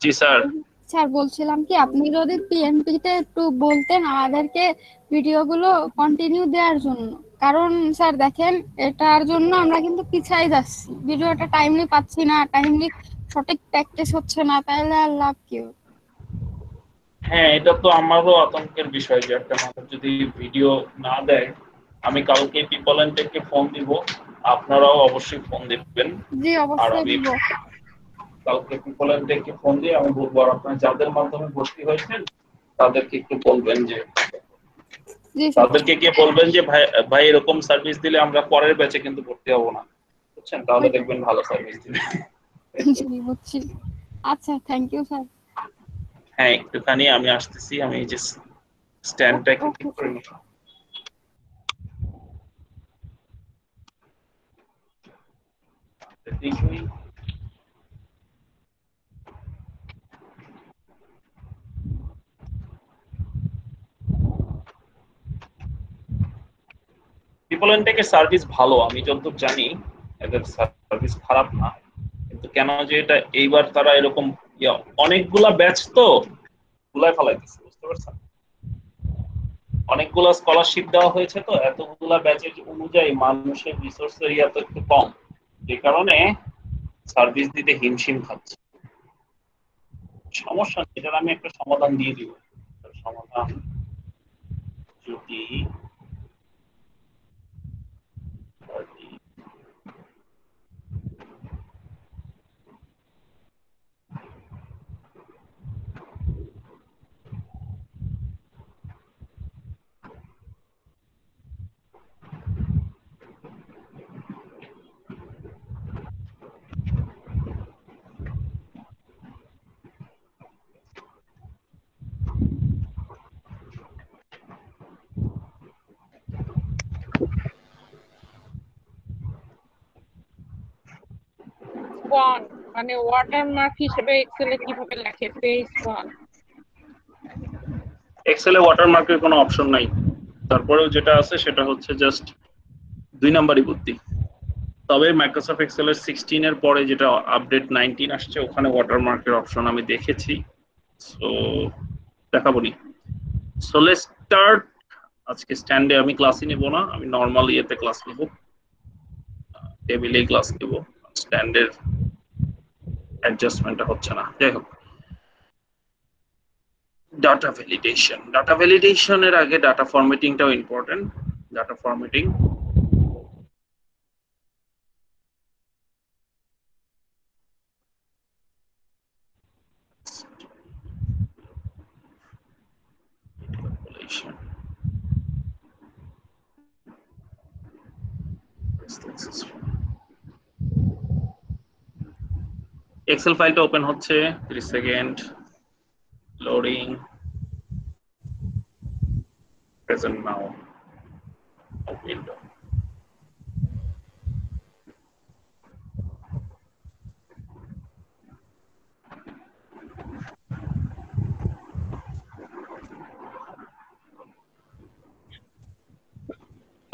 জি sir. Sir বলছিলাম কি, আপনি যদি পিএনপি তে একটু বলতেন আমাদেরকে ভিডিওগুলো কন্টিনিউ দেওয়ার জন্য। কারণ স্যার দেখেন, এটার জন্য আমরা কিন্তু পিছাই যাচ্ছি, ভিডিওটা টাইমলি পাচ্ছি না, টাইমলি সঠিক প্র্যাকটিস হচ্ছে না, তাইলে আর লাভ কি? হ্যাঁ, এটা তো আমারও আতঙ্কের বিষয় যে একটা মানুষ যদি ভিডিও না দেয়। আমি কালকে পিপল এন্ড টেককে ফোন দিব, আপনারাও অবশ্যই ফোন দিবেন। জি আর অবশ্যই আমি দিব। কালকে পিপল এন্ড টেককে ফোন দিয়ে আমি বলবো, আর আপনারা যাদের মাধ্যমে ভর্তি হয়েছেন তাদেরকে একটু বলবেন যে, জি স্যার। তাদেরকে গিয়ে বলবেন যে ভাই ভাই এরকম সার্ভিস দিলে আমরা পরের ব্যাচে কিন্তু ভর্তি হবো না, বুঝছেন? তাহলে দেখবেন ভালো সার্ভিস দিবে। জি বুঝছি। আচ্ছা, থ্যাংক ইউ স্যার। হ্যাঁ, একটুখানি আমি আসতেছি, আমি এই যে স্ট্যান্ডটা একটু ওকে ঠিক করে নিই। দেখুই পিপল এন্ড টেকের সার্ভিস ভালো, আমি যতদূর জানি এদের সার্ভিস খারাপ না। কিন্তু কেন যে এটা এইবার তারা এরকম অনেকগুলা ব্যাচ তো গুলায় ফেলাইতেছে, বুঝতে পারছেন? অনেকগুলা স্কলারশিপ দেওয়া হয়েছে, তো এতগুলা ব্যাচের অনুযায়ী মানুষের রিসোর্স এরিয়া তো একটু কম, যে কারণে সার্ভিস দিতে হিমশিম খাচ্ছে। সমস্যা নেই, এটার আমি একটা সমাধান দিয়ে দিব। সমাধান যদি ফন্ট মানে ওয়াটারমার্ক হিসেবে এক্সেলে কিভাবে লেখে পেজ ফন্ট? এক্সেলে ওয়াটারমার্কের কোনো অপশন নাই, তারপরেও যেটা আছে সেটা হচ্ছে জাস্ট 2 নাম্বারই বুদ্ধি। তবে মাইক্রোসফট এক্সেল এর 16 এর পরে যেটা আপডেট 19 আসছে, ওখানে ওয়াটারমার্কের অপশন আমি দেখেছি। সো দেখাবো নি। So let's start. আজকে স্ট্যান্ডে আমি ক্লাসই নেব না, আমি নর্মাল ইয়েতে ক্লাস নেব, টেবিলেই ক্লাস নেব। স্ট্যান্ডের অ্যাডজাস্টমেন্টটা হচ্ছে না, যাই হোক। ডাটা ভ্যালিডেশনের আগে ডাটা ফরম্যাটিংটাও ইম্পর্টেন্ট। ডাটা ফরম্যাটিং, এক্সেল ফাইলটা ওপেন হচ্ছে, 30 second loading, present now window.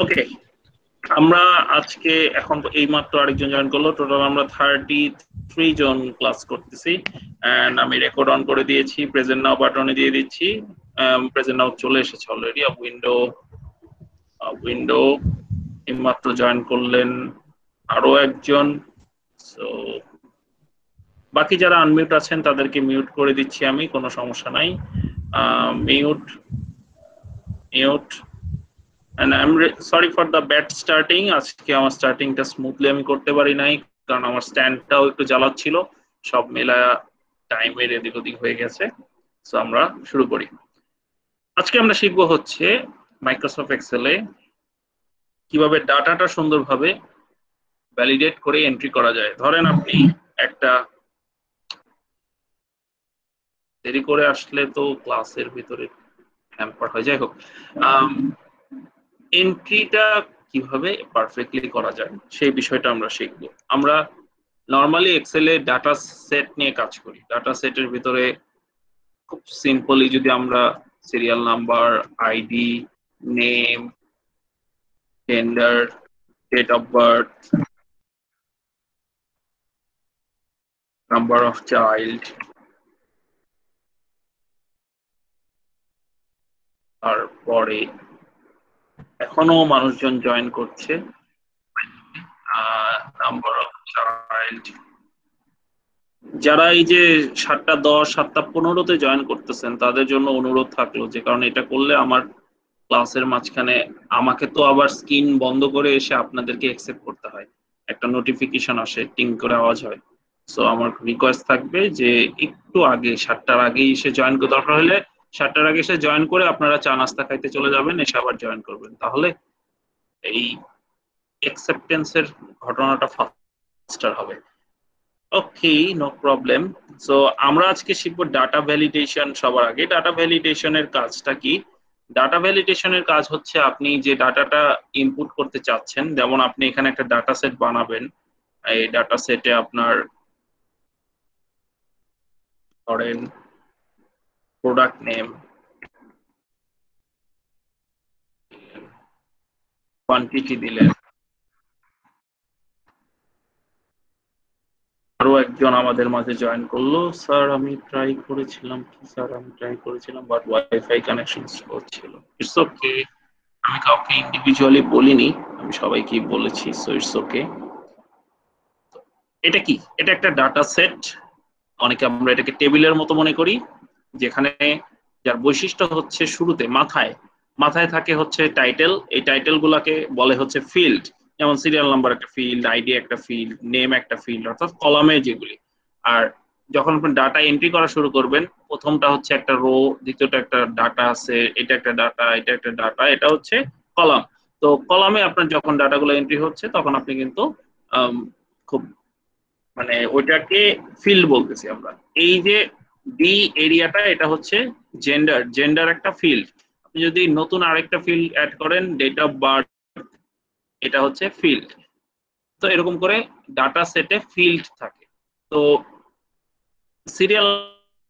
Okay, আমরা আজকে এখন এই মাত্র আরেকজন জয়েন করলো, টোটাল আমরা 33 জন ক্লাস করতেছি। এন্ড আমি রেকর্ড অন করে দিয়েছি, প্রেজেন্ট নাও বাটনে দিয়ে দিচ্ছি। প্রেজেন্ট নাও চলে এসেছে অলরেডি। উইন্ডো উইন্ডো এই মাত্র জয়েন করলেন আরো একজন। সো বাকি যারা আনমিউট আছেন তাদেরকে মিউট করে দিচ্ছি আমি, কোনো সমস্যা নাই। Mute mute. and I'm sorry for the bad starting. আজকে আমার স্টার্টিংটা স্মুথলি আমি করতে পারি নাই, কারণ আমার স্ট্যান্ডটাও একটু জ্বালাচ্ছিল, সব মেলা টাইমের এদিক ওদিক হয়ে গেছে। সো আমরা শুরু করি। আজকে আমরা শিখবো হচ্ছে মাইক্রোসফট এক্সেলে কিভাবে ডাটাটা সুন্দরভাবে ভ্যালিডেট করে এন্ট্রি করা যায়। ধরেন আপনি একটা, দেরি করে আসলে তো ক্লাসের ভিতরে হ্যাম্পার হয়, যাই হোক, এন্ট্রিটা কিভাবে পারফেক্টলি করা যায় সেই বিষয়টা আমরা শিখব। আমরা নর্মালি এক্সেলে ডাটা সেট নিয়ে কাজ করি। ডাটা সেটের ভিতরে খুব সিম্পলি যদি আমরা serial number, ID, name, gender, date of birth, number of child, তারপরে এখনো মানুষজন জয়েন করছে। নাম্বার অফ চাইল্ড, যারা এই যে 7:10 7:15 জয়েন করতেছেন তাদের জন্য অনুরোধ থাকলো, যে কারণ এটা করলে আমার ক্লাসের মাঝখানে আমাকে তো আবার স্ক্রিন বন্ধ করে এসে আপনাদেরকে অ্যাকসেপ্ট করতে হয়, একটা নোটিফিকেশন আসে, টিং করে আওয়াজ হয়। সো আমার রিকোয়েস্ট থাকবে যে একটু আগে 7টার আগেই এসে জয়েন করে, দরকার হলে 7টার আগে এসে জয়েন করে আপনারা চা নাস্তা খাইতে চলে যাবেন, এসে আবার জয়েন করবেন, তাহলে এই অ্যাকসেপ্টেন্সের ঘটনাটা ফাস্টার হবে। ওকে, নো প্রবলেম। সো আমরা আজকে শিখবো ডাটা ভ্যালিডেশন। সবার আগে ডাটা ভ্যালিডেশনের কাজটা কি? ডাটা ভ্যালিডেশনের কাজ হচ্ছে আপনি যে ডাটাটা ইনপুট করতে চাচ্ছেন, যেমন আপনি এখানে একটা ডাটা সেট বানাবেন, এই ডাটা সেটে আপনার ধরেন প্রোডাক্ট নেম, কোয়ান্টিটি দিলেন, আরো একজন আমাদের মাঝে জয়েন করলো, স্যার আমি ট্রাই করেছিলাম বাট ওয়াইফাই কানেকশন স্লো ছিল। ইটস ওকে, আমি কাউকে ইন্ডিভিজুয়ালি বলিনি, আমি সবাইকে বলেছি, সো ইটস ওকে। এটা কি? এটা একটা ডাটা সেট, অনেকে আমরা এটাকে টেবিলের মতো মনে করি, যেখানে যার বৈশিষ্ট্য হচ্ছে শুরুতে মাথায় থাকে হচ্ছে টাইটেল, এই টাইটেল গুলাকে বলে হচ্ছে ফিল্ড, যেমন সিরিয়াল নাম্বার একটা ফিল্ড, আইডি একটা ফিল্ড, নেম একটা ফিল্ড, অর্থাৎ কলামে যেগুলি। আর যখন আপনি ডাটা এন্ট্রি করা শুরু করবেন, প্রথমটা হচ্ছে একটা রো, দ্বিতীয়টা একটা ডাটা আছে, এটা একটা ডাটা, এটা একটা ডাটা, এটা হচ্ছে কলাম। তো কলামে আপনার যখন ডাটাগুলো এন্ট্রি হচ্ছে তখন আপনি কিন্তু খুব মানে ওইটাকে ফিল্ড বলতেছি আমরা। এই যে ডি এরিয়াটা, এটা হচ্ছে জেন্ডার একটা ফিল্ড। আপনি যদি নতুন আরেকটা ফিল্ড অ্যাড করেন, ডেট অফ বার্থ, এটা হচ্ছে ফিল্ড। তো এরকম করে ডাটা সেটে ফিল্ড থাকে। তো সিরিয়াল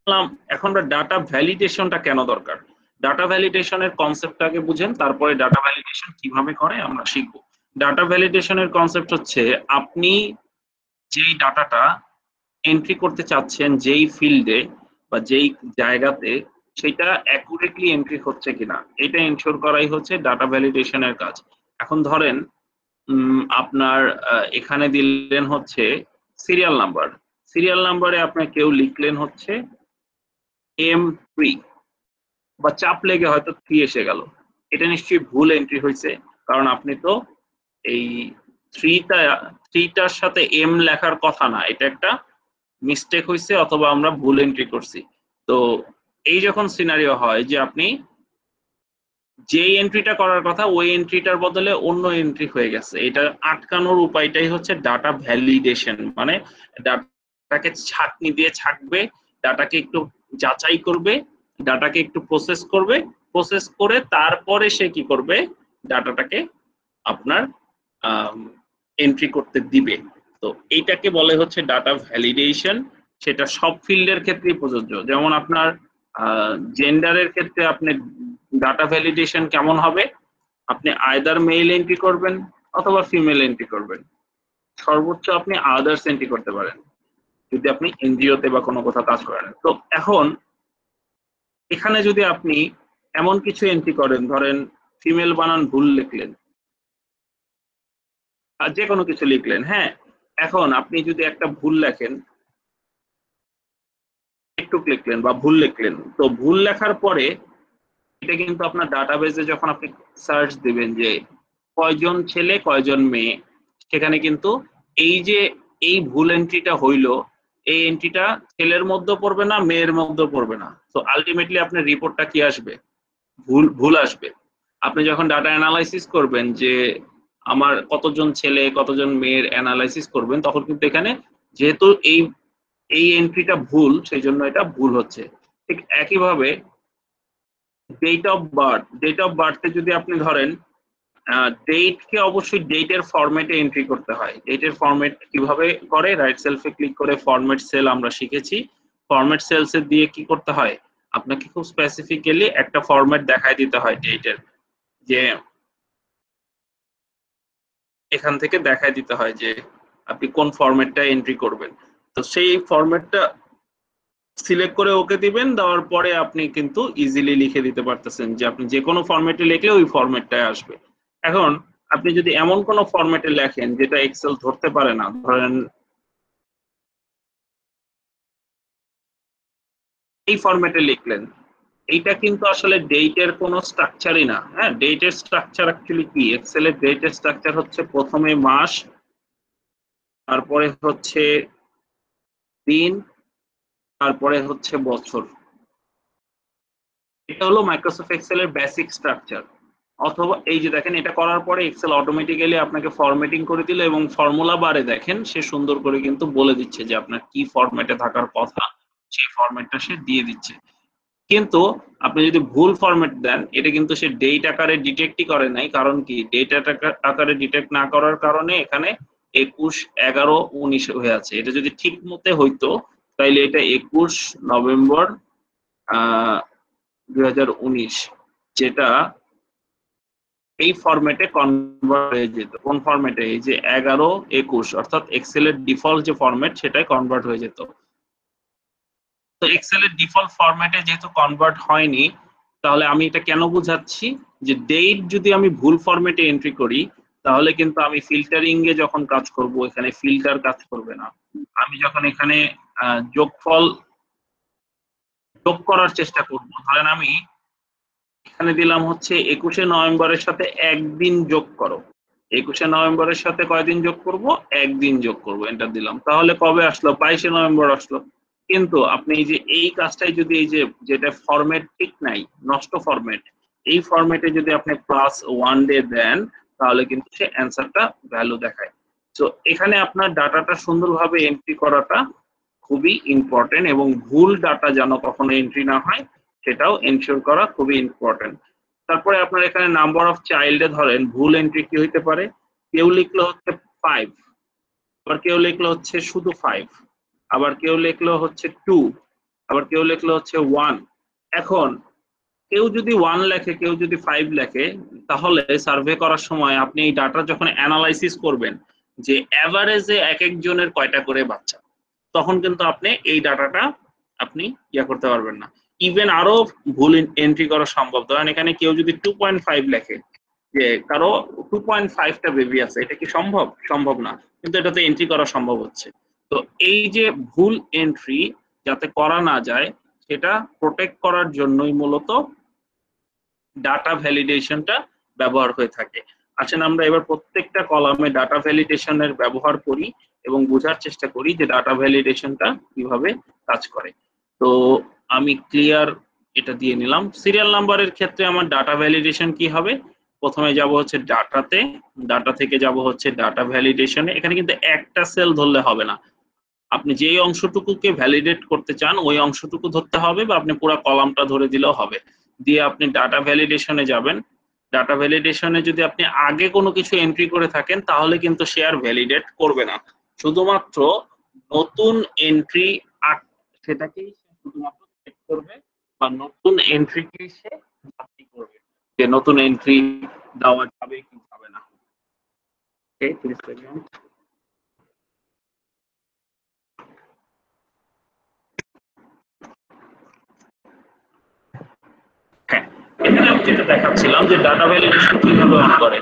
নাম, এখন ডাটা ভ্যালিডেশনটা কেন দরকার? ডাটা ভ্যালিডেশনের কনসেপ্টটাকে বুঝেন, তারপরে ডাটা ভ্যালিডেশন কিভাবে করে আমরা শিখবো। ডাটা ভ্যালিডেশনের কনসেপ্ট হচ্ছে আপনি যেই ডাটাটা এন্ট্রি করতে চাচ্ছেন যেই ফিল্ডে বা যেই জায়গাতে, সেটা অ্যাকুরেটলি এন্ট্রি হচ্ছে কিনা এটা এনশিওর করাই হচ্ছে ডাটা ভ্যালিডেশনের কাজ। এখন ধরেন আপনার এখানে দিলেন হচ্ছে সিরিয়াল নাম্বারে আপনার কেউ লিখলেন হচ্ছে M3, বা চাপ লেগে হয়তো 3 এসে গেল, এটা নিশ্চয়ই ভুল এন্ট্রি হয়েছে, কারণ আপনি তো এই থ্রিটার সাথে এম লেখার কথা না, এটা একটা মিস্টেক হয়েছে অথবা আমরা ভুল এন্ট্রি করছি। তো এই যখন সিনারিও হয় যে আপনি যে এন্ট্রিটা করার কথা ওই এন্ট্রিটার বদলে অন্য এন্ট্রি হয়ে গেছে, এটা আটকানোর উপায়টাই হচ্ছে ডাটা ভ্যালিডেশন। মানে ডাটাকে ছাঁকনি দিয়ে ছাঁকবে, ডাটাকে একটু যাচাই করবে, ডাটাকে একটু প্রসেস করে তারপরে সে কি করবে, ডাটাটাকে আপনার এন্ট্রি করতে দিবে। তো এইটাকে বলে হচ্ছে ডাটা ভ্যালিডেশন। সেটা সব ফিল্ডের ক্ষেত্রেই প্রযোজ্য। যেমন আপনার জেন্ডারের ক্ষেত্রে আপনি ডাটা ভ্যালিডেশন কেমন হবে, আপনি আইদার মেল এন্ট্রি করবেন অথবা ফিমেল এন্ট্রি করবেন, সর্বোচ্চ আপনি আদার্স এন্ট্রি করতে পারেন যদি আপনি এনজিওতে বা কোনো কোথাও কাজ করেন। তো এখন এখানে যদি আপনি এমন কিছু এন্ট্রি করেন, ধরেন ফিমেল বানান ভুল লিখলেন, আর যে কোনো কিছু লিখলেন, হ্যাঁ, এখন আপনি যদি একটা ভুল লেখেন, একটু লিখলেন বা ভুল লিখলেন, তো ভুল লেখার পরে এটা কিন্তু আপনার ডাটাবেজে যখন আপনি সার্চ দিবেন যে কয়জন ছেলে কয়জন মেয়ে, সেখানে কিন্তু এই যে এই ভুল এন্ট্রিটা হইলো, এই এন্ট্রিটা ছেলের মধ্যে পড়বে না, মেয়ের মধ্যে পড়বে না। তো আলটিমেটলি আপনার রিপোর্টটা কি আসবে? ভুল আসবে। আপনি যখন ডাটা অ্যানালাইসিস করবেন যে আমার কতজন ছেলে কতজন মেয়ের অ্যানালাইসিস করবেন, তখন কিন্তু এখানে যেহেতু এই এন্ট্রিটা ভুল, সেই জন্য এটা ভুল হচ্ছে। ঠিক একইভাবে ডেট অফ বার্থে যদি আপনি ধরেন, ডেটকে অবশ্যই ডেটের ফরম্যাটে এন্ট্রি করতে হয়। ডেটের ফরম্যাট কিভাবে করে, রাইট সেলফে ক্লিক করে ফরম্যাট সেল আমরা শিখেছি। ফরম্যাট সেলসে দিয়ে কি করতে হয়, আপনাকে খুব স্পেসিফিক্যালি একটা ফরম্যাট দেখায় দিতে হয় ডেটের, যে এখান থেকে দেখায় দিতে হয় যে আপনি কোন ফরম্যাটটা এন্ট্রি করবেন। তো সেই ফরম্যাটটা সিলেক্ট করে ওকে দিবেন, দেওয়ার পরে আপনি কিন্তু ইজিলি লিখে দিতে পারতেছেন যে আপনি যে কোনো ফরম্যাটে লিখলে ওই ফরম্যাটটাই আসবে। এখন আপনি যদি এমন কোনো ফরম্যাটে লেখেন যেটা এক্সেল ধরতে পারে না, ধরেন এই ফরম্যাটে লিখলেন, এইটা কিন্তু আসলে ডেটের কোনো স্ট্রাকচারই না। হ্যাঁ, ডেটের স্ট্রাকচার অ্যাকচুয়ালি কি, এক্সেলের ডেটের স্ট্রাকচার হচ্ছে প্রথমে মাস, তারপরে হচ্ছে দিন, তারপরে হচ্ছে বছর। এটা হলো মাইক্রোসফট এক্সেলের বেসিক স্ট্রাকচার। অথবা এই যে দেখেন, এটা করার পরে এক্সেল অটোমেটিক্যালি আপনাকে ফরম্যাটিং করে দিল এবং ফর্মুলা বারে দেখেন সে সুন্দর করে কিন্তু বলে দিচ্ছে যে আপনার কি ফরম্যাটে থাকার কথা, সেই ফরম্যাটটা সে দিয়ে দিচ্ছে। কিন্তু আপনি যদি ভুল ফরম্যাট দেন, এটা কিন্তু সে ডেট আকারে ডিটেক্টই করে নাই। কারণ কি, ডেট আকারে ডিটেক্ট না করার কারণে এখানে 21, 11, 19 হয়ে আছে। এটা যদি ঠিক মতে হইতো তাইলে এটা 21 নভেম্বর 2019, যেটা এই ফরম্যাটে কনভার্ট হয়ে যেত। কোন ফরম্যাটে? এই যে 11, 21, অর্থাৎ এক্সেলের ডিফল্ট যে ফরম্যাট সেটাই কনভার্ট হয়ে যেত। তো এক্সেলের ডিফল্ট ফরম্যাটে যেহেতু কনভার্ট হয়নি, তাহলে আমি এটা কেন বুঝাচ্ছি যে ডেট যদি আমি ভুল ফরম্যাটে এন্ট্রি করি, তাহলে কিন্তু আমি ফিল্টারিং এ যখন কাজ করব এখানে ফিল্টার কাজ করবে না। আমি যখন এখানে যোগফল যোগ করার চেষ্টা করব, ধরেন আমি এখানে দিলাম হচ্ছে 21শে নভেম্বরের সাথে একদিন যোগ করো, 21শে নভেম্বরের সাথে কয়দিন যোগ করব? একদিন যোগ করব, এন্টার দিলাম। তাহলে কবে আসলো? 22শে নভেম্বর আসলো। কিন্তু আপনি এই যে এই কাজটাই যদি এই যে যেটা ফরম্যাট ঠিক নাই, নষ্ট ফরম্যাট, এই ফরম্যাটে যদি আপনি +1 ডে দেন, তাহলে কিন্তু সে অ্যান্সারটা ভ্যালু দেখায়। তো এখানে আপনার ডাটাটা সুন্দরভাবে এন্ট্রি করাটা খুবই ইম্পর্টেন্ট, এবং ভুল ডাটা যেন কখনো এন্ট্রি না হয় সেটাও এনশিওর করা খুবই ইম্পর্টেন্ট। তারপরে আপনার এখানে নাম্বার অফ চাইল্ডে ধরেন ভুল এন্ট্রি কি হইতে পারে? কেউ লিখলো হচ্ছে 5, আবার কেউ লিখলো হচ্ছে শুধু 5, আবার কেউ লিখলো হচ্ছে 2, আবার কেউ লিখলো হচ্ছে 1। এখন কেউ যদি 1 লেখে, কেউ যদি 5 লেখে, তাহলে সার্ভে করার সময় আপনি এই ডাটা যখন অ্যানালাইসিস করবেন যে এভারেজে এক একজনের কয়টা করে বাচ্চা, তখন কিন্তু আপনি এই ডাটাটা আপনি ইয়া করতে পারবেন না। ইভেন আরো ভুল এন্ট্রি করা সম্ভব। ধরেন এখানে কেউ যদি 2.5 লেখে, যে কারো 2.5টা বেবি আছে, এটা কি সম্ভব? সম্ভব না, কিন্তু এটাতে এন্ট্রি করা সম্ভব হচ্ছে। তো এই যে ভুল এন্ট্রি যাতে করা না যায়, সেটা প্রোটেক্ট করার জন্যই মূলত ডাটা ভ্যালিডেশনটা ব্যবহার হয়ে থাকে। আসেন আমরা এবার প্রত্যেকটা কলামে ডাটা ভ্যালিডেশনের ব্যবহার করি এবং বোঝার চেষ্টা করি যে ডাটা ভ্যালিডেশনটা কিভাবে কাজ করে। তো আমি ক্লিয়ার এটা দিয়ে নিলাম। সিরিয়াল নাম্বারের ক্ষেত্রে আমার ডাটা ভ্যালিডেশন কি হবে? প্রথমে যাব হচ্ছে ডাটাতে, ডাটা থেকে যাব হচ্ছে ডাটা ভ্যালিডেশনে। এখানে কিন্তু একটা সেল ধরলে হবে না, আপনি যেই অংশটুকুকে ভ্যালিডেট করতে চান ওই অংশটুকু ধরতে হবে, বা আপনি পুরো কলামটা ধরে দিলেও হবে। দিয়ে আপনি ডাটা ভ্যালিডেশনে যাবেন। ডাটা ভ্যালিডেশনে যদি আপনি আগে কোনো কিছু এন্ট্রি করে থাকেন, তাহলে কিন্তু সে আর ভ্যালিডেট করবে না, শুধুমাত্র নতুন এন্ট্রি সেটাকেই সে শুধুমাত্র চেক করবে, বা নতুন এন্ট্রিকেই সে যাচাই করবে যে নতুন এন্ট্রি দেওয়া যাবে কি যাবে না। ওকে, প্লিজ সেকেন্ড। হ্যাঁ, এখানে আমি যেটা দেখাচ্ছিলাম যে ডাটা ভ্যালিডেশন কিভাবে অন করে।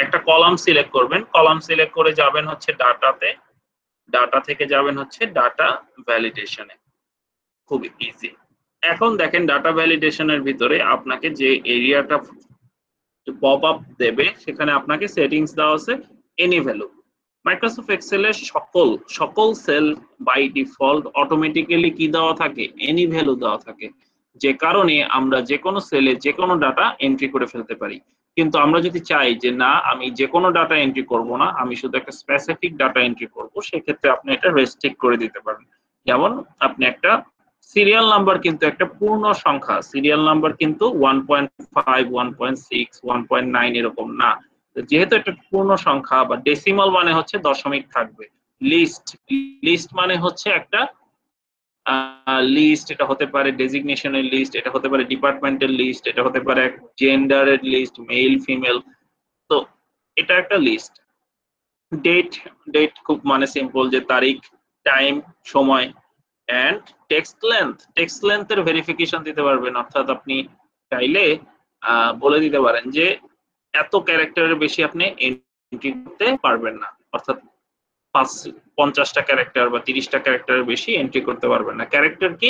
একটা কলাম সিলেক্ট করবেন, কলাম সিলেক্ট করে যাবেন হচ্ছে ডাটাতে, ডাটা থেকে যাবেন হচ্ছে ডাটা ভ্যালিডেশনে। খুব ইজি। এখন দেখেন ডাটা ভ্যালিডেশনের ভিতরে আপনাকে যে এরিয়াটা পপ আপ দেবে, সেখানে আপনাকে সেটিংস দেওয়া আছে এনি ভ্যালু। মাইক্রোসফট এক্সেলের সকল সেল বাই ডিফল্ট অটোমেটিক্যালি কি দেওয়া থাকে? এনি ভ্যালু দেওয়া থাকে, যে কারণে আমরা যে কোনো সেলে যে কোনো ডাটা এন্ট্রি করে ফেলতে পারি। কিন্তু আমরা যদি চাই যে না, আমি যে কোনো ডাটা এন্ট্রি করব না, আমি শুধু একটা স্পেসিফিক ডাটা এন্ট্রি করব, সেক্ষেত্রে আপনি এটা রেস্ট্রিক্ট করে দিতে পারেন। যেমন আপনি একটা সিরিয়াল নাম্বার কিন্তু একটা পূর্ণ সংখ্যা, সিরিয়াল নাম্বার কিন্তু 1.5, 1.6, 1.9 এরকম না। যেহেতু একটা পূর্ণ সংখ্যা বা ডেসিমাল মানে হচ্ছে দশমিক থাকবে। লিস্ট, লিস্ট মানে হচ্ছে একটা লিস্ট, এটা হতে পারে ডেজিগনেশনের লিস্ট, এটা হতে পারে ডিপার্টমেন্টের লিস্ট, এটা হতে পারে জেন্ডারের লিস্ট, মেল ফিমেল। তো এটা একটা লিস্ট। ডেট, ডেট খুব মানে সিম্পল, যে তারিখ, টাইম, সময়। এন্ড টেক্সট লেন্থের ভেরিফিকেশন দিতে পারবেন, অর্থাৎ আপনি চাইলে বলে দিতে পারেন যে এত ক্যারেক্টারের বেশি আপনি এন্ট্রি করতে পারবেন না, অর্থাৎ 50টা ক্যারেক্টার বা 30টা ক্যারেক্টারের বেশি এন্ট্রি করতে পারবেন না। ক্যারেক্টার কি?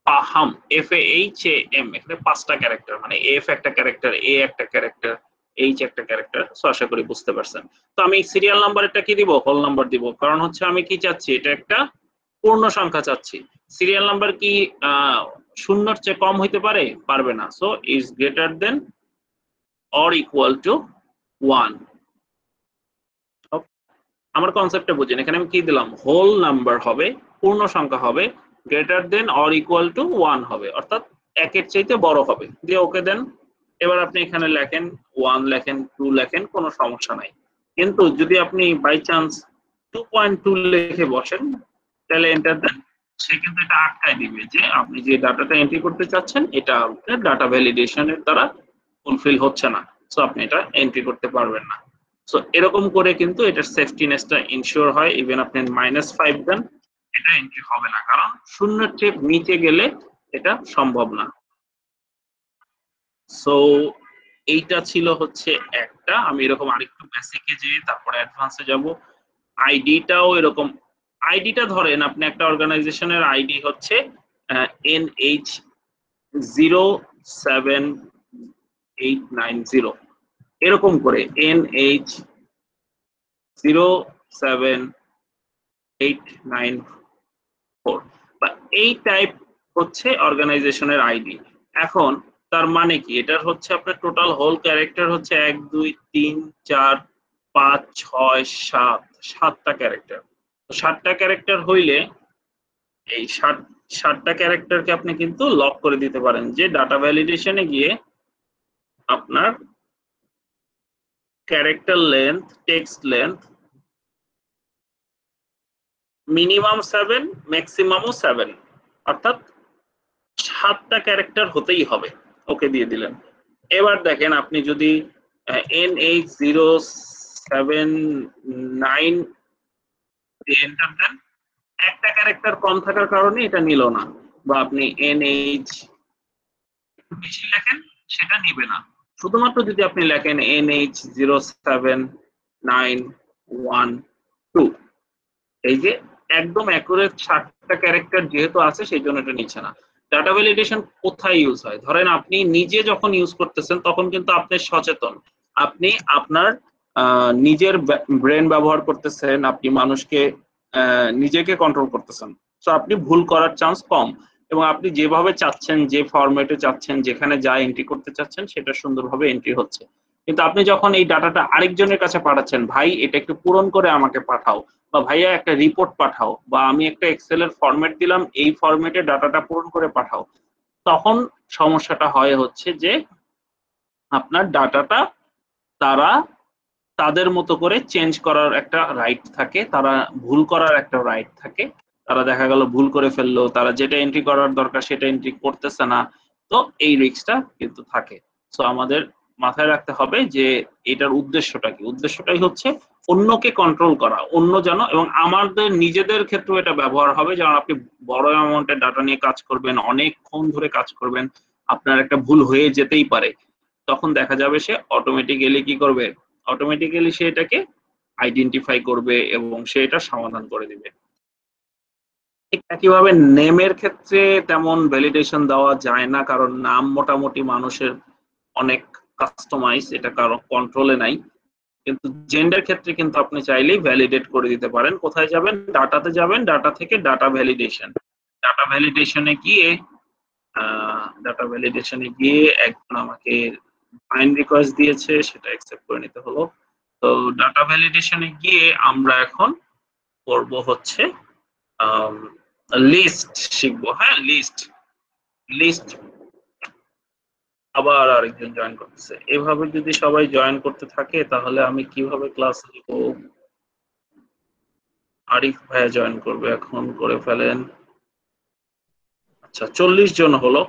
ফাহাম, FAHAM, এখানে 5টা ক্যারেক্টার, মানে এফ একটা ক্যারেক্টার, এ একটা ক্যারেক্টার, এইচ একটা ক্যারেক্টার। সো আশা করি বুঝতে পারছেন। তো আমি সিরিয়াল নাম্বারটা কি দিব? হোল নাম্বার দিব, কারণ হচ্ছে আমি কি চাচ্ছি, এটা একটা পূর্ণ সংখ্যা চাচ্ছি। সিরিয়াল নাম্বার কি শূন্যর চেয়ে কম হইতে পারে? পারবে না। So is greater than or equal to 1। আমার কনসেপ্টটা বুঝেন, এখানে আমি কি দিলাম? হোল নাম্বার হবে, পূর্ণ সংখ্যা হবে, greater than or equal to 1 হবে, অর্থাৎ একের চাইতে বড় হবে, দিয়ে ওকে দেন। এবার আপনি এখানে লেখেন 1 লেখেন, 2 লেখেন, কোনো সমস্যা নাই। কিন্তু যদি আপনি বাই চান্স 2.2 লিখে বসেন, তাহলে এন্টার দেন, সে কিন্তু এটা আটকায় দিবে যে আপনি যে ডাটাটা এন্ট্রি করতে চাচ্ছেন এটা ডাটা ভ্যালিডেশনের দ্বারা ফুলফিল হচ্ছে না, সো আপনি এটা এন্ট্রি করতে পারবেন না। সো এরকম করে কিন্তু এটার সেফটিনেসটা ইনশিওর হয়। ইভেন আপনি -5 দেন, এটা এন্ট্রি হবে না, কারণ শূন্যের চেয়ে নিচে গেলে এটা সম্ভব না। সো এইটা ছিল হচ্ছে একটা। আমি এরকম আরেকটু বেসিকে যেয়ে তারপরে অ্যাডভান্সে যাব। আইডিটাও এরকম, আইডিটা ধরেন আপনি একটা অর্গানাইজেশনের আইডি হচ্ছে NH07890, এরকম করে NH07894 বা এই টাইপ হচ্ছে অর্গানাইজেশনের আইডি। এখন তার মানে কি? এটার হচ্ছে আপনার টোটাল হোল ক্যারেক্টার হচ্ছে 1 2 3 4 5 6 7, 7টা ক্যারেক্টার। তো 7টা ক্যারেক্টার হইলে এই 7টা ক্যারেক্টারকে আপনি কিন্তু লক করে দিতে পারেন, যে ডাটা ভ্যালিডেশনে গিয়ে আপনার character length, text length minimum 7, ম্যাক্সিমামও 7, অর্থাৎ 7টা ক্যারেক্টার হতেই হবে। ওকে দিয়ে দিলেন। এবার দেখেন আপনি যদি NH079 এন্টার দেন, একটা ক্যারেক্টার কম থাকার কারণে এটা নিল না, বা আপনি NH বেশি লেখেন সেটা নিবে না। শুধুমাত্র যদি আপনি লেখেন NH07912, এই যে একদম অ্যাকুরেট 7টা ক্যারেক্টার যেহেতু আছে সেই জন্য এটা নিচ্ছে না। ডাটা ভ্যালিডেশন কোথায় ইউজ হয়? ধরেন আপনি নিজে যখন ইউজ করতেছেন তখন কিন্তু আপনি সচেতন, আপনি আপনার নিজের ব্রেন ব্যবহার করতেছেন, আপনি মানুষকে নিজেকে কন্ট্রোল করতেছেন, তো আপনি ভুল করার চান্স কম, এবং আপনি যেভাবে চাচ্ছেন, যে ফরম্যাটে চাচ্ছেন, যেখানে যা এন্ট্রি করতে চাচ্ছেন সেটা সুন্দরভাবে এন্ট্রি হচ্ছে। কিন্তু আপনি যখন এই ডাটাটা আরেকজনের কাছে পাঠাচ্ছেন, ভাই এটা একটু পূরণ করে আমাকে পাঠাও, বা ভাইয়া একটা রিপোর্ট পাঠাও, বা আমি একটা এক্সেলের ফরম্যাট দিলাম, এই ফরম্যাটে ডাটাটা পূরণ করে পাঠাও, তখন সমস্যাটা হয় হচ্ছে যে আপনার ডাটাটা তারা তাদের মতো করে চেঞ্জ করার একটা রাইট থাকে, তারা ভুল করার একটা রাইট থাকে, তারা দেখা গেল ভুল করে ফেললো, তারা যেটা এন্ট্রি করার দরকার সেটা এন্ট্রি করতেছে না, তো এই রিস্কটা কিন্তু থাকে। সো আমাদের মাথায় রাখতে হবে যে এটার উদ্দেশ্যটা কি? উদ্দেশ্যটাই হচ্ছে অন্যকে কন্ট্রোল করা, অন্য যেন, এবং আমাদের নিজেদের ক্ষেত্রেও এটা ব্যবহার হবে, যেমন আপনি বড় অ্যামাউন্টের ডাটা নিয়ে কাজ করবেন, অনেকক্ষণ ধরে কাজ করবেন, আপনার একটা ভুল হয়ে যেতেই পারে, তখন দেখা যাবে সে অটোমেটিক্যালি কি করবে? অটোমেটিক্যালি সে এটাকে আইডেন্টিফাই করবে এবং সে এটা সমাধান করে দিবে। ঠিক একইভাবে নেমের ক্ষেত্রে তেমন ভ্যালিডেশন দেওয়া যায় না, কারণ নাম মোটামুটি মানুষের অনেক কাস্টমাইজ, এটা কারো কন্ট্রোলে নাই। কিন্তু জেন্ডার ক্ষেত্রে কিন্তু আপনি চাইলেই ভ্যালিডেট করে দিতে পারেন। কোথায় যাবেন? ডাটাতে যাবেন, ডাটা থেকে ডাটা ভ্যালিডেশন, ডাটা ভ্যালিডেশনে গিয়ে একজন আমাকে ফাইন রিকোয়েস্ট দিয়েছে, সেটা অ্যাকসেপ্ট করে নিতে হলো। তো ডাটা ভ্যালিডেশনে গিয়ে আমরা এখন করব হচ্ছে লিস্ট শিখবো। হ্যাঁ, লিস্ট আবার আরেকজন জয়েন করতেছে। এভাবে যদি সবাই জয়েন করতে থাকে তাহলে আমি কিভাবে ক্লাস নিব? আরিফ ভাইয়া জয়েন করবে এখন, করে ফেলেন। আচ্ছা, 40 জন হলো।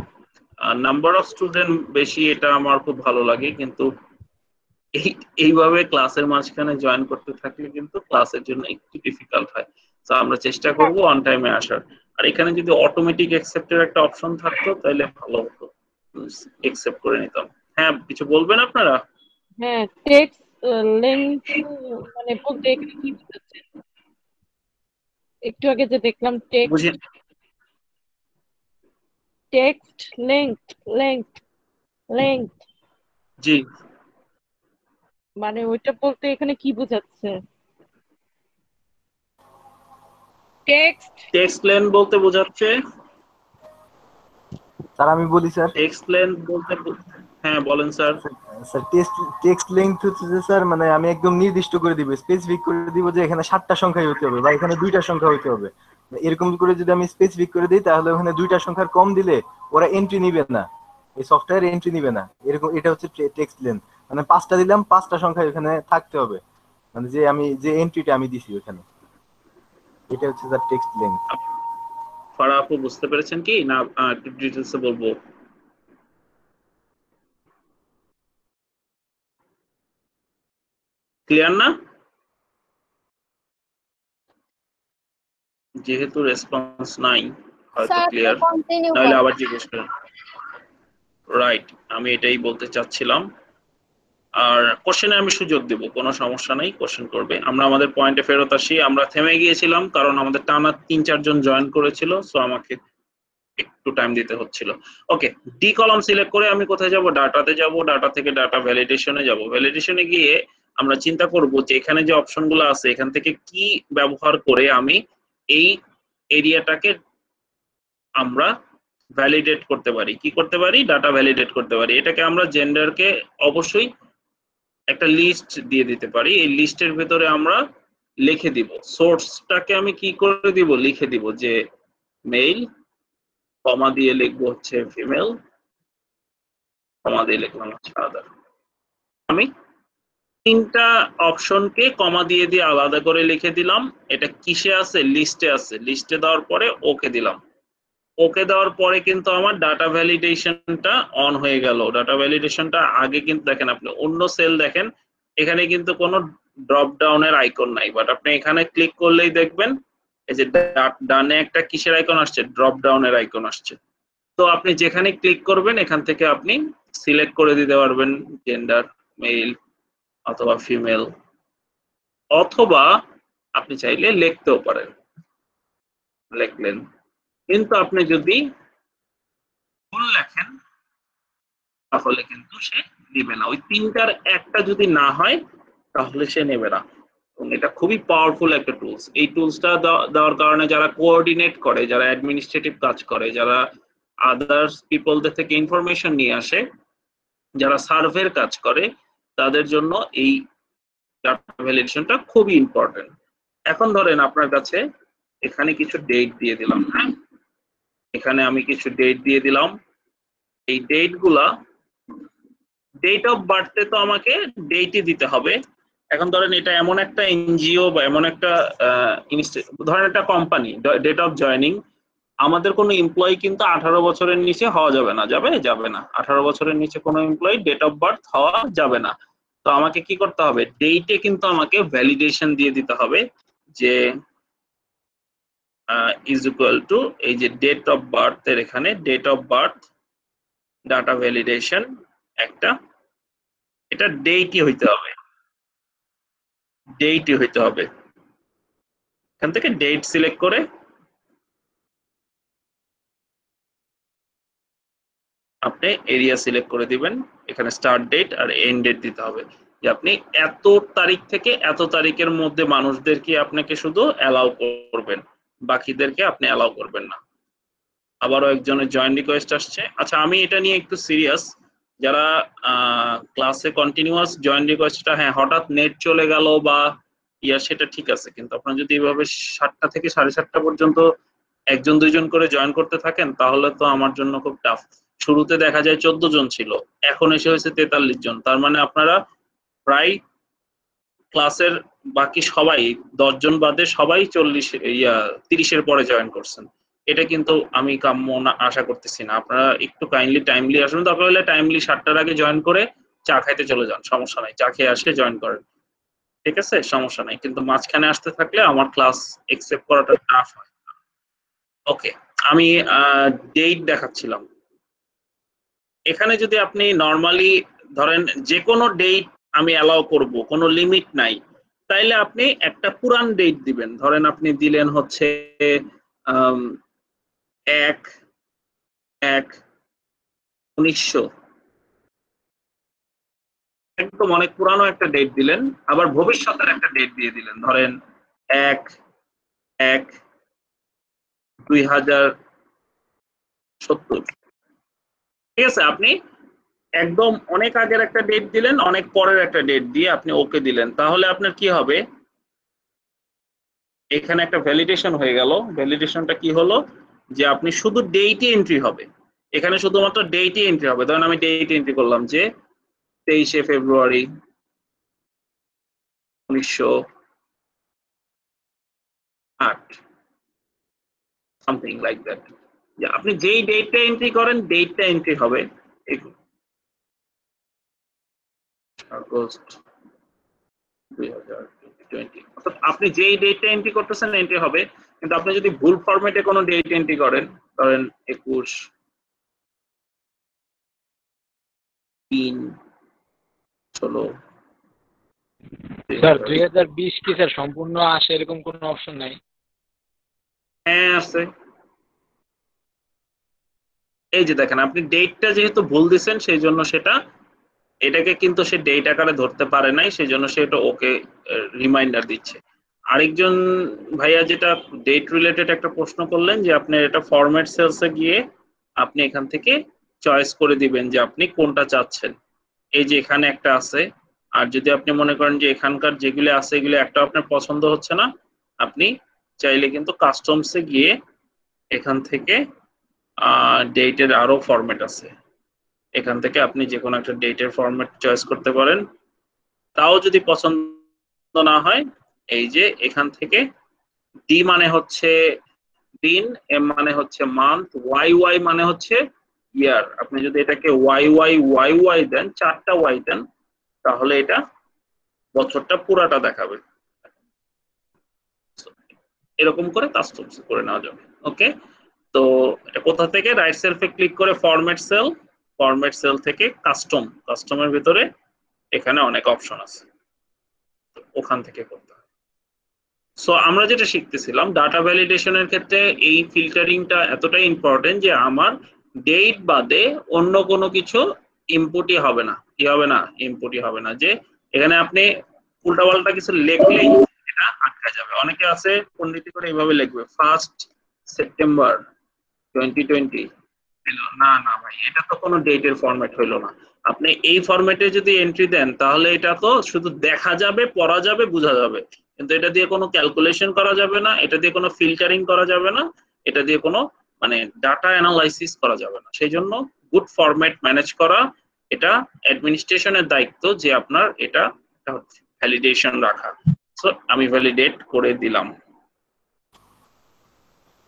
নাম্বার অফ স্টুডেন্ট বেশি, এটা আমার খুব ভালো লাগে, কিন্তু এইভাবে ক্লাসের মাঝখানে জয়েন করতে থাকলে কিন্তু ক্লাসের জন্য একটু ডিফিকাল্ট হয়। তো আমরা চেষ্টা করব অন টাইমে আসার। আর এখানে যদি অটোমেটিক অ্যাকসেপ্টের একটা অপশন থাকতো তাহলে ভালো হতো, অ্যাকসেপ্ট করে নিতাম। হ্যাঁ, কিছু বলবেন আপনারা? হ্যাঁ, টেক্সট লেংথ মানে বলতে এখানে কি বোঝাচ্ছেন? একটু আগে যে দেখলাম টেক্সট বুঝি টেক্সট লেংথ লেংথ লেংথ জি, মানে ওইটা বলতে এখানে কি বোঝাচ্ছে? টেক্সট টেক্সট লেন বলতে বোঝাচ্ছে, স্যার আমি বলি স্যার। টেক্সট লেন বলতে হ্যাঁ বলেন স্যার। স্যার টেক্সট লেংথ হচ্ছে যে স্যার মানে আমি একদম নির্দিষ্ট করে দিব, স্পেসিফিক করে দিব যে এখানে 7টা সংখ্যাই হতে হবে বা এখানে 2টা সংখ্যা হতে হবে। এরকম করে যদি আমি স্পেসিফিক করে দিই তাহলে ওখানে 2টা সংখ্যার কম দিলে ওরা এন্ট্রি নিবে না, এই সফটওয়্যার এন্ট্রি নিবে না। এরকম এটা হচ্ছে টেক্সট লেন্থ। মানে 5টা দিলাম, 5টা সংখ্যা এখানে থাকতে হবে, মানে যে আমি যে এন্ট্রিটা আমি দিছি ওখানে, এটা হচ্ছে স্যার টেক্সট লেন্থ। ফারা আপু বুঝতে পেরেছেন কি না? একটু ডিটেলসে বলবো। ক্লিয়ার না? যেহেতু রেসপন্স নাই হয়তো স্যার ক্লিয়ার, কন্টিনিউ নাহলে করেন। আবার জিজ্ঞেস করেন। রাইট, আমি এটাই বলতে চাচ্ছিলাম। আর কোশ্চেনে আমি সুযোগ দেব, কোনো সমস্যা নাই, কোশ্চেন করবে। আমরা আমাদের পয়েন্টে ফেরত আসি। আমরা থেমে গিয়েছিলাম কারণ আমাদের টানা 3-4 জন জয়েন করেছিল, সো আমাকে একটু টাইম দিতে হচ্ছিল। ওকে, ডি কলাম সিলেক্ট করে আমি কোথায় যাব? ডাটাতে যাব। ডাটা থেকে ডাটা ভ্যালিডেশনে যাব। ভ্যালিডেশনে গিয়ে আমরা চিন্তা করব যে এখানে যে অপশনগুলো আছে এখান থেকে কি ব্যবহার করে আমি এই এরিয়াটাকে আমরা ভ্যালিডেট করতে পারি। কি করতে পারি? ডাটা ভ্যালিডেট করতে পারি। এটাকে আমরা জেন্ডারকে অবশ্যই একটা লিস্ট দিয়ে দিতে পারি। এই লিস্টের ভেতরে আমরা লিখে দিব, সোর্সটাকে আমি কি করে দিব? লিখে দিব যে মেল, কমা দিয়ে লিখবো হচ্ছে ফিমেল, কমা দিয়ে লিখলাম হচ্ছে আদার। আমি 3টা অপশনকে কমা দিয়ে দিয়ে আলাদা করে লিখে দিলাম। এটা কিসে আছে? লিস্টে আছে। লিস্টে দেওয়ার পরে ওকে দিলাম। ওকে দেওয়ার পরে কিন্তু আমার ডাটা ভ্যালিডেশনটা অন হয়ে গেল। ডাটা ভ্যালিডেশনটা আগে কিন্তু দেখেন, আপনি অন্য সেল দেখেন, এখানে কিন্তু কোনো ড্রপ ডাউনের আইকন নাই, বাট আপনি এখানে ক্লিক করলেই দেখবেন এই যে ডানে একটা কিসের আইকন আসছে? ড্রপ ডাউনের আইকন আসছে। তো আপনি যেখানে ক্লিক করবেন এখান থেকে আপনি সিলেক্ট করে দিতে পারবেন জেন্ডার, মেল অথবা ফিমেল, অথবা আপনি চাইলে লিখতেও পারেন, লিখলেন। কিন্তু আপনি যদি ভুল লেখেন তাহলে কিন্তু সে নেবে না। ওই 3টার একটা যদি না হয় তাহলে সে নেবে না। এবং এটা খুবই পাওয়ারফুল একটা টুলস। এই টুলসটা দেওয়ার কারণে যারা কোঅর্ডিনেট করে, যারা অ্যাডমিনিস্ট্রেটিভ কাজ করে, যারা আদার্স পিপলদের থেকে ইনফরমেশন নিয়ে আসে, যারা সার্ভের কাজ করে, তাদের জন্য এই ডাটা ভ্যালিডেশনটা খুবই ইম্পর্টেন্ট। এখন ধরেন আপনার কাছে এখানে কিছু ডেট দিয়ে দিলাম, হ্যাঁ, এখানে আমি কিছু ডেট দিয়ে দিলাম। এই ডেটগুলা, ডেট অফ বার্থে তো আমাকে ডেটই দিতে হবে। এখন ধরেন এটা এমন একটা এনজিও বা এমন একটা ধরেন একটা কোম্পানি, ডেট অফ জয়নিং, আমাদের কোনো এমপ্লয়ি কিন্তু 18 বছরের নিচে হওয়া যাবে না। যাবে? যাবে না। 18 বছরের নিচে কোনো এমপ্লয়ি ডেট অফ বার্থ হওয়া যাবে না। তো আমাকে কি করতে হবে? ডেটে কিন্তু আমাকে ভ্যালিডেশন দিয়ে দিতে হবে যে ইজ ইকুয়াল টু এই যে ডেট অফ বার্থ এর এখানে date of birth data validation একটা, এটা ডেটই হইতে হবে, ডেটই হইতে হবে। এখান থেকে ডেট সিলেক্ট করে আপনি এরিয়া সিলেক্ট করে দিবেন। এখানে স্টার্ট ডেট আর এন্ড ডেট দিতে হবে যে আপনি এত তারিখ থেকে এত তারিখের মধ্যে মানুষদেরকে আপনাকে শুধু অ্যালাউ করবেন, বাকিদেরকে আপনি অ্যালাউ করবেন না। আবারও একজনের জয়েন রিকোয়েস্ট আসছে। আচ্ছা, আমি এটা নিয়ে একটু সিরিয়াস। যারা ক্লাসে কন্টিনিউয়াস জয়েন রিকোয়েস্টটা, হ্যাঁ হঠাৎ নেট চলে গেল বা সেটা ঠিক আছে, কিন্তু আপনারা যদি এভাবে 7টা থেকে 7:30 পর্যন্ত 1-2 জন করে জয়েন করতে থাকেন তাহলে তো আমার জন্য খুব টাফ। শুরুতে দেখা যায় 14 জন ছিল, এখন এসে হয়েছে 43 জন। তার মানে আপনারা প্রায় ক্লাসের বাকি সবাই 10 জন বাদে সবাই 30-এর পরে জয়েন করছেন। এটা কিন্তু আমি কাম্য না, আশা করতেছি না। আপনারা একটু কাইন্ডলি টাইমলি আসবেন। দরকার হলে টাইমলি 7টার আগে জয়েন করে চা খাইতে চলে যান, সমস্যা নাই, চা খেয়ে আসলে জয়েন করেন। ঠিক আছে, সমস্যা নাই, কিন্তু মাঝখানে আসতে থাকলে আমার ক্লাস একসেপ্ট করাটা টাফ হয়। ওকে, আমি ডেট দেখাচ্ছিলাম। এখানে যদি আপনি নরমালি ধরেন যে কোনো ডেট আমি অ্যালাউ করব, কোনো লিমিট নাই, তাইলে আপনি একটা পুরান ডেট দিবেন। ধরেন আপনি দিলেন হচ্ছে 1/1/1900, একদম অনেক পুরানো একটা ডেট দিলেন, আবার ভবিষ্যতের একটা ডেট দিয়ে দিলেন, ধরেন 1/1/2070। ঠিক আছে, আপনি একদম অনেক আগের একটা ডেট দিলেন, অনেক পরের একটা ডেট দিয়ে আপনি ওকে দিলেন, তাহলে আপনার কি হবে, এখানে একটা ভ্যালিডেশন হয়ে গেল। ভ্যালিডেশনটা কি হলো, যে আপনি শুধু ডেটই এন্ট্রি হবে, এখানে শুধুমাত্র ডেটই এন্ট্রি হবে। ধরেন আমি ডেট এন্ট্রি করলাম যে 23শে ফেব্রুয়ারি 1908, সামথিং লাইক দ্যাট। যে আপনি যেই ডেটটা এন্ট্রি করেন ডেটটা এন্ট্রি হবে। আগস্ট 2020, অর্থাৎ আপনি যেই ডেটটা এন্ট্রি করতেছেন এন্ট্রি হবে। কিন্তু আপনি যদি ভুল ফরম্যাটে কোনো ডেট এন্ট্রি করেন, ধরেন 21/3/16, স্যার 2020 কি স্যার সম্পূর্ণ আসে এরকম কোনো অপশন নাই? হ্যাঁ আছে, এই যে দেখেন, আপনি ডেটটা যেহেতু ভুল দিচ্ছেন সেই জন্য সেটা, এটাকে কিন্তু সে ডেট আকারে ধরতে পারে নাই, সেই জন্য সে এটা ওকে রিমাইন্ডার দিচ্ছে। আরেকজন ভাইয়া যেটা ডেট রিলেটেড একটা প্রশ্ন করলেন, যে আপনি এটা ফরম্যাট সেলসে গিয়ে আপনি এখান থেকে চয়েস করে দিবেন যে আপনি কোনটা চাচ্ছেন। এই যে এখানে একটা আছে, আর যদি আপনি মনে করেন যে এখানকার যেগুলো আছে এগুলো একটা আপনার পছন্দ হচ্ছে না, আপনি চাইলে কিন্তু কাস্টমসে গিয়ে এখান থেকে ডেটের আরো ফরম্যাট আছে, এখান থেকে আপনি যে কোনো একটা ডেটের ফরম্যাট চয়েস করতে পারেন। তাও যদি পছন্দ না হয়, এই যে এখান থেকে ডি মানে হচ্ছে দিন, এম মানে হচ্ছে মান্থ, ওয়াই ওয়াই মানে হচ্ছে ইয়ার। আপনি যদি এটাকে ওয়াই ওয়াই ওয়াই ওয়াই দেন, 4টা ওয়াই দেন, তাহলে এটা বছরটা পুরাটা দেখাবে। এরকম করে কাস্টমস করে নেওয়া যাবে। ওকে, তো এটা কোথা থেকে, রাইট সেলফে ক্লিক করে ফরম্যাট সেল, ফরম্যাট সেল থেকে কাস্টম, কাস্টমের ভিতরে এখানে অনেক অপশন আছে, ওখান থেকে করতে হবে। সো আমরা যেটা শিখতেছিলাম, ডাটা ভ্যালিডেশনের ক্ষেত্রে এই ফিল্টারিংটা এতটাই ইম্পর্টেন্ট যে আমার ডেট বাদে অন্য কোনো কিছু ইনপুটই হবে না। কি হবে না? ইনপুটই হবে না। যে এখানে আপনি উল্টাপাল্টা কিছু লিখলেই এটা আটকা যাবে। অনেকে আছে পণ্ডিতি করে এইভাবে লিখবে 1 সেপ্টেম্বর 2020। না না ভাই, এটা তো কোনো ডেটের ফরম্যাট হইলো না। আপনি এই ফরম্যাটে যদি এন্ট্রি দেন তাহলে এটা তো শুধু দেখা যাবে, পড়া যাবে, বোঝা যাবে, কিন্তু এটা দিয়ে কোনো ক্যালকুলেশন করা যাবে না, এটা দিয়ে কোনো ফিল্টারিং করা যাবে না, এটা দিয়ে কোনো মানে ডাটা অ্যানালাইসিস করা যাবে না। সেই জন্য গুড ফরম্যাট ম্যানেজ করা এটা অ্যাডমিনিস্ট্রেশনের দায়িত্ব, যে আপনার এটা ভ্যালিডেশন রাখা। সো আমি ভ্যালিডেট করে দিলাম।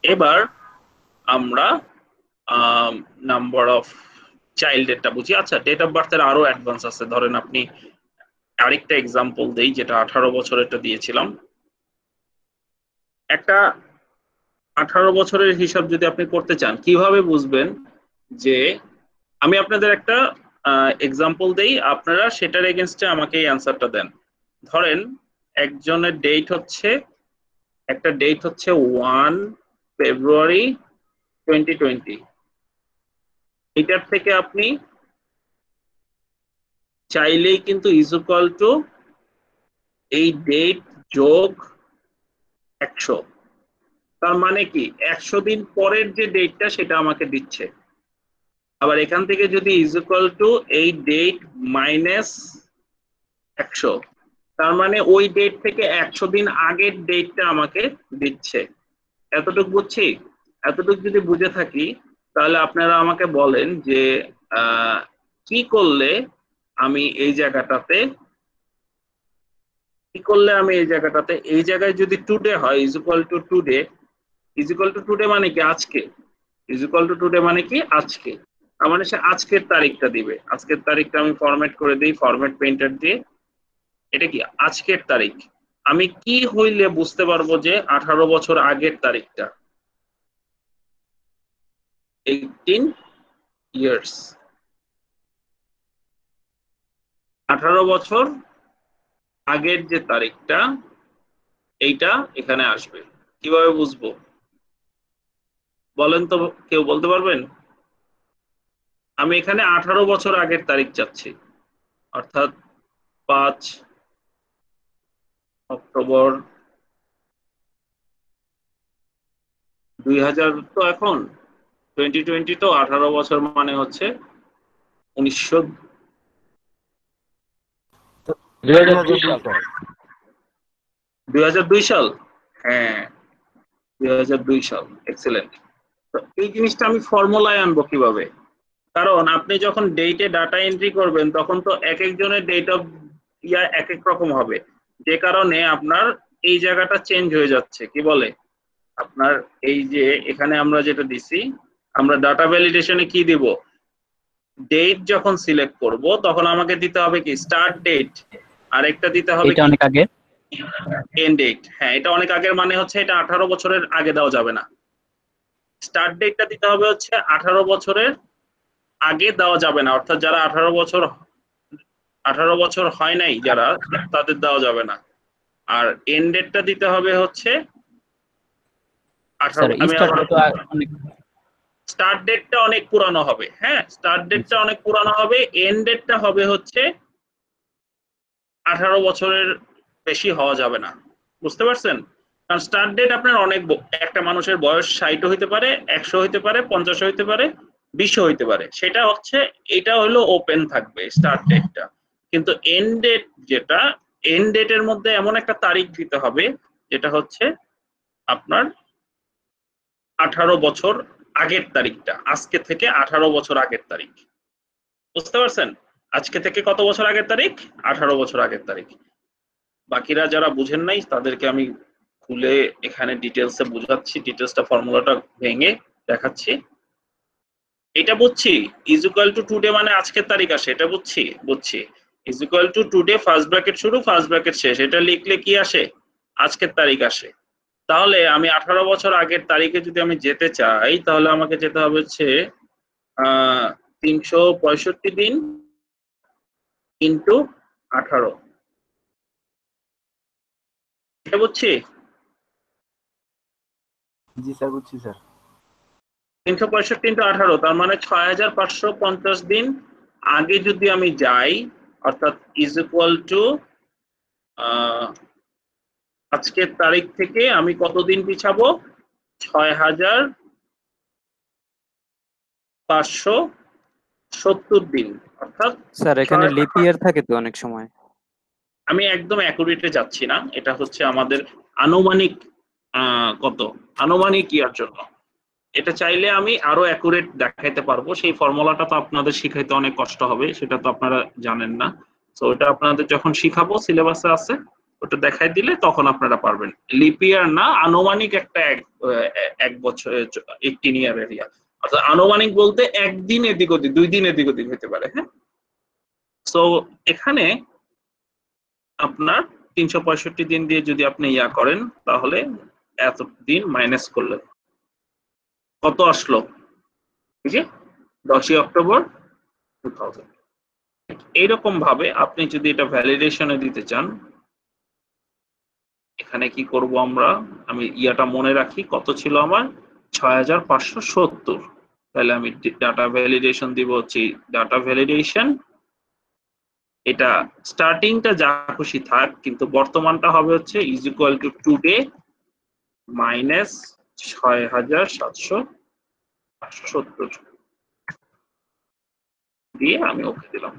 এবার আমরা নাম্বার অফ চাইল্ডেরটা বুঝি। আচ্ছা, ডেট অফ বার্থের আরো অ্যাডভান্স আছে। ধরেন আপনি আরেকটা এক্সাম্পল দেই, যেটা 18 বছরেরটা দিয়েছিলাম। একটা 18 বছরের হিসাব যদি আপনি করতে চান, কিভাবে বুঝবেন যে, আমি আপনাদের একটা এক্সাম্পল দেই, আপনারা সেটার এগেইনস্টে আমাকে এই অ্যান্সারটা দেন। ধরেন একজনের ডেট হচ্ছে, একটা ডেট হচ্ছে 1 ফেব্রুয়ারি 2020। এটার থেকে আপনি চাইলেই কিন্তু ইজ ইকুয়াল টু এই ডেট যোগ 100, তার মানে কি 100 দিন পরের যে ডেটটা সেটা আমাকে দিচ্ছে। আবার এখান থেকে যদি ইজ ইকুয়াল টু এই ডেট মাইনাস 100, তার মানে ওই ডেট থেকে 100 দিন আগের ডেটটা আমাকে দিচ্ছে। এতটুকু বুঝছি? এতটুকু যদি বুঝে থাকি, তাহলে আপনারা আমাকে বলেন যে কি করলে আমি এই জায়গাটাতে, এই জায়গায় যদি টুডে হয় is equal two today, is equal two today মানে কি আজকে, ইজ ইকুয়াল টু টুডে মানে কি আজকে, তার মানে সে আজকের তারিখটা দিবে। আজকের তারিখটা আমি ফরম্যাট করে দিই ফরম্যাট পেইন্টার দিয়ে, এটা কি আজকের তারিখ। আমি কি হইলে বুঝতে পারবো যে 18 বছর আগের তারিখটা? 18 ইয়ার্স, 18 বছর আগের যে তারিখটা এইটা এখানে আসবে। কিভাবে বুঝবো বলেন তো, কেউ বলতে পারবেন? আমি এখানে 18 বছর আগের তারিখ চাচ্ছি, অর্থাৎ 5 অক্টোবর 2000, তো এখন 2020, তো 18 বছর মানে হচ্ছে 2002 সাল। 2002 সাল। হ্যাঁ, 2002 সাল, এক্সেলেন্ট। তো এই জিনিসটা আমি ফর্মুলায় আনবো কিভাবে? কারণ আপনি যখন ডেটে ডাটা এন্ট্রি করবেন তখন তো এক একজনের ডেট অফ এক এক রকম হবে, যে কারণে আপনার এই জায়গাটা চেঞ্জ হয়ে যাচ্ছে। কি বলে আপনার এই যে এখানে আমরা যেটা দিছি, আমরা ডাটা ভ্যালিডেশনে কি দিব? ডেট যখন সিলেক্ট করব তখন আমাকে দিতে হবে কি স্টার্ট ডেট, আর একটা দিতে হবে এটা অনেক আগে এন্ড ডেট। হ্যাঁ, এটা অনেক আগের মানে হচ্ছে এটা 18 বছরের আগে দেওয়া যাবে না। স্টার্ট ডেটটা দিতে হবে হচ্ছে 18 বছরের আগে দেওয়া যাবে না, অর্থাৎ যারা 18 বছর হয় নাই যারা, তাদের দেওয়া যাবে না। আর এন্ড ডেটটা দিতে হবে হচ্ছে 18। আমি স্টার্ট ডেটটা অনেক পুরানো হবে। হ্যাঁ, স্টার্ট ডেটটা অনেক পুরানো হবে, এন্ড ডেটটা হবে হচ্ছে 18 বছরের বেশি হওয়া যাবে না। বুঝতে পারছেন? কারণ স্টার্ট ডেট আপনার অনেক, একটা মানুষের বয়স 60 হইতে পারে, 100 হইতে পারে, 50 হইতে পারে, 20 হইতে পারে। সেটা হচ্ছে, এটা হলো ওপেন থাকবে স্টার্ট ডেটটা। কিন্তু এন্ড ডেট যেটা, এন্ড ডেটের মধ্যে এমন একটা তারিখ দিতে হবে যেটা হচ্ছে আপনার 18 বছর আগের তারিখটা, আজকে থেকে 18 বছর আগের তারিখ। বুঝতে পারছেন? আজকে থেকে কত বছর আগের তারিখ? 18 বছর আগের তারিখ। বাকিরা যারা বুঝেন নাই তাদেরকে আমি খুলে এখানে ডিটেলসে বুঝাচ্ছি, ডিটেলসটা ফর্মুলাটা ভেঙে দেখাচ্ছি। এটা বুঝছি, ইজ ইকুয়াল টু টুডে মানে আজকের তারিখ আসে, এটা বুঝছি। Is equal two today first bracket শুরু ফার্স্ট ব্র্যাকেট শেষ, এটা লিখলে কি আসে? আজকের তারিখ আসে। তাহলে আমি 18 বছর আগের তারিখে যদি আমি যেতে চাই তাহলে আমাকে যেতে হবে হচ্ছে 365 দিন ইন্টু 18। এটা বুঝছি? জি স্যার, বুঝছি স্যার। 365 ইন্টু 18, তার মানে 6550 দিন আগে যদি আমি যাই, অর্থাৎ ইজ ইকুয়াল টু আজকের তারিখ থেকে আমি কতদিন পিছাবো? 6570 দিন, অর্থাৎ স্যার এখানে লিপ ইয়ার থাকে তো অনেক সময়। আমি একদম অ্যাকুরেটে যাচ্ছি না, এটা হচ্ছে আমাদের আনুমানিক আনুমানিক ইয়ার জন্য। এটা চাইলে আমি আরো অ্যাকুরেট দেখাইতে পারবো, সেই ফর্মুলাটা তো আপনাদের শিখাইতে অনেক কষ্ট হবে, সেটা তো আপনারা জানেন না। তো ওটা আপনাদের যখন শিখাবো, সিলেবাসে আছে, ওটা দেখাই দিলে তখন আপনারা পারবেন। লিপ ইয়ার না, আনুমানিক একটা এক বছর 18 ইয়ার এরিয়া, অর্থাৎ আনুমানিক বলতে একদিন এদিক ওদিক, 2 দিন এদিক ওদিক হতে পারে। হ্যাঁ, সো এখানে আপনার 365 দিন দিয়ে যদি আপনি ইয়া করেন তাহলে এত দিন মাইনাস করলে কত আসলো? ঠিক আছে, 10 অক্টোবর 2000। এইরকম ভাবে আপনি যদি এটা ভ্যালিডেশনে দিতে চান, এখানে কি করব আমরা, আমি ইয়াটা মনে রাখি কত ছিল আমার, 6570। তাহলে আমি ডাটা ভ্যালিডেশন দিব হচ্ছে ডাটা ভ্যালিডেশন, এটা স্টার্টিংটা যা খুশি থাক, কিন্তু বর্তমানটা হবে হচ্ছে is equal two today minus 6770 দিয়ে আমি ওকে দিলাম।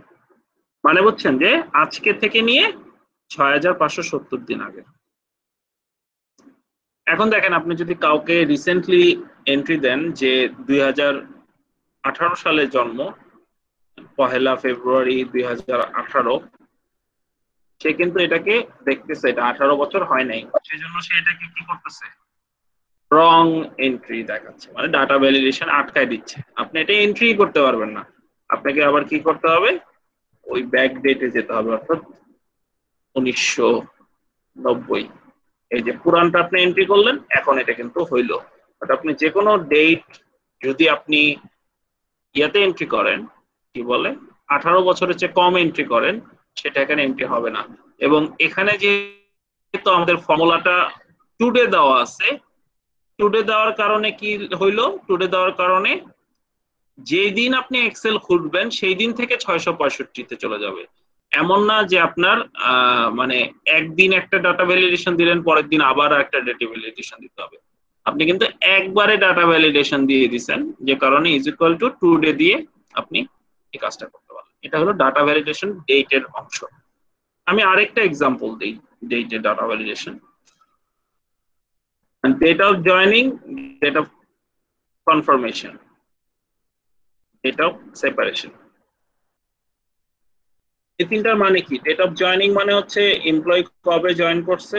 মানে বুঝছেন যে আজকে থেকে নিয়ে 6570 দিন আগে। এখন দেখেন, আপনি যদি কাউকে রিসেন্টলি এন্ট্রি দেন যে 2018 সালে জন্ম, 1 ফেব্রুয়ারি 2018, সে কিন্তু এটাকে দেখতেছে এটা 18 বছর হয় নাই, সেজন্য সে এটাকে কি করতেছে, রং এন্ট্রি দেখাচ্ছে, মানে ডাটা ভ্যালিডেশন আটকায় দিচ্ছে। আপনি এটা এন্ট্রি করতে পারবেন না, আপনাকে আবার কি করতে হবে, ওই ব্যাক ডেটে যেতে হবে, অর্থাৎ 1990। এই যে পুরানটা আপনি এন্ট্রি করলেন, এখন এটা কিন্তু হইলো। বাট আপনি যে কোনো ডেট যদি আপনি ইয়াতে এন্ট্রি করেন, কি বলে 18 বছরের চেয়ে কম এন্ট্রি করেন, সেটা এখানে এন্ট্রি হবে না। এবং এখানে যেহেতু আমাদের ফর্মুলাটা টুডে দেওয়া আছে, টুডে দেওয়ার কারণে কি হইলো, টুডে দেওয়ার কারণে যেই দিন আপনি এক্সেল খুলবেন সেই দিন থেকে 665-তে চলে যাবে। এমন না যে আপনার মানে একদিন একটা ডাটা ভ্যালিডেশন দিলেন, পরের দিন আবার একটা ডাটা ভ্যালিডেশন দিতে হবে। আপনি কিন্তু একবারে ডাটা ভ্যালিডেশন দিয়ে দিবেন, যে কারণে ইজ ইকুয়াল টু টুডে দিয়ে আপনি এই কাজটা করতে পারবেন। এটা হলো ডাটা ভ্যালিডেশন ডেটের অংশ। আমি আরেকটা এক্সাম্পল দিই ডেটের data validation. Date of joining, date of confirmation, date of separation. এই তিনটার মানে কি? ডেট অফ জয়েনিং মানে হচ্ছে এমপ্লয়ি কবে জয়েন করছে,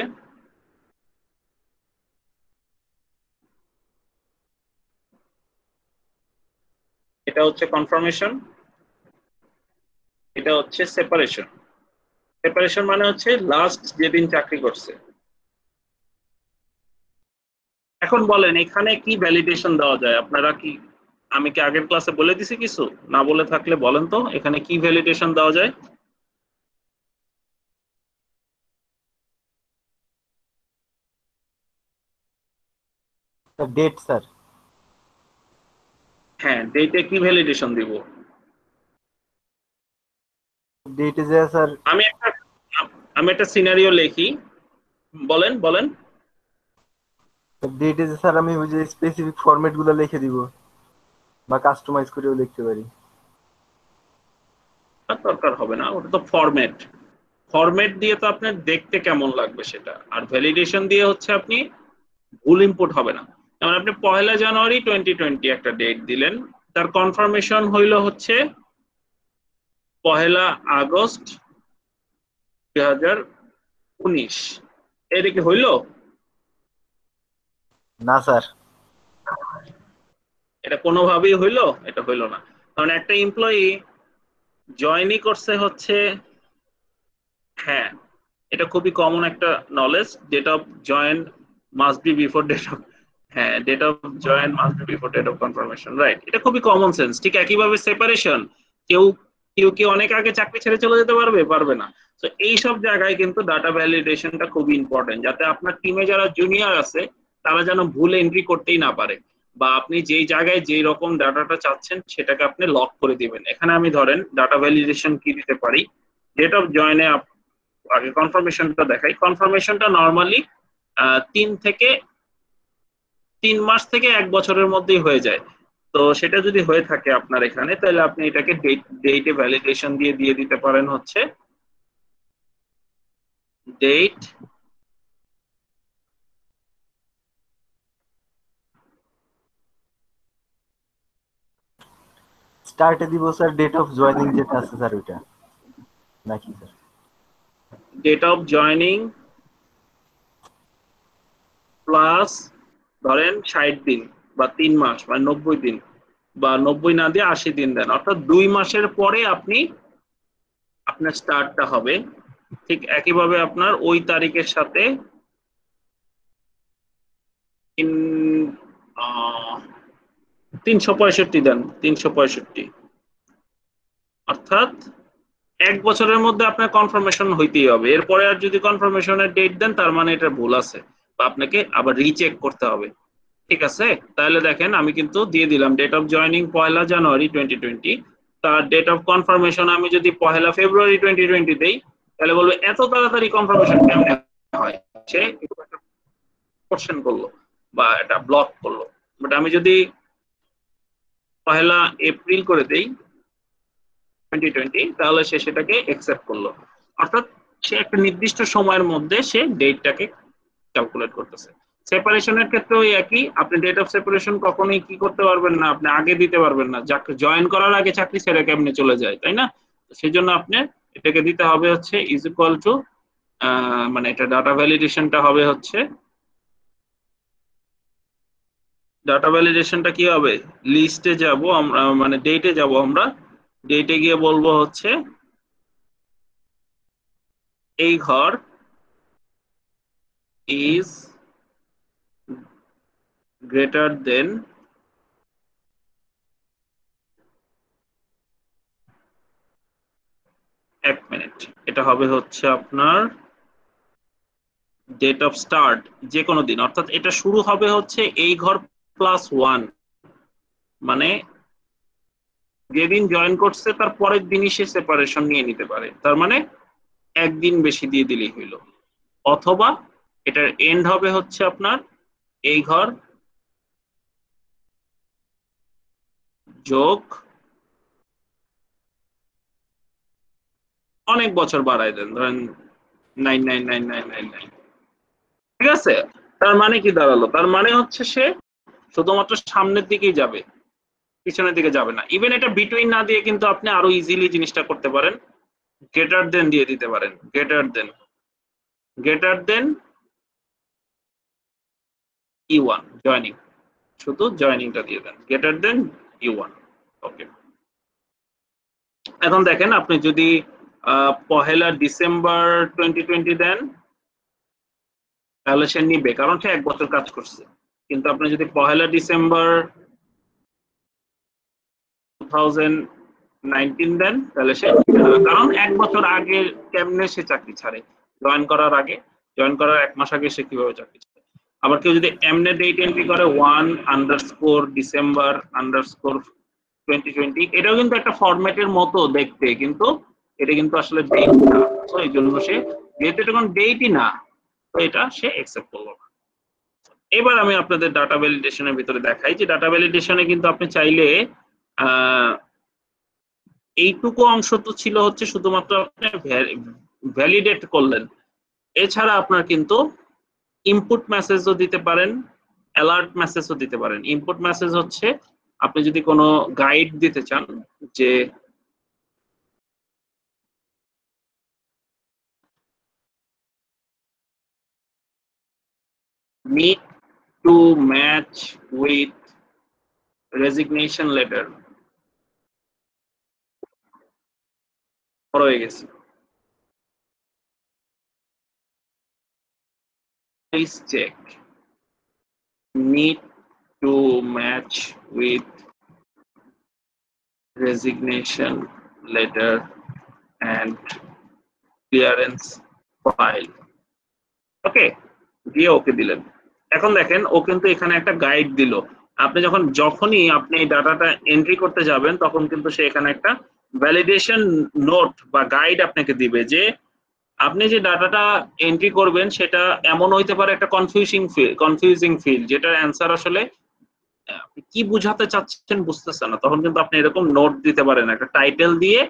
এটা হচ্ছে কনফার্মেশন, এটা হচ্ছে সেপারেশন। সেপারেশন মানে হচ্ছে লাস্ট যেদিন চাকরি করছে। এখন বলেন এখানে কি ভ্যালিডেশন দেওয়া যায়? আপনারা কি, আমি কি আগের ক্লাসে বলে দিছি কিছু? না বলে থাকলে বলেন তো, এখানে কি ভ্যালিডেশন দেওয়া যায়? Date sir. হ্যাঁ, ডেটে কি ভ্যালিডেশন দিব? ডেটে যে স্যার আমি একটা সিনারিও লিখি, বলেন বলেন। ডেটে যে স্যার আমি ওই যে স্পেসিফিক ফরম্যাট গুলো লিখে দিব বা কাস্টমাইজ করেও লিখতে পারি। দরকার হবে না, ওটা তো ফরম্যাট। ফরম্যাট দিয়ে তো আপনার দেখতে কেমন লাগবে সেটা, আর ভ্যালিডেশন দিয়ে হচ্ছে আপনি ভুল ইনপুট হবে না। যেমন আপনি 1 জানুয়ারি 2020 একটা ডেট দিলেন, তার কনফার্মেশন হইল হচ্ছে 1 আগস্ট 2019। এটা কি হইল? না স্যার। এটা কোনোভাবেই হইল? এটা হইল না। কারণ একটা এমপ্লয়ি জয়েনই করছে হচ্ছে, হ্যাঁ এটা খুবই কমন একটা knowledge, date of join must be before date of, হ্যাঁ date of join must be before date of confirmation, right. এটা খুবই কমন সেন্স। ঠিক একইভাবে সেপারেশন, কেউ কেউ কি অনেক আগে চাকরি ছেড়ে চলে যেতে পারবে? পারবে না। তো এই সব জায়গায় কিন্তু ডাটা ভ্যালিডেশনটা খুবই ইম্পর্টেন্ট, যাতে আপনার টিমে যারা জুনিয়র আছে তারা যেন ভুল এন্ট্রি করতেই না পারে, বা আপনি যেই জায়গায় যেই রকম ডাটাটা চাচ্ছেন সেটাকে আপনি লক করে দিবেন। এখানে আমি ধরেন ডাটা ভ্যালিডেশন কি দিতে পারি, ডেট অফ জয়েনে আগে কনফার্মেশনটা দেখাই। কনফার্মেশনটা নরমালি 3 মাস থেকে 1 বছরের মধ্যেই হয়ে যায়। তো সেটা যদি হয়ে থাকে আপনার এখানে, তাহলে আপনি এটাকে ডেটে ভ্যালিডেশন দিয়ে দিতে পারেন হচ্ছে ডেট স্টার্টে দিব স্যার ডেট অফ জয়েনিং যেটা আছে স্যার ওইটা নাকি sir? Date of joining plus ধরেন 60 দিন বা 3 মাস মানে 90 দিন, বা 90 না দিয়ে 80 দিন দেন, অর্থাৎ 2 মাসের পরে আপনি আপনার স্টার্টটা হবে। ঠিক একইভাবে আপনার ওই তারিখের সাথে 365 দেন, 365, অর্থাৎ 1 বছরের মধ্যে আপনার কনফার্মেশন হইতেই হবে। এরপরে আর যদি কনফার্মেশনের ডেট দেন তার মানে এটা ভুল আছে, বা আপনাকে আবার রিচেক করতে হবে। ঠিক আছে, তাহলে দেখেন আমি কিন্তু দিয়ে দিলাম ডেট অফ জয়েনিং 1 জানুয়ারি 2020, তার ডেট অফ কনফার্মেশন আমি যদি 1 ফেব্রুয়ারি 2020 দেই, তাহলে বলবে এত তাড়াতাড়ি কনফার্মেশন কেমনে হয়, সে কোশ্চেন করলো বা এটা ব্লক করলো। বাট আমি যদি 1 এপ্রিল করে দেই 2020, তাহলে সে সেটাকে অ্যাকসেপ্ট করলো। অর্থাৎ সে একটা নির্দিষ্ট সময়ের মধ্যে সে ডেটটাকে ক্যালকুলেট করতেছে। সেপারেশনের ক্ষেত্রেও একই, আপনি ডেট অফ সেপারেশন কখনোই কি করতে পারবেন না, আপনি আগে দিতে পারবেন না। জয়েন করার আগে চাকরি ছেড়ে কেমনে চলে যায়, তাই না? সেই জন্য আপনি এটাকে দিতে হবে হচ্ছে ইজ ইকুয়াল টু, মানে এটা ডাটা ভ্যালিডেশনটা হবে হচ্ছে, ডাটা ভ্যালিডেশনটা কি হবে, লিস্টে যাব আমরা, মানে ডেটে যাব আমরা, ডেটে গিয়ে বলবো হচ্ছে এই ঘর is greater than এক মিনিট, এটা হবে হচ্ছে আপনার ডেট অফ স্টার্ট, যে কোনো দিন, অর্থাৎ এটা শুরু হবে হচ্ছে এই ঘর +1, মানে যেদিন জয়েন করছে তার পরের দিনই সে সেপারেশন নিয়ে নিতে পারে, তার মানে একদিন বেশি দিয়ে দিলেই হইল। অথবা এটার এন্ড হবে হচ্ছে আপনার এই ঘর যোগ অনেক বছর বাড়ায় দেন, ধরেন 9999999, ঠিক আছে? তার মানে কি দাঁড়ালো? তার মানে হচ্ছে সে শুধুমাত্র সামনের দিকেই যাবে, পিছনের দিকে যাবে না। ইভেন এটা বিটুইন না দিয়ে কিন্তু আপনি আরো ইজিলি জিনিসটা করতে পারেন, গ্রেটার দেন দিয়ে দিতে পারেন, গ্রেটার দেন E1 জয়নিং, শুধু জয়নিংটা দিয়ে দেন, গ্রেটার দেন E1। ওকে, এখন দেখেন আপনি যদি 1 ডিসেম্বর 2020 দেন তাহলে সে নিবে, কারণ সে 1 বছর কাজ করছে। কিন্তু আপনি যদি 1 ডিসেম্বর 2019 দেন তাহলে সে নিবে না, কারণ 1 বছর আগে কেমনে সে চাকরি ছাড়ে? জয়েন করার আগে, জয়েন করার 1 মাস আগে সে কিভাবে চাকরি ছাড়ে? আবার কেউ যদি এমনে ডেট এন্ট্রি করে 1_December_2020, এটাও কিন্তু একটা ফরম্যাটের মতো দেখতে, কিন্তু এটা কিন্তু আসলে ডেট না। তো এই জন্য সে, যেহেতু এটা কোনো ডেটই না, তো এটা সে অ্যাকসেপ্ট করলো না। এবার আমি আপনাদের ডাটা ভ্যালিডেশনের ভিতরে দেখাই যে ডাটা ভ্যালিডেশনে কিন্তু আপনি চাইলে এইটুকু অংশ তো ছিল হচ্ছে শুধুমাত্র আপনি ভ্যালিডেট করলেন, এছাড়া আপনার কিন্তু ইনপুট মেসেজও দিতে পারেন, অ্যালার্ট মেসেজও দিতে পারেন। ইনপুট মেসেজ হচ্ছে আপনি যদি কোনো গাইড দিতে চান যে need to match with resignation letter, হয়ে গেছে, please check need to match with resignation letter and clearance file। ওকে, দিয়ে ওকে দিলেন। এখন দেখেন ও কিন্তু এখানে একটা গাইড দিল, আপনি যখনই আপনি এই ডাটাটা এন্ট্রি করতে যাবেন তখন কিন্তু সে এখানে একটা ভ্যালিডেশন নোট বা গাইড আপনাকে দিবে যে আপনি যে ডাটাটা এন্ট্রি করবেন সেটা এমন হইতে পারে একটা কনফিউজিং ফিল্ড, যেটার অ্যান্সার আসলে কি বুঝাতে চাচ্ছেন বুঝতেছেন না, তখন কিন্তু আপনি এরকম নোট দিতে পারেন, একটা টাইটেল দিয়ে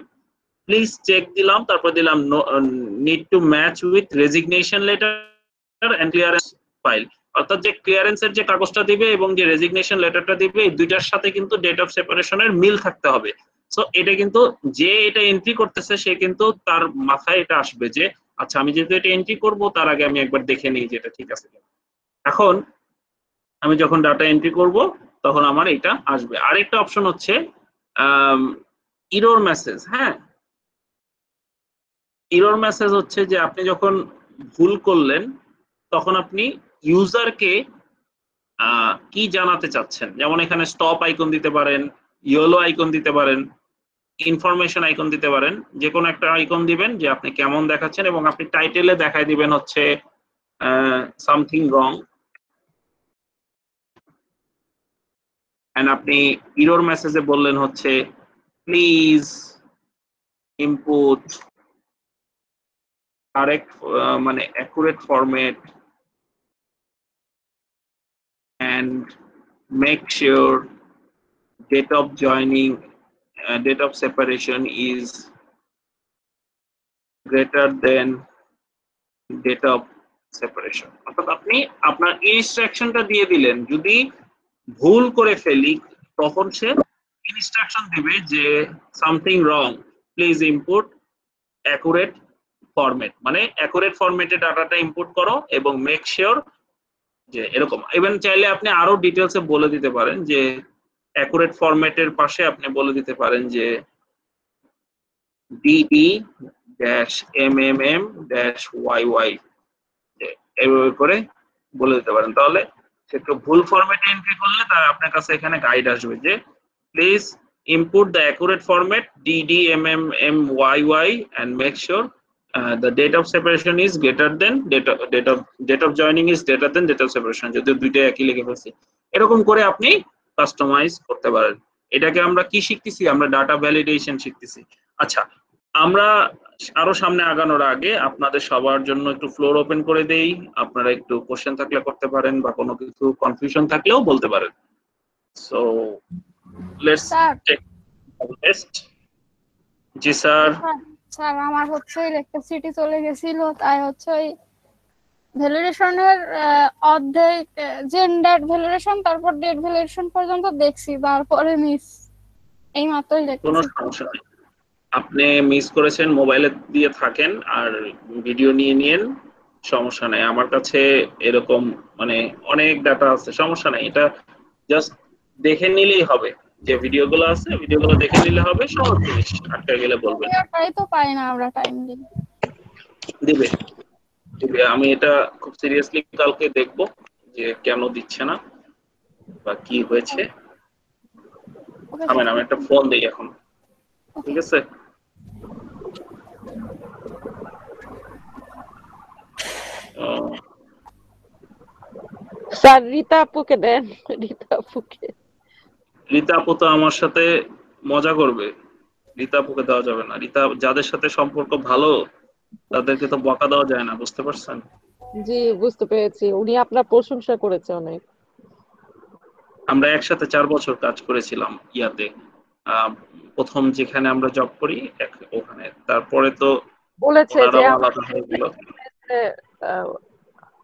প্লিজ চেক দিলাম, তারপর দিলাম need to match with resignation letter and clearance file, অর্থাৎ যে ক্লিয়ারেন্সের যে কাগজটা দিবে এবং যে রেজিগনেশন লেটারটা দিবে এই দুইটার সাথে কিন্তু ডেট অফ সেপারেশনের মিল থাকতে হবে। সো এটা কিন্তু যে এটা এন্ট্রি করতেছে সে কিন্তু তার মাথায় এটা আসবে যে আচ্ছা আমি যেহেতু এটা এন্ট্রি করব তার আগে আমি একবার দেখে নিই যে এটা ঠিক আছে। এখন আমি যখন ডাটা এন্ট্রি করব তখন আমার এটা আসবে। আরেকটা অপশন হচ্ছে এরর মেসেজ। হ্যাঁ, এরর মেসেজ হচ্ছে যে আপনি যখন ভুল করলেন তখন আপনি ইউজারকে কি জানাতে চাচ্ছেন, যেমন এখানে স্টপ আইকন দিতে পারেন, ইয়েলো আইকন দিতে পারেন, ইনফরমেশন আইকন দিতে পারেন, যে কোনো একটা আইকন দিবেন যে আপনি কেমন দেখাচ্ছেন এবং আপনি টাইটেলে দেখাই দিবেন হচ্ছে সামথিং রং, এন্ড আপনি এরর মেসেজে বললেন হচ্ছে প্লিজ ইনপুট কারেক্ট মানে accurate format and make sure date of joining date of separation is greater than date of separation। অর্থাৎ আপনি আপনার ইনস্ট্রাকশনটা দিয়ে দিলেন, যদি ভুল করে ফেলি তখন সে ইনস্ট্রাকশন দিবে যে something wrong please input accurate format, মানে অ্যাকুরেট ফরম্যাটে ডাটাটা ইনপুট করো এবং মেক শিওর যে এরকম। ইভেন চাইলে আপনি আরো ডিটেলসে বলে দিতে পারেন যে অ্যাকুরেট ফরম্যাটের পাশে আপনি বলে দিতে পারেন যে DD dash MMM dash YY এইভাবে করে বলে দিতে পারেন। তাহলে সে একটু ভুল ফরম্যাটে এন্ট্রি করলে তার আপনার কাছে এখানে গাইড আসবে যে please input the accurate format DDMMMYY and make sure the date of separation is greater than date of joining is greater than date of separation, যদি দুইটা একই লিখে ফেলছি এরকম করে আপনি কাস্টমাইজ করতে পারেন। এটাকে আমরা কি শিখতেছি? আমরা ডাটা ভ্যালিডেশন শিখতেছি। আচ্ছা, আমরা আরো সামনে আগানোর আগে আপনাদের সবার জন্য একটু ফ্লোর ওপেন করে দেই। আপনারা একটু কোশ্চেন থাকলে করতে পারেন বা কোনো কিছু কনফিউশন থাকলেও বলতে পারেন। So let's take test. Ji sir. স্যার আমার হচ্ছে ইলেকট্রিসিটি চলে গেছিল, তাই হচ্ছে ওই ভ্যালিডেশনের অর্ধেক জেন্ডার ভ্যালিডেশন তারপর ডেট ভ্যালিডেশন পর্যন্ত দেখছি, তারপরে মিস এই মাত্র কোনো সমস্যা নেই, আপনি মিস করেছেন মোবাইলে দিয়ে থাকেন আর ভিডিও নিয়ে নিয়েন, সমস্যা নাই। আমার কাছে এরকম মানে অনেক ডাটা আছে, সমস্যা নাই। এটা জাস্ট দেখে নিলেই হবে, যে ভিডিওগুলো আছে ভিডিওগুলো দেখে নিলে হবে, সহজ জিনিস। আটকে গেলে বলবেন। তাই তো পাই না আমরা টাইম দিবে দিবে। আমি এটা খুব সিরিয়াসলি কালকে দেখব যে কেন দিচ্ছে না বা কি হয়েছে। আমি একটা ফোন দেই এখন, ঠিক আছে? স্যার রীতা আপুকে দেন। রীতা আপুকে। রীতা আপু তো আমার সাথে মজা করবে, রীতা আপুকে দেওয়া যাবে না। রীতা, যাদের সাথে সম্পর্ক ভালো তাদেরকে তো বকা দেওয়া যায় না, বুঝতে পারছেন? জি বুঝতে পেরেছি, উনি আপনার প্রশংসা করেছে অনেক। আমরা একসাথে 4 বছর কাজ করেছিলাম ইয়াতে, প্রথম যেখানে আমরা জব করি ওখানে, তারপরে তো বলেছে যে ওনারাও আলাদা হয়ে গেল।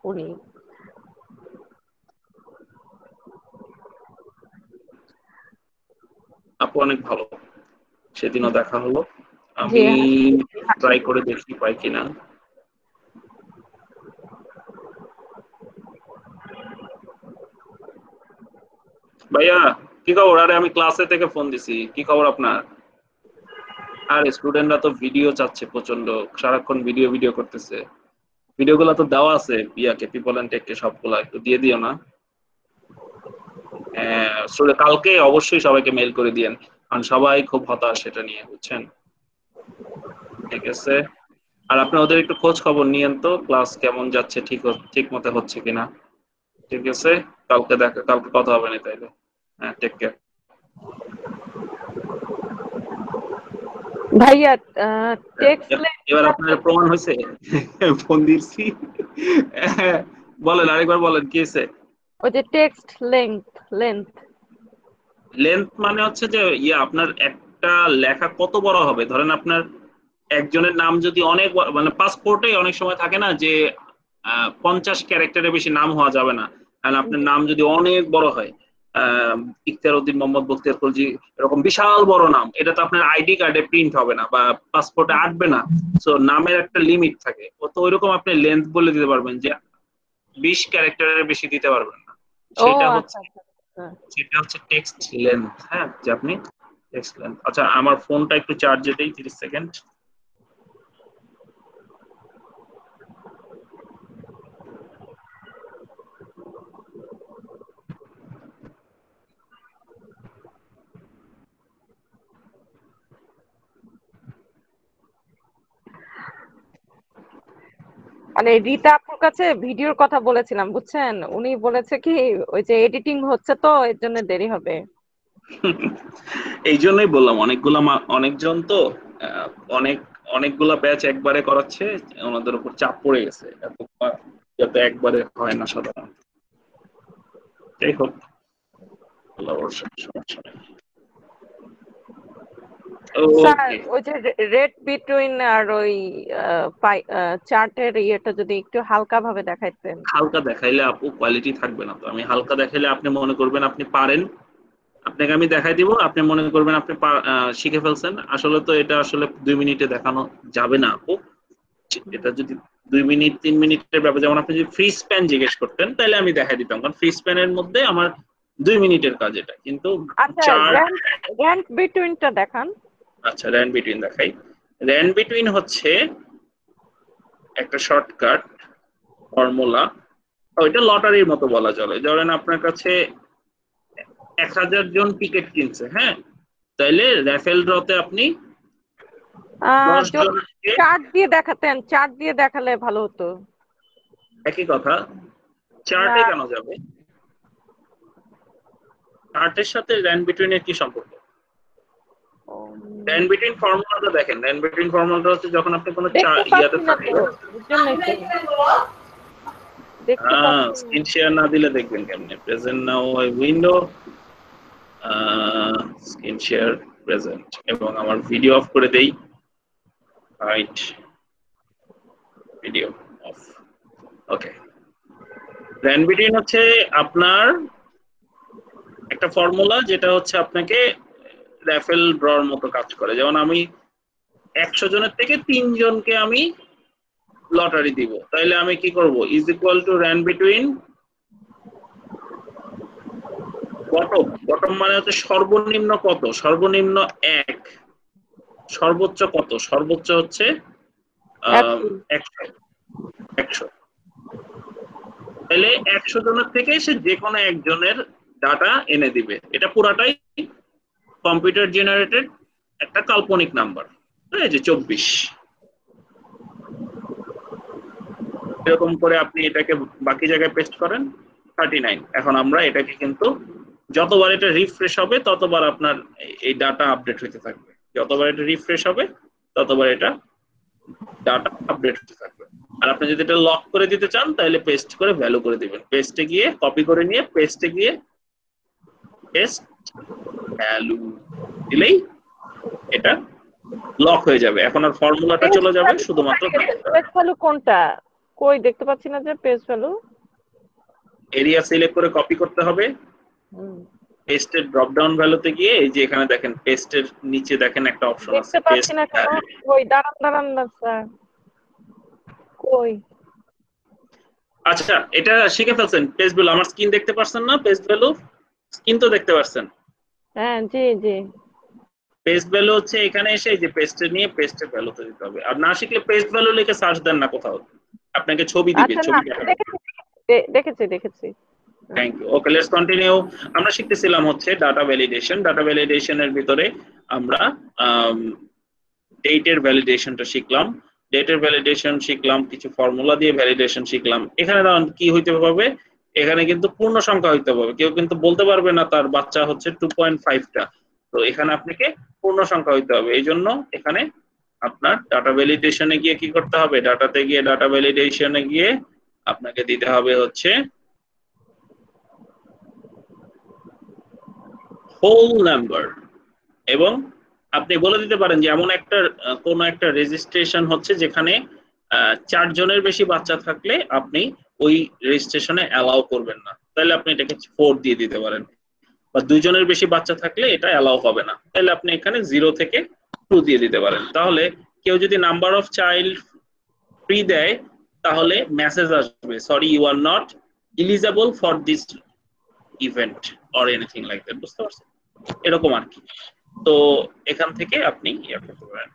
উনি আপু অনেক ভালো, সেদিনও দেখা হলো। আমি ট্রাই করে দেখি পাই কিনা। ভাইয়া কি খবর? আরে আমি ক্লাসে থেকে ফোন দিছি, কি খবর আপনার? আর স্টুডেন্টরা তো ভিডিও চাচ্ছে প্রচন্ড, সারাক্ষণ ভিডিও ভিডিও করতেছে। ভিডিওগুলো তো দেওয়া আছে ইয়াকে, পিপল এন্ড টেককে, সবগুলা একটু দিয়ে দিও না। কালকে অবশ্যই সবাইকে মেইল করে দিয়েন, কারণ সবাই খুব হতাশ সেটা নিয়ে, বুঝছেন? ঠিক আছে। আর আপনি ওদের একটু খোঁজ খবর নিয়েন তো, ক্লাস কেমন যাচ্ছে, ঠিক মতো হচ্ছে কিনা। ঠিক আছে, কালকে কথা হবে না তাইলে। হ্যাঁ, টেক কেয়ার। ভাইয়া টেক্সট এবার আপনার প্রমাণ হয়েছে ফোন দিয়েছি। বলেন, আরেকবার বলেন কি হয়েছে। ওই যে টেক্সট লেন্থ মানে হচ্ছে যে আপনার একটা লেখা কত বড় হবে। ধরেন আপনার একজনের নাম যদি অনেক মানে পাসপোর্টে অনেক সময় থাকে না যে 50 ক্যারেক্টারের বেশি নাম হওয়া যাবে না, কারণ আপনার নাম যদি অনেক বড় হয়, ইখতিয়ার উদ্দিন মোহাম্মদ বখতিয়ার খলজি এরকম বিশাল বড় নাম, এটা তো আপনার আইডি কার্ডে প্রিন্ট হবে না বা পাসপোর্টে আঁটবে না। সো নামের একটা লিমিট থাকে, তো ওইরকম আপনি লেন্থ বলে দিতে পারবেন যে 20 ক্যারেক্টারের বেশি দিতে পারবেন না। সেটা হচ্ছে টেক্সট লেন্থ। হ্যাঁ, যে আপনি টেক্সট লেন্থ। আচ্ছা, আমার ফোনটা একটু চার্জে দেই, 30 সেকেন্ড। মানে রীতা আপুর কাছে ভিডিওর কথা বলেছিলাম, বুঝছেন? উনি বলেছে কি ওই যে এডিটিং হচ্ছে তো এর জন্য দেরি হবে। এই জন্যই বললাম, অনেকজন তো অনেকগুলা ব্যাচ একবারে করাচ্ছে, ওনাদের উপর চাপ পড়ে গেছে, যাতে একবারে হয় না সাধারণত। যাই হোক, সমস্যা নেই। স্যার ওই যে রেড বিটুইন আর ওই চার্টের ইয়েটা যদি একটু হালকা ভাবে দেখাইতেন। হালকা দেখাইলে আপু কোয়ালিটি থাকবে না তো। আমি হালকা দেখাইলে আপনি মনে করবেন আপনি পারেন, আপনাকে আমি দেখাই দিব, আপনি মনে করবেন আপনি শিখে ফেলছেন। আসলে তো এটা আসলে 2 মিনিটে দেখানো যাবে না আপু। এটা যদি 2 মিনিট 3 মিনিটের ব্যাপার, যেমন আপনি যদি ফ্রি স্প্যান জিজ্ঞেস করতেন তাহলে আমি দেখাই দিতাম, কারণ ফ্রি স্প্যানের মধ্যে আমার 2 মিনিটের কাজ এটা। কিন্তু আচ্ছা র্যাঙ্ক বিটুইনটা দেখান। আচ্ছা, র্যাঙ্ক বিটুইন দেখাই। র্যান বিটুইন হচ্ছে একটা শর্টকাট ফর্মুলা, ওইটা লটারির মতো বলা চলে। ধরেন আপনার কাছে 1000 জন টিকিট কিনছে, হ্যাঁ, তাইলে র্যাফেল ড্রতে আপনি 10 জনকে, চার্ট দিয়ে দেখাতেন, চার্ট দিয়ে দেখালে ভালো হতো। একই কথা, চার্টে কেন যাবে? চার্টের সাথে র্যান বিটুইন এর কি সম্পর্ক? র্যান বিটুইন ফর্মুলাটা দেখেন, র্যান বিটুইন ফর্মুলাটা হচ্ছে যখন আপনি কোনো ইয়াতে থাকেন। স্ক্রিন শেয়ার না দিলে দেখবেন কেমনে? Present now window, screen share present, এবং আমার ভিডিও অফ করে দেই। Right, video of. Okay, ran between হচ্ছে আপনার একটা ফর্মুলা যেটা হচ্ছে আপনাকে র্যাফেল ড্রর মতো কাজ করে। যেমন আমি 100 জনের থেকে 3 জনকে আমি লটারি দিব, তাইলে আমি কি করব? Is equal two ran between bottom. Bottom মানে হচ্ছে সর্বনিম্ন কত? সর্বনিম্ন 1। সর্বোচ্চ কত? সর্বোচ্চ হচ্ছে 100। তাহলে 100 জনের থেকে সে যে কোনো একজনের ডাটা এনে দিবে। এটা পুরাটাই কম্পিউটার জেনারেটেড একটা কাল্পনিক নাম্বার, এই যে 24। এরকম করে আপনি এটাকে বাকি জায়গায় পেস্ট করেন 39। এখন আমরা এটাকে কিন্তু যতবার এটা রিফ্রেশ হবে ততবার আপনার এই ডাটা আপডেট হতে থাকবে। যতবার এটা রিফ্রেশ হবে ততবার এটা ডাটা আপডেট হতে থাকবে। আর আপনি যদি এটা লক করে দিতে চান তাহলে পেস্ট করে ভ্যালু করে দিবেন। পেস্টে গিয়ে কপি করে নিয়ে পেস্টে গিয়ে পেস্ট ভ্যালু দিলেই এটা লক হয়ে যাবে। এখন আর ফর্মুলাটা চলে যাবে শুধুমাত্র পেজ ভ্যালু কোনটা? কই দেখতে পাচ্ছি না যে পেজ ভ্যালু। এরিয়া সিলেক্ট করে কপি করতে হবে। পেস্টের ড্রপ ডাউন ভ্যালুতে গিয়ে এই যে এখানে দেখেন পেস্টের নিচে দেখেন একটা অপশন আছে, দেখতে পাচ্ছি না কেন? কই দাঁড়ান স্যার, কই? আচ্ছা, এটা শিখে ফেলছেন পেজ ভ্যালু? আমার স্ক্রিন দেখতে পাচ্ছেন না? পেজ ভ্যালু স্ক্রিন তো দেখতে পাচ্ছেন? হ্যাঁ, জি জি। পেস্ট ভ্যালু হচ্ছে এখানে এসে এই যে পেস্টে নিয়ে পেস্টের ভ্যালুতে দিতে হবে। আর না শিখলে পেস্ট ভ্যালু লিখে সার্চ দেন না কোথাও, আপনাকে ছবি দিবে। ছবি দেখেছি। Thank you. Okay, let's continue. আমরা শিখতেছিলাম হচ্ছে ডাটা ভ্যালিডেশন। ডাটা ভ্যালিডেশনের ভিতরে আমরা ডেটের ভ্যালিডেশনটা শিখলাম। ডেটের ভ্যালিডেশন শিখলাম, কিছু ফর্মুলা দিয়ে ভ্যালিডেশন শিখলাম। এখানে কি হইতে হবে? এখানে কিন্তু পূর্ণ সংখ্যা হইতে হবে। কেউ কিন্তু বলতে পারবে না তার বাচ্চা হচ্ছে 2.5টা। তো এখানে আপনাকে পূর্ণ সংখ্যা হইতে হবে। এই জন্য এখানে আপনার ডাটা ভ্যালিডেশনে গিয়ে কি করতে হবে? ডাটাতে গিয়ে ডাটা ভ্যালিডেশনে গিয়ে আপনাকে দিতে হবে হচ্ছে হোল নাম্বার। এবং আপনি বলে দিতে পারেন যে এমন একটা কোন একটা রেজিস্ট্রেশন হচ্ছে যেখানে 4 জনের বেশি বাচ্চা থাকলে আপনি ওই রেজিস্ট্রেশনে অ্যালাউ করবেন না, তাহলে আপনি এটাকে 4 দিয়ে দিতে পারেন। বা 2 জনের বেশি বাচ্চা থাকলে এটা অ্যালাউ হবে না, তাহলে আপনি এখানে 0 থেকে 2 দিয়ে দিতে পারেন। তাহলে কেউ যদি নাম্বার অফ চাইল্ড ফ্রি দেয় তাহলে মেসেজ আসবে, sorry you are not eligible for this event or anything like that. বুঝতে পারছেন? এরকম আর কি। তো এখান থেকে আপনি ইয়ে করতে পারেন।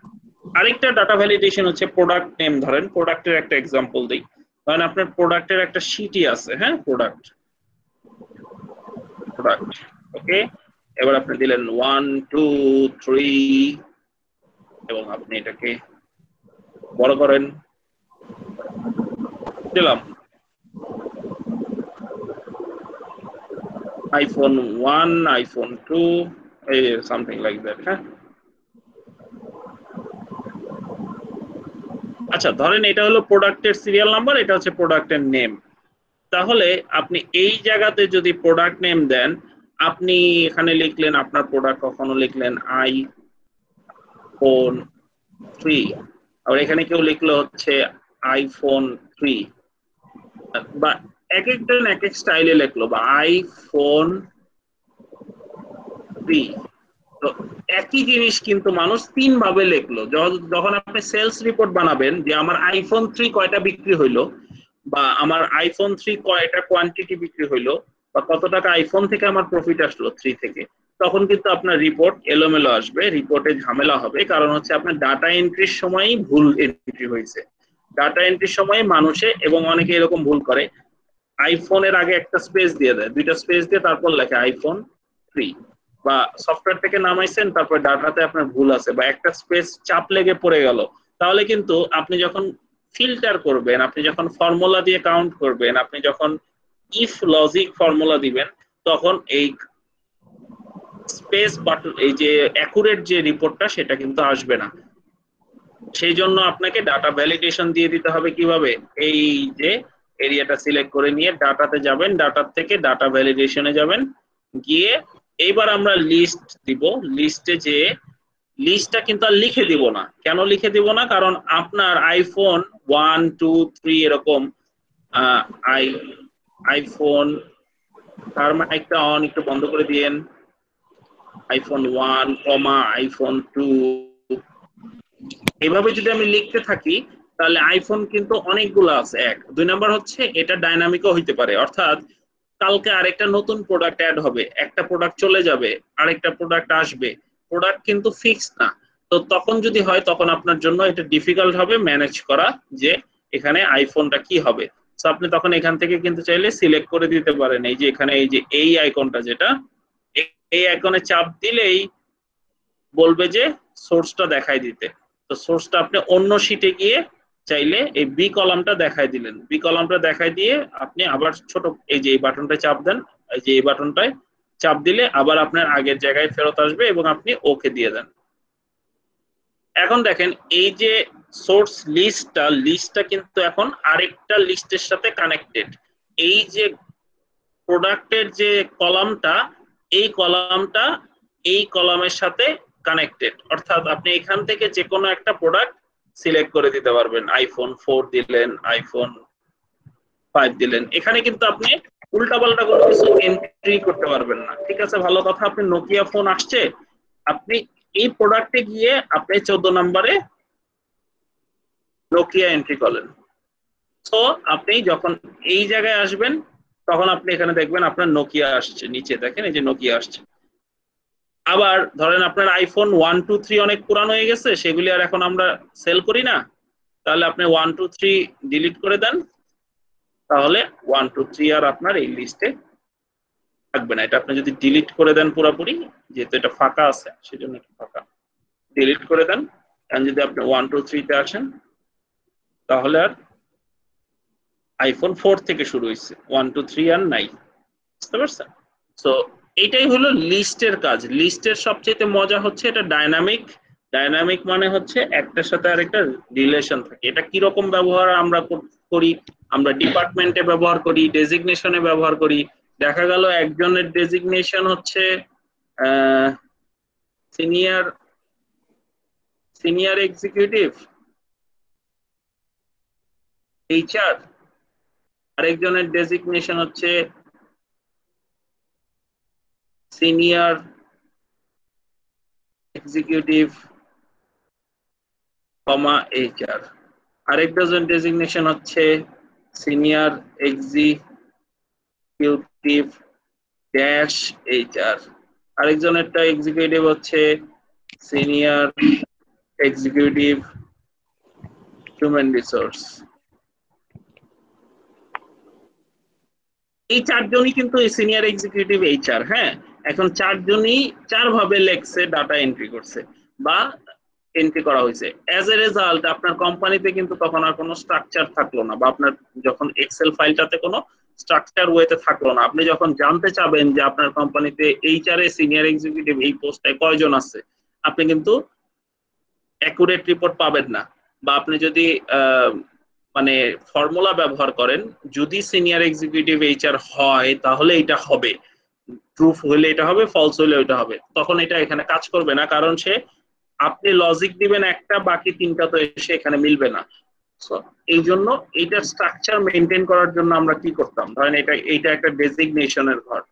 আরেকটা ডাটা ভ্যালিডেশন হচ্ছে প্রোডাক্ট নেম। ধরেন প্রোডাক্টের একটা এক্সাম্পল দিই। ধরেন আপনার প্রোডাক্টের একটা শিটই আছে, হ্যাঁ, প্রোডাক্ট। ওকে, এবার আপনি দিলেন 1 2 3 এবং আপনি এটাকে বড় করেন। দিলাম iPhone 1, iPhone 2, something like that, হ্যাঁ। আচ্ছা, ধরেন এটা হলো প্রোডাক্টের সিরিয়াল নাম্বার, এটা হচ্ছে প্রোডাক্টের নেম। তাহলে আপনি এই জায়গাতে যদি প্রোডাক্ট নেম দেন, আপনি এখানে লিখলেন আপনার প্রোডাক্ট, কখনো লিখলেন iPhone 3, আর এখানে কেউ লিখলো হচ্ছে iPhone 3, বা এক একজন এক এক স্টাইলে লিখলো, বা iPhone 3। তো একই জিনিস কিন্তু মানুষ 3 ভাবে লিখলো। যখন আপনি সেলস রিপোর্ট বানাবেন যে আমার iPhone 3 কয়টা বিক্রি হইলো, বা আমার iPhone 3 কয়টা কোয়ান্টিটি বিক্রি হইলো, বা কত টাকা আইফোন থেকে আমার প্রফিট আসলো 3 থেকে, তখন কিন্তু আপনার রিপোর্ট এলোমেলো আসবে, রিপোর্টে ঝামেলা হবে, কারণ হচ্ছে আপনার ডাটা এন্ট্রির সময়ই ভুল এন্ট্রি হয়েছে। ডাটা এন্ট্রির সময় মানুষে এবং অনেকে এরকম ভুল করে, আইফোনের আগে একটা স্পেস দিয়ে দেয়, দুইটা স্পেস দিয়ে তারপর লেখে আইফোন 3, বা সফটওয়্যার থেকে নামাইছেন তারপর ডাটাতে আপনার ভুল আছে বা একটা স্পেস চাপ লেগে পড়ে গেল, তাহলে কিন্তু আপনি যখন ফিল্টার করবেন, আপনি যখন ফর্মুলা দিয়ে কাউন্ট করবেন, আপনি যখন ইফ লজিক ফর্মুলা দিবেন, তখন এই স্পেস বাটন, এই যে অ্যাকুরেট যে রিপোর্টটা সেটা কিন্তু আসবে না। সেই জন্য আপনাকে ডাটা ভ্যালিডেশন দিয়ে দিতে হবে। কিভাবে? এই যে এরিয়াটা সিলেক্ট করে নিয়ে ডাটাতে যাবেন, ডাটার থেকে ডাটা ভ্যালিডেশনে যাবেন, গিয়ে এইবার আমরা লিস্ট দিব। লিস্টে যে লিস্টটা কিন্তু আর লিখে দিব না। কেন লিখে দিব না? কারণ আপনার আইফোন 1 2 3 এরকম আইফোন, তার মাইকটা অন একটু বন্ধ করে দিয়েন, আইফোন 1, আইফোন 2, এভাবে যদি আমি লিখতে থাকি তাহলে আইফোন কিন্তু অনেকগুলো আছে। এক, দুই নাম্বার হচ্ছে এটা ডাইনামিকও হইতে পারে, অর্থাৎ কালকে আরেকটা নতুন প্রোডাক্ট অ্যাড হবে, একটা প্রোডাক্ট চলে যাবে, আরেকটা প্রোডাক্ট আসবে, প্রোডাক্ট কিন্তু ফিক্সড না। তো তখন যদি হয় তখন আপনার জন্য এটা ডিফিকাল্ট হবে ম্যানেজ করা, যে এখানে আইফোনটা কি হবে। তো আপনি তখন এখান থেকে কিন্তু চাইলে সিলেক্ট করে দিতে পারেন, এই যে এখানে এই যে এই আইকনটা, যেটা এই আইকনে চাপ দিলেই বলবে যে সোর্সটা দেখাই দিতে। তো সোর্সটা আপনি অন্য শিটে গিয়ে চাইলে এই বি কলামটা দেখাই দিলেন, বি কলামটা দেখাই দিয়ে আপনি আবার ছোট এই যে এই বাটনটা চাপ দেন, এই যে এই বাটনটায় চাপ দিলে আবার আপনার আগের জায়গায় ফেরত আসবে এবং আপনি ওকে দিয়ে দেন। এখন দেখেন এই যে সোর্স লিস্টটা কিন্তু এখন আরেকটা লিস্টের সাথে কানেক্টেড। এই যে প্রোডাক্টের যে কলামটা, এই কলামটা এই কলামের সাথে কানেক্টেড, অর্থাৎ আপনি এখান থেকে যে কোনো একটা প্রোডাক্ট সিলেক্ট করে দিতে পারবেন। আইফোন 4 দিলেন, আইফোন 5 দিলেন, এখানে কিন্তু আপনি উল্টাপাল্টা কোনো কিছু এন্ট্রি করতে পারবেন না। ঠিক আছে, ভালো কথা। আপনি নোকিয়া ফোন আসছে, আপনি এই প্রোডাক্টে গিয়ে আপনি 14 নম্বরে নোকিয়া এন্ট্রি করলেন। তো আপনি যখন এই জায়গায় আসবেন তখন আপনি এখানে দেখবেন আপনার নোকিয়া আসছে, নিচে দেখেন এই যে নোকিয়া আসছে। আবার ধরেন আপনার আইফোন 1 2 3 অনেক পুরানো হয়ে গেছে, সেগুলি আর এখন আমরা সেল করি না, তাহলে আপনি 1 2 3 ডিলিট করে দেন, তাহলে 1 2 3 আর আপনার এই লিস্টে থাকবে না। এটা আপনি যদি ডিলিট করে দেন পুরোপুরি, যেহেতু এটা ফাঁকা আছে সেজন্য এটা ফাঁকা, ডিলিট করে দেন। আর যদি আপনি 1 2 3 তে আসেন তাহলে আর আইফোন 4 থেকে শুরু হয়েছে, 1 2 3 আর নাই। বুঝতে পারছেন? সো এইটাই হলো লিস্টের কাজ। লিস্টের সবচেয়ে মজা হচ্ছে এটা ডাইনামিক। ডাইনামিক মানে হচ্ছে একটার সাথে আরেকটা রিলেশন থাকে। এটা কি রকম ব্যবহার আমরা করি? আমরা ডিপার্টমেন্টে ব্যবহার করি, ডেজিগনেশনে ব্যবহার করি। দেখা গেল একজনের ডেজিগনেশন হচ্ছে সিনিয়র এক্সিকিউটিভ এইচআর, আরেকজনের ডেজিগনেশন হচ্ছে সিনিয়র এক্সিকিউটিভ এইচআর, আরেকজন ডেজিগনেশন হচ্ছে সিনিয়র এক্সিকিউটিভ ড্যাশ এইচআর, আরেকজনেরটা এক্সিকিউটিভ হচ্ছে সিনিয়র এক্সিকিউটিভ হিউম্যান রিসোর্স। এই চারজনই কিন্তু সিনিয়র এক্সিকিউটিভ এইচআর। হ্যাঁ, এখন চারজনই চার ভাবে লেখছে, ডাটা এন্ট্রি করছে বা এন্ট্রি করা হয়েছে। অ্যাজ এ রেজাল্ট আপনার কোম্পানিতে কিন্তু তখন আর কোনো স্ট্রাকচার থাকলো না, বা আপনার যখন এক্সেল ফাইলটাতে কোনো স্ট্রাকচার ওয়েতে থাকলো না। আপনি যখন জানতে চাবেন যে আপনার কোম্পানিতে এইচআর এ সিনিয়র এক্সিকিউটিভ এই পোস্টে কয়জন আছে, আপনি কিন্তু অ্যাকুরেট রিপোর্ট পাবেন না। বা আপনি যদি মানে ফর্মুলা ব্যবহার করেন, যদি সিনিয়র এক্সিকিউটিভ এইচআর হয় তাহলে এটা হবে, ট্রুফ হলে এটা হবে, ফলস হলে এটা হবে, তখন এটা এখানে কাজ করবে না, কারণ সে আপনি লজিক দিবেন একটা, বাকি তিনটা তো এসে এখানে মিলবে না। সো এই জন্য এইটার স্ট্রাকচার মেনটেন করার জন্য আমরা কি করতাম, ধরেন এইটা একটা ডেজিগনেশনের ঘর,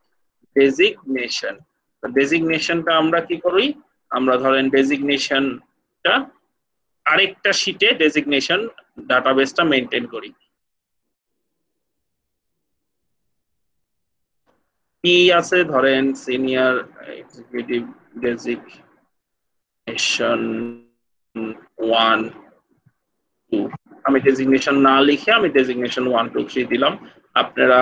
ডেজিগনেশনটা আমরা কি করি, আমরা ধরেন ডেজিগনেশনটা আরেকটা শিটে ডেজিগনেশন ডাটাবেসটা মেনটেন করি। পি আছে, ধরেন সিনিয়র এক্সিকিউটিভ ডেজিগনেশন 1 2, আমি ডেজিগনেশন না লিখে আমি ডেজিগনেশন 1 2 3 দিলাম। আপনারা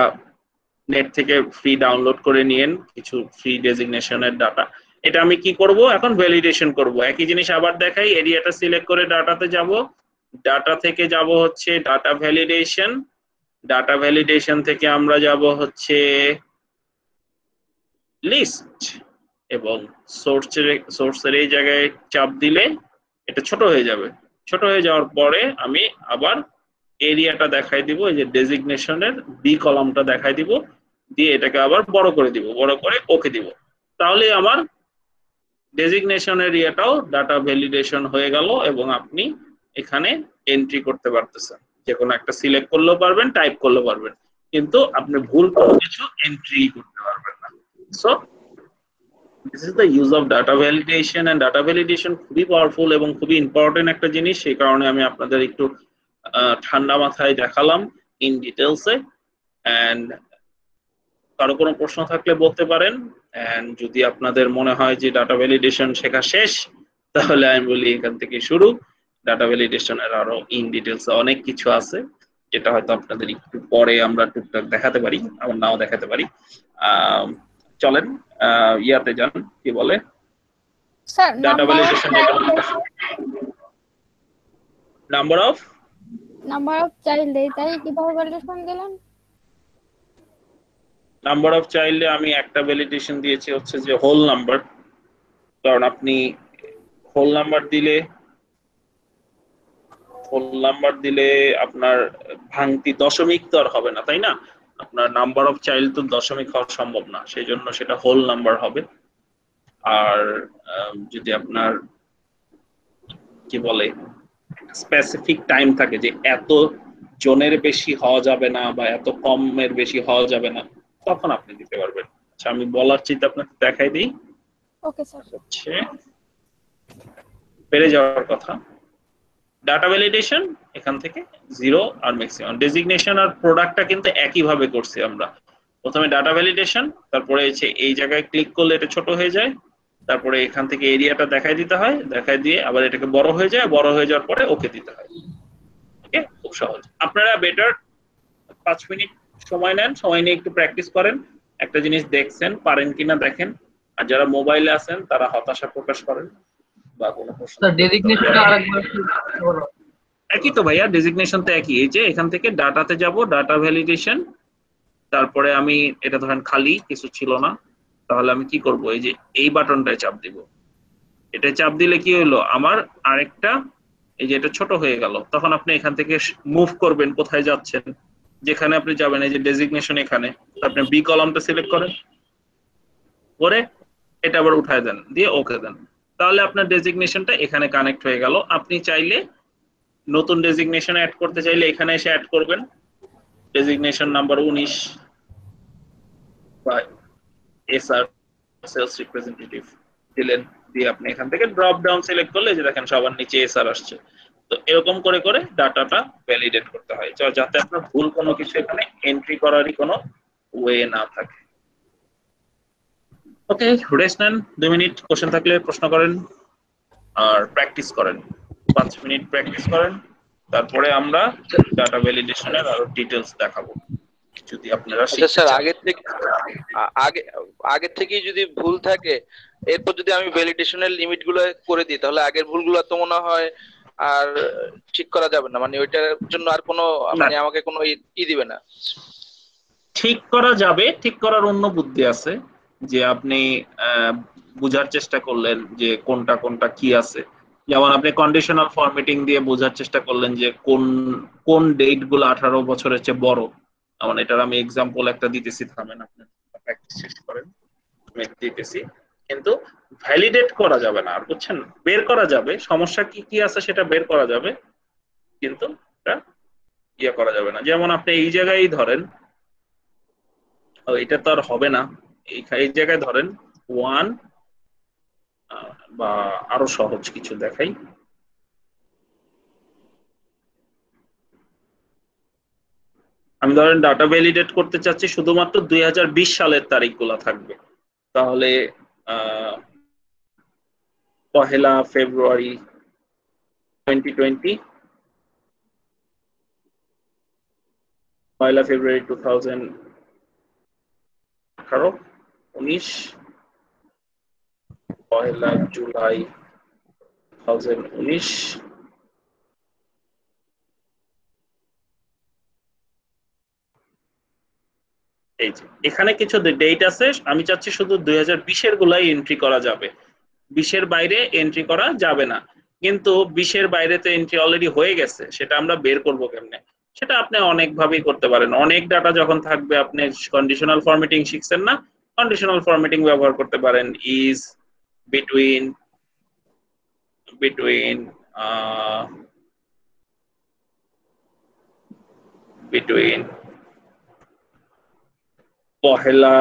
নেট থেকে ফ্রি ডাউনলোড করে নিয়েন কিছু ফ্রি ডেজিগনেশনের ডাটা। এটা আমি কি করব, এখন ভ্যালিডেশন করব। একই জিনিস আবার দেখাই, এরিয়াটা সিলেক্ট করে ডাটাতে যাব, ডাটা থেকে যাব হচ্ছে ডাটা ভ্যালিডেশন, ডাটা ভ্যালিডেশন থেকে আমরা যাব হচ্ছে লিস্ট, এবং সোর্সের এই জায়গায় চাপ দিলে এটা ছোট হয়ে যাবে। ছোট হয়ে যাওয়ার পরে আমি আবার এরিয়াটা দেখাই দিব, এই যে ডেজিগনেশনের বি কলামটা দেখাই দিব, দিয়ে এটাকে আবার বড় করে দিব, বড় করে ওকে দিব। তাহলে আমার ডেজিগনেশন এরিয়াটাও ডাটা ভ্যালিডেশন হয়ে গেল, এবং আপনি এখানে এন্ট্রি করতে পারতেছেন। যে কোনো একটা সিলেক্ট করলেও পারবেন, টাইপ করলেও পারবেন, কিন্তু আপনি ভুল কোনো কিছু এন্ট্রি করতে পারবেন না। So this is the use of data validation, and data validation খুবই পাওয়ারফুল এবং খুবই ইম্পর্টেন্ট একটা জিনিস। সেই কারণে আমি আপনাদের একটু ঠান্ডা মাথায় দেখালাম ইন ডিটেলসে। এন্ড কারো কোনো প্রশ্ন থাকলে বলতে পারেন। এন্ড যদি আপনাদের মনে হয় যে ডাটা ভ্যালিডেশন শেখা শেষ, তাহলে আমি বলি এখান থেকে শুরু। ডাটা ভ্যালিডেশনের আরো ইন ডিটেলস অনেক কিছু আছে, যেটা হয়তো আপনাদের একটু পরে আমরা টুকটাক দেখাতে পারি, আবার নাও দেখাতে পারি। চলেন ইয়াতে যান, কি বলে, sir data validation number of child তাই কিভাবে ভ্যালিডেশন দিলেন? নাম্বার অফ চাইল্ডে আমি একটা ভ্যালিডেশন দিয়েছি হচ্ছে যে হোল নাম্বার, কারণ আপনি হোল নাম্বার দিলে আপনার ভাঙতি দশমিক তো আর হবে না, তাই না? আপনার নাম্বার অফ চাইল্ড তো দশমিক হওয়া সম্ভব না, সেই জন্য সেটা হোল নাম্বার হবে। আর যদি আপনার কি বলে স্পেসিফিক টাইম থাকে যে এত জনের বেশি হওয়া যাবে না বা এত কমের বেশি হওয়া যাবে না, তখন আপনি দিতে পারবেন। আচ্ছা, আমি বলার চিন্তা আপনাকে দেখাই দিই। Okay sir. হচ্ছে বেড়ে যাওয়ার কথা ডাটা ভ্যালিডেশন, এখান থেকে 0 আর ম্যাক্সিমাম। ডেজিগনেশন আর প্রোডাক্টটা কিন্তু একই ভাবে করছি আমরা। প্রথমে ডাটা ভ্যালিডেশন, তারপরে হচ্ছে এই জায়গায় ক্লিক করলে এটা ছোট হয়ে যায়, তারপরে এখান থেকে এরিয়াটা দেখাই দিতে হয়, দেখাই দিয়ে আবার এটাকে বড় হয়ে যায়, বড় হয়ে যাওয়ার পরে ওকে দিতে হয়। ওকে, খুব সহজ। আপনারা বেটার 5 মিনিট সময় নেন, সময় নিয়ে একটু প্র্যাকটিস করেন। একটা জিনিস দেখছেন পারেন কিনা দেখেন, আর যারা মোবাইলে আছেন তারা হতাশা প্রকাশ করেন বা কোনো প্রশ্ন। একই তো ভাইয়া, ডেজিগনেশন তো একই। এই যে এখান থেকে ডাটাতে যাব, ডাটা ভ্যালিডেশন, তারপরে আমি এটা ধরেন খালি কিছু ছিল না, তাহলে আমি কি করব, এই যে এই বাটনটায় চাপ দিব। এটা চাপ দিলে কি হলো, আমার আরেকটা এই যে এটা ছোট হয়ে গেল। তখন আপনি এখান থেকে মুভ করবেন, কোথায় যাচ্ছেন, যেখানে আপনি যাবেন, এই যে ডেজিগনেশন এখানে, আপনি বি কলামটা সিলেক্ট করেন, করে এটা আবার উঠায় দেন, দিয়ে ওকে দেন। তাহলে আপনার ডেজিগনেশনটা এখানে কানেক্ট হয়ে গেল। আপনি চাইলে নতুন ডেজিগনেশন অ্যাড করতে চাইলে এখানে এসে অ্যাড করবেন, ডেজিগনেশন নাম্বার 19 বা এসআর সেলস রিপ্রেজেন্টেটিভ দিলেন, দিয়ে আপনি এখান থেকে ড্রপ ডাউন সিলেক্ট করলে যে দেখেন সবার নিচে এসআর আসছে। তো এরকম করে করে ডাটাটা ভ্যালিডেট করতে হয়, যাতে আপনার ভুল কোনো কিছু এখানে এন্ট্রি করারই কোনো ওয়ে না থাকে। ওকে, রেস্ট নেন 2 মিনিট, কোশ্চেন থাকলে প্রশ্ন করেন আর প্র্যাকটিস করেন। 5 মিনিট প্র্যাকটিস করেন, তারপরে আমরা ডাটা ভ্যালিডেশনের আরো ডিটেইলস দেখাবো যদি আপনারা শিখতে চান। স্যার আগে থেকে যদি ভুল থাকে, এরপর যদি আমি ভ্যালিডেশনের লিমিটগুলো করে দিই, তাহলে আগের ভুলগুলো তো মনে হয় আর ঠিক করা যাবে না, মানে ওইটার জন্য আর কোনো মানে আমাকে কোনো ই দিবে না। ঠিক করা যাবে, ঠিক করার অন্য বুদ্ধি আছে, যে আপনি বোঝার চেষ্টা করলেন যে কোনটা কোনটা কি আছে। যেমন আপনি কন্ডিশনাল ফরম্যাটিং দিয়ে বোঝার চেষ্টা করলেন যে কোন ডেট গুলো 18 বছরের চেয়ে বড়। যেমন এটার আমি এক্সাম্পল একটা দিতেছি, থামেন আপনি প্র্যাকটিস শেষ করেন, আমি দিতেছি। কিন্তু ভ্যালিডেট করা যাবে না, আর বুঝছেন, বের করা যাবে সমস্যা কি কি আছে সেটা বের করা যাবে, কিন্তু এটা ইয়ে করা যাবে না। যেমন আপনি এই জায়গায় ধরেন, এটা তো আর হবে না, এই জায়গায় ধরেন 1 বা আরো সহজ কিছু দেখাই। আমি ধরেন ডাটা ভ্যালিডেট করতে চাচ্ছি, শুধুমাত্র 2020 সালের তারিখগুলো থাকবে। তাহলে 1 ফেব্রুয়ারি 2020, 1 ফেব্রুয়ারি 2018, 19, 1 জুলাই 2019, এই যে এখানে কিছু ডেট আছে, আমি চাচ্ছি শুধু 2020 গুলাই এন্ট্রি করা যাবে, 20 বাইরে এন্ট্রি করা যাবে না। কিন্তু 20 বাইরে তো এন্ট্রি অলরেডি হয়ে গেছে, সেটা আমরা বের করব কেমনে? সেটা আপনি অনেক ভাবেই করতে পারেন। অনেক ডাটা যখন থাকবে, আপনি কন্ডিশনাল ফরম্যাটিং শিখছেন না, কন্ডিশনাল ফরম্যাটিং ব্যবহার করতে পারেন। ইজ, বিটুইন, বিটুইন 1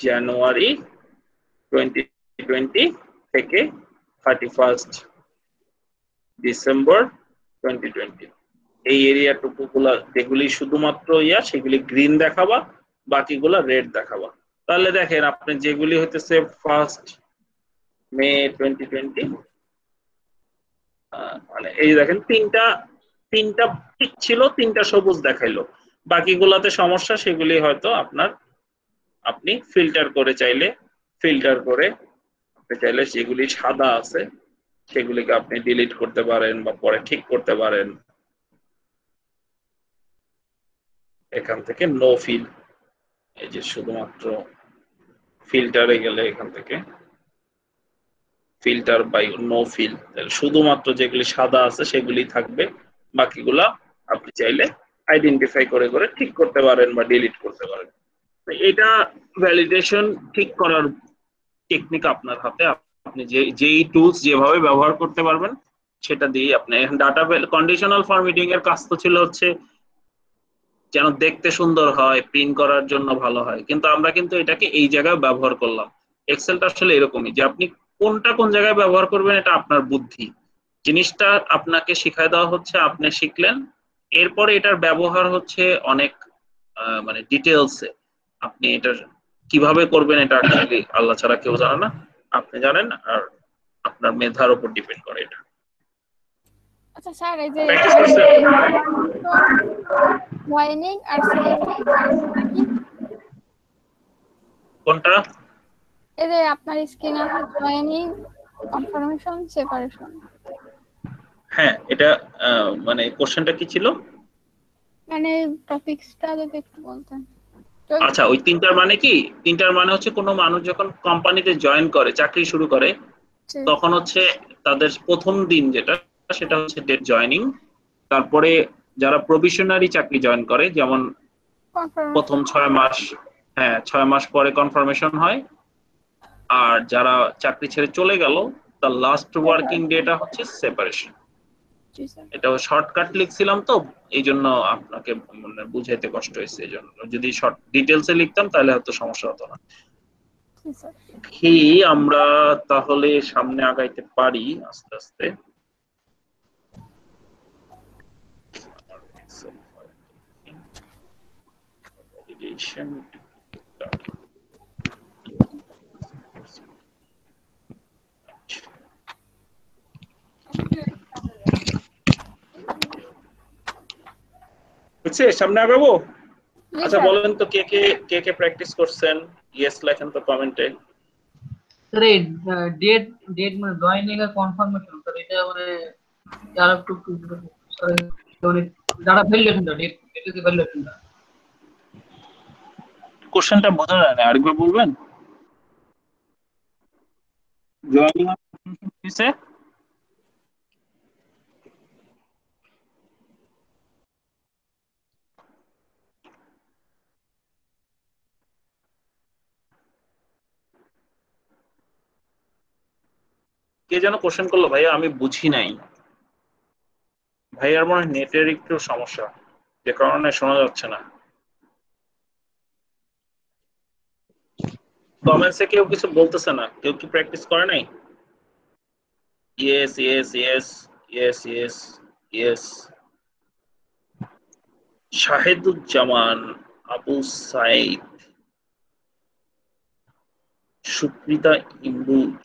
জানুয়ারি 2020 থেকে 31 ডিসেম্বর 2020, এই এরিয়াটুকুগুলা যেগুলি শুধুমাত্র সেগুলি গ্রিন দেখাবা, বাকিগুলা রেড দেখাবা। তাহলে দেখেন আপনি যেগুলি হইতেছে 1 মে 2020, মানে এই দেখেন তিনটা ঠিক ছিল, 3টা সবুজ দেখাইলো, বাকিগুলাতে সমস্যা, সেগুলি হয়তো আপনি ফিল্টার করে চাইলে যেগুলি সাদা আছে সেগুলিকে আপনি ডিলিট করতে পারেন বা পরে ঠিক করতে পারেন। এখান থেকে নো ফিল, এই যে শুধুমাত্র ফিল্টারে গেলে এখান থেকে ফিল্টার বাই নো ফিল, শুধুমাত্র যেগুলি সাদা আছে সেগুলি থাকবে, বাকিগুলা আপনি চাইলে আইডেন্টিফাই করে ঠিক করতে পারেন বা ডিলিট করতে পারেন। এটা ভ্যালিডেশন ঠিক করার টেকনিক আপনার হাতে, আপনি যেই টুলস যেভাবে ব্যবহার করতে পারবেন সেটা দিয়ে আপনি ডাটা কন্ডিশনাল ফরম্যাটিং এর কাজ তো ছিল হচ্ছে যেন দেখতে সুন্দর হয়, প্রিন্ট করার জন্য ভালো হয়, কিন্তু আমরা এটাকে এই জায়গায় ব্যবহার করলাম। এক্সেলটা আসলে এরকমই যে আপনি কোনটা কোন জায়গায় ব্যবহার করবেন এটা আপনার বুদ্ধি, জিনিসটা আপনাকে শিখায় দেওয়া হচ্ছে, আপনি শিখলেন, এরপরে এটার ব্যবহার হচ্ছে অনেক মানে ডিটেলসে। আপনি এটা কিভাবে করবেন এটা অ্যাকচুয়ালি আল্লাহ ছাড়া কেউ জানে না, আপনি জানেন, আর আপনার মেধার উপর ডিপেন্ড করে এটা। আচ্ছা স্যার, এই যে প্র্যাকটিস করছেন জয়েনিং আর কোনটা? এই যে আপনার স্ক্রিনে আছে জয়েনিং, কনফার্মেশন, সেপারেশন। হ্যাঁ, এটা মানে কোশ্চেনটা কি ছিল? মানে টপিকসটা যদি একটু বলতেন। আচ্ছা, ওই তিনটার মানে কি? তিনটার মানে হচ্ছে কোনো মানুষ যখন কোম্পানিতে জয়েন করে, চাকরি শুরু করে, তখন হচ্ছে তাদের প্রথম দিন যেটা, সেটা হচ্ছে ডেট জয়েনিং। তারপরে যারা প্রভিশনারি চাকরি জয়েন করে, যেমন প্রথম 6 মাস, হ্যাঁ 6 মাস পরে কনফার্মেশন হয়। আর যারা চাকরি ছেড়ে চলে গেল, তার লাস্ট ওয়ার্কিং ডেটা হচ্ছে সেপারেশন। এটা শর্টকাট লিখছিলাম তো এই জন্য আপনাকে বুঝাইতে কষ্ট হয়েছে, এই জন্য যদি শর্ট ডিটেলসে লিখতাম তাহলে হয়তো সমস্যা হতো না। কি আমরা তাহলে সামনে আগাইতে পারি আস্তে আস্তে। বুঝছে সামনে আগাবো। আচ্ছা বলেন তো কে কে প্র্যাকটিস করছেন? ইয়েস লেখেন তো কমেন্টে। ডেট মানে জয়েনিং আর কনফার্মেশন, স্যার এটা মানে যারা একটু মানে যারা ভ্যালিডেশনটা ডেট এটাকে ভ্যালিডেশনটা কোশ্চেনটা বোঝা যায় না, আরেকবার বলবেন? জয়েনিং আর কনফার্মেশন কে যেন কোশ্চেন করলো ভাইয়া, আমি বুঝি নাই। ভাইয়ার মনে হয় নেটের একটু সমস্যা, যে কারণে শোনা যাচ্ছে না। কমেন্টসে কেউ কিছু বলতেছে না, কেউ কি প্র্যাকটিস করে নাই? Yes yes yes yes yes yes, Shaheduzzaman, Abu Saeed, Suprita Imruz,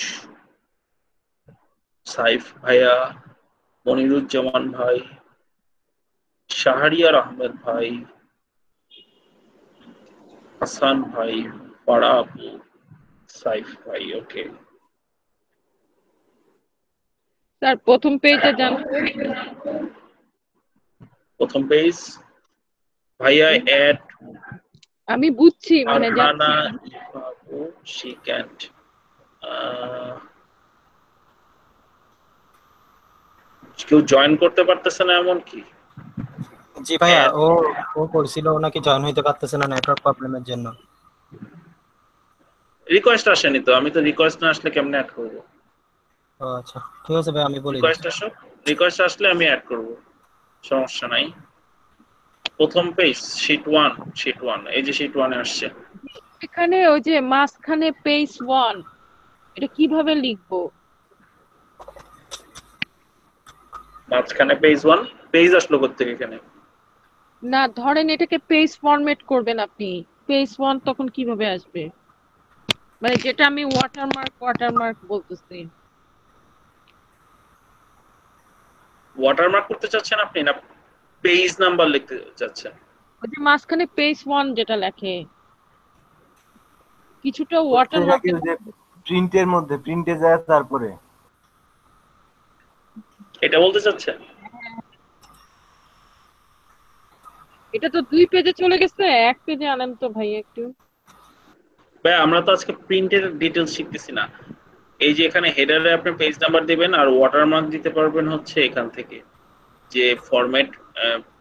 Saif ভাইয়া, মনিরুজ্জামান ভাই, শাহরিয়ার আহমেদ ভাই, হাসান ভাই, ফারা আপু, সাইফ ভাই। ওকে স্যার প্রথম পেজে যান তো। প্রথম পেজ ভাইয়া এড আমি বুঝছি মানে আরহানা যাচ্ছি। ইফাকু she can't কেউ জয়েন করতে পারতেছে না এমন কি? জি ভাইয়া, ও করছিল, ও নাকি জয়েন হইতে পারতেছে না নেটওয়ার্ক প্রবলেমের জন্য। রিকোয়েস্ট আসেনি তো, আমি তো রিকোয়েস্ট না আসলে কেমনে অ্যাড করব? ও আচ্ছা, ঠিক আছে ভাই, আমি বলে রিকোয়েস্ট দিচ্ছি। রিকোয়েস্ট আসলে আমি অ্যাড করব, সমস্যা নাই। প্রথম পেজ শীট 1 এই যে শীট 1 এ আসছে। এখানে ওই যে মাঝখানে পেজ 1 এটা কিভাবে লিখবো? মাঝখানে পেজ 1 পেজ আসলো কোত্থেকে এখানে? না ধরেন এটাকে পেজ ফরম্যাট করবেন আপনি, পেজ 1 তখন কিভাবে আসবে? মানে যেটা আমি ওয়াটারমার্ক বলতেছি। ওয়াটারমার্ক করতে চাচ্ছেন আপনি না পেজ নাম্বার লিখতে চাচ্ছেন? ওই যে মাঝখানে পেজ 1 যেটা লেখে কিছুটা ওয়াটারমার্ক প্রিন্টের মধ্যে প্রিন্টে যায় তারপরে এটা বলতে চাচ্ছেন? এটা তো 2 পেজে চলে গেছে, 1 পেজে আনেন তো ভাই একটু। ভাই আমরা তো আজকে প্রিন্টের ডিটেইলস শিখতেছি না। এই যে এখানে হেডারে আপনি পেজ নাম্বার দিবেন আর ওয়াটারমার্ক দিতে পারবেন হচ্ছে এখান থেকে, যে ফরম্যাট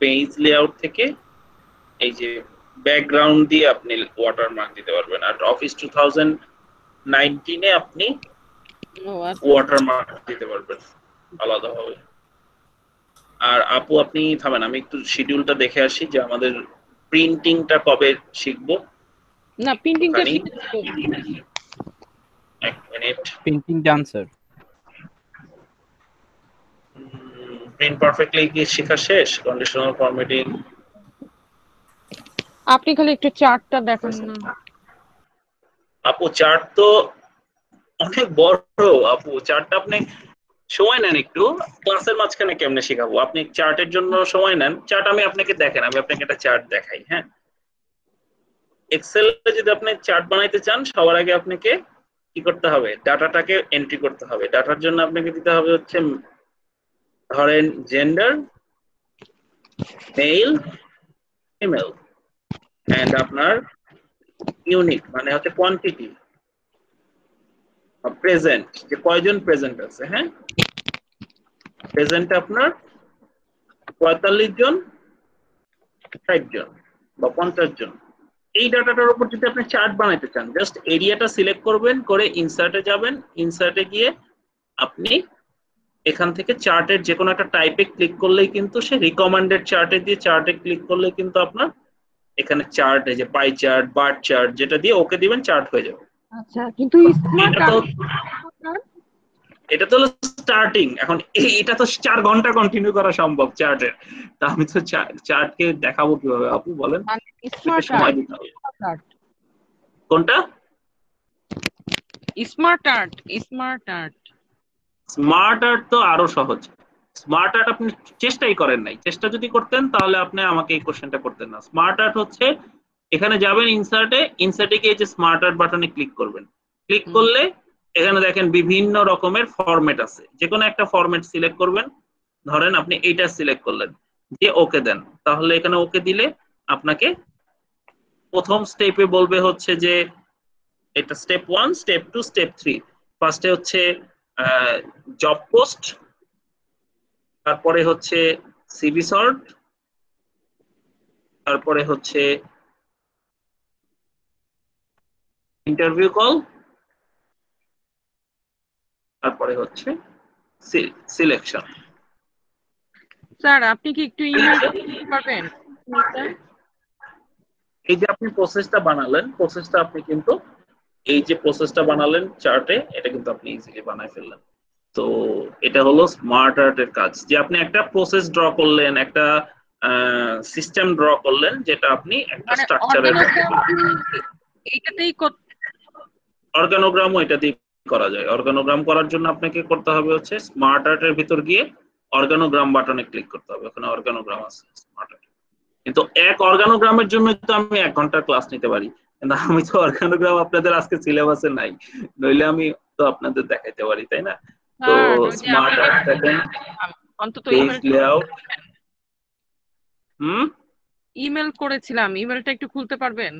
পেজ লেআউট থেকে এই যে ব্যাকগ্রাউন্ড দিয়ে আপনি ওয়াটারমার্ক দিতে পারবেন। আর অফিস 2019 এ আপনি ওয়াটারমার্ক দিতে পারবেন আলাদাভাবে। আর আপু আপনি থামেন, আমি একটু শিডিউলটা দেখে আসি যে আমাদের প্রিন্টিংটা কবে শিখবো। না প্রিন্টিংটা শিখবো। এক minute. Printing done sir. Print perfectly কি শেখা শেষ? কন্ডিশনাল ফরম্যাটিং আপনি খালি একটু চার্টটা দেখান না। আপু চার্ট তো অনেক বড়, আপু চার্টটা আপনি সময় নেন একটু, ক্লাসের মাঝখানে কেমনে শেখাবো? আপনি চার্টের জন্য সময় নেন। চার্ট আমি আপনাকে দেখেন, আমি আপনাকে একটা চার্ট দেখাই। হ্যাঁ, এক্সেলে যদি আপনি চার্ট বানাইতে চান সবার আগে আপনাকে কি করতে হবে? ডাটাটাকে এন্ট্রি করতে হবে। ডাটার জন্য আপনাকে দিতে হবে হচ্ছে ধরেন জেন্ডার, মেল, ফিমেল, এন্ড আপনার ইউনিট মানে হচ্ছে কোয়ান্টিটি, প্রেজেন্ট যে কয়জন প্রেজেন্ট আছে। হ্যাঁ, প্রেজেন্ট আপনার 45 জন, 60 জন বা 50 জন। এই ডাটাটার উপর যদি আপনি চার্ট বানাইতে চান, জাস্ট এরিয়াটা সিলেক্ট করবেন, করে ইনসার্টে যাবেন। ইনসার্টে গিয়ে আপনি এখান থেকে চার্টের যে কোনো একটা টাইপে ক্লিক করলেই কিন্তু সে রিকমেন্ডেড চার্টে দিয়ে চার্টে ক্লিক করলেই কিন্তু আপনার এখানে চার্ট, এই যে পাই চার্ট, বার চার্ট, যেটা দিয়ে ওকে দিবেন চার্ট হয়ে যাবে। আচ্ছা, কিন্তু স্মার্ট এটা তো হলো স্টার্টিং। এখন এটা তো 4 ঘন্টা কন্টিনিউ করা সম্ভব চার্টের, তা আমি তো চার্টকে দেখাবো কিভাবে আপু বলেন? স্মার্ট সময় দিতে হবে। কোনটা? Smart art. Smart art smart art তো আরো সহজ। স্মার্ট আর্ট আপনি চেষ্টাই করেন নাই। চেষ্টা যদি করতেন তাহলে আপনি আমাকে এই কোশ্চেনটা করতেন না। স্মার্ট আর্ট হচ্ছে এখানে যাবেন ইনসার্টে, ইনসার্টে গিয়ে যে স্মার্ট আর্ট বাটনে ক্লিক করবেন। ক্লিক করলে এখানে দেখেন বিভিন্ন রকমের ফরম্যাট আছে। যে কোনো একটা ফরম্যাট সিলেক্ট করবেন। ধরেন আপনি এইটা সিলেক্ট করলেন, দিয়ে ওকে দেন। তাহলে এখানে ওকে দিলে আপনাকে প্রথম স্টেপে বলবে হচ্ছে যে এটা স্টেপ 1, স্টেপ 2, স্টেপ 3। ফার্স্টে হচ্ছে জব পোস্ট, তারপরে হচ্ছে সিভি সর্ট, তারপরে হচ্ছে ইন্টারভিউ কল, তারপরে হচ্ছে সিলেকশন। স্যার আপনি কি একটু ইমেল পাবেন? এই যে আপনি প্রসেসটা বানালেন, প্রসেসটা আপনি কিন্তু এই যে প্রসেসটা বানালেন চার্টে, এটা কিন্তু আপনি ইজিলি বানায় ফেললেন। তো এটা হলো স্মার্ট আর্টের কাজ, যে আপনি একটা প্রসেস ড্র করলেন, একটা সিস্টেম ড্র করলেন, যেটা আপনি একটা মানে স্ট্রাকচারের এইটাতেই অর্গানোগ্রামও এটা দিয়ে করা যায়। অর্গানোগ্রাম করার জন্য আপনাকে করতে হবে হচ্ছে স্মার্ট আর্টের ভিতর গিয়ে অর্গানোগ্রাম বাটনে ক্লিক করতে হবে। ওখানে অর্গানোগ্রাম আছে স্মার্ট আর্ট। কিন্তু এক অর্গানোগ্রামের জন্য তো আমি 1 ঘন্টার ক্লাস নিতে পারি, কিন্তু আমি তো অর্গানোগ্রাম আপনাদের আজকে সিলেবাসে নাই, নইলে আমি তো আপনাদের দেখাইতে পারি, তাই না? তো স্মার্ট আর্ট দেখেন, অন্তত পেজ লেআউট। ইমেল করেছিলাম, ইমেলটা একটু খুলতে পারবেন?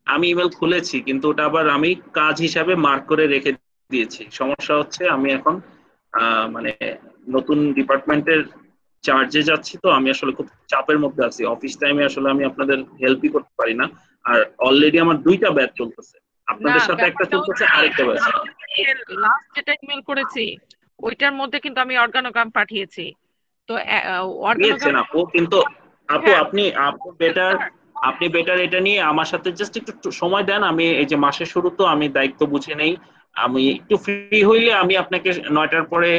আমি ইমেল খুলেছি, কিন্তু ওটা আবার আমি কাজ হিসাবে মার্ক করে রেখে দিয়েছি। সমস্যা হচ্ছে আমি এখন মানে নতুন ডিপার্টমেন্টের চার্জে যাচ্ছি, তো আমি আসলে খুব চাপের মধ্যে আছি। অফিস টাইমে আসলে আমি আপনাদের হেল্পই করতে পারি না। আর অলরেডি আমার 2টা ব্যাচ চলতেছে, আপনাদের সাথে একটা চলতেছে, আরেকটা ব্যাচ। লাস্ট যেটা ইমেল করেছি ওইটার মধ্যে কিন্তু আমি অর্গানোগ্রাম পাঠিয়েছি। তো অর্গানোগ্রাম আপু, কিন্তু আপু আপনি বেটার এটা নিয়ে আমার সাথে জাস্ট একটু সময় দেন। আমি এই যে মাসের শুরু, তো আমি দায়িত্ব বুঝে নেই। আমি একটু ফ্রি হইলে আমি আপনাকে 9টার পরে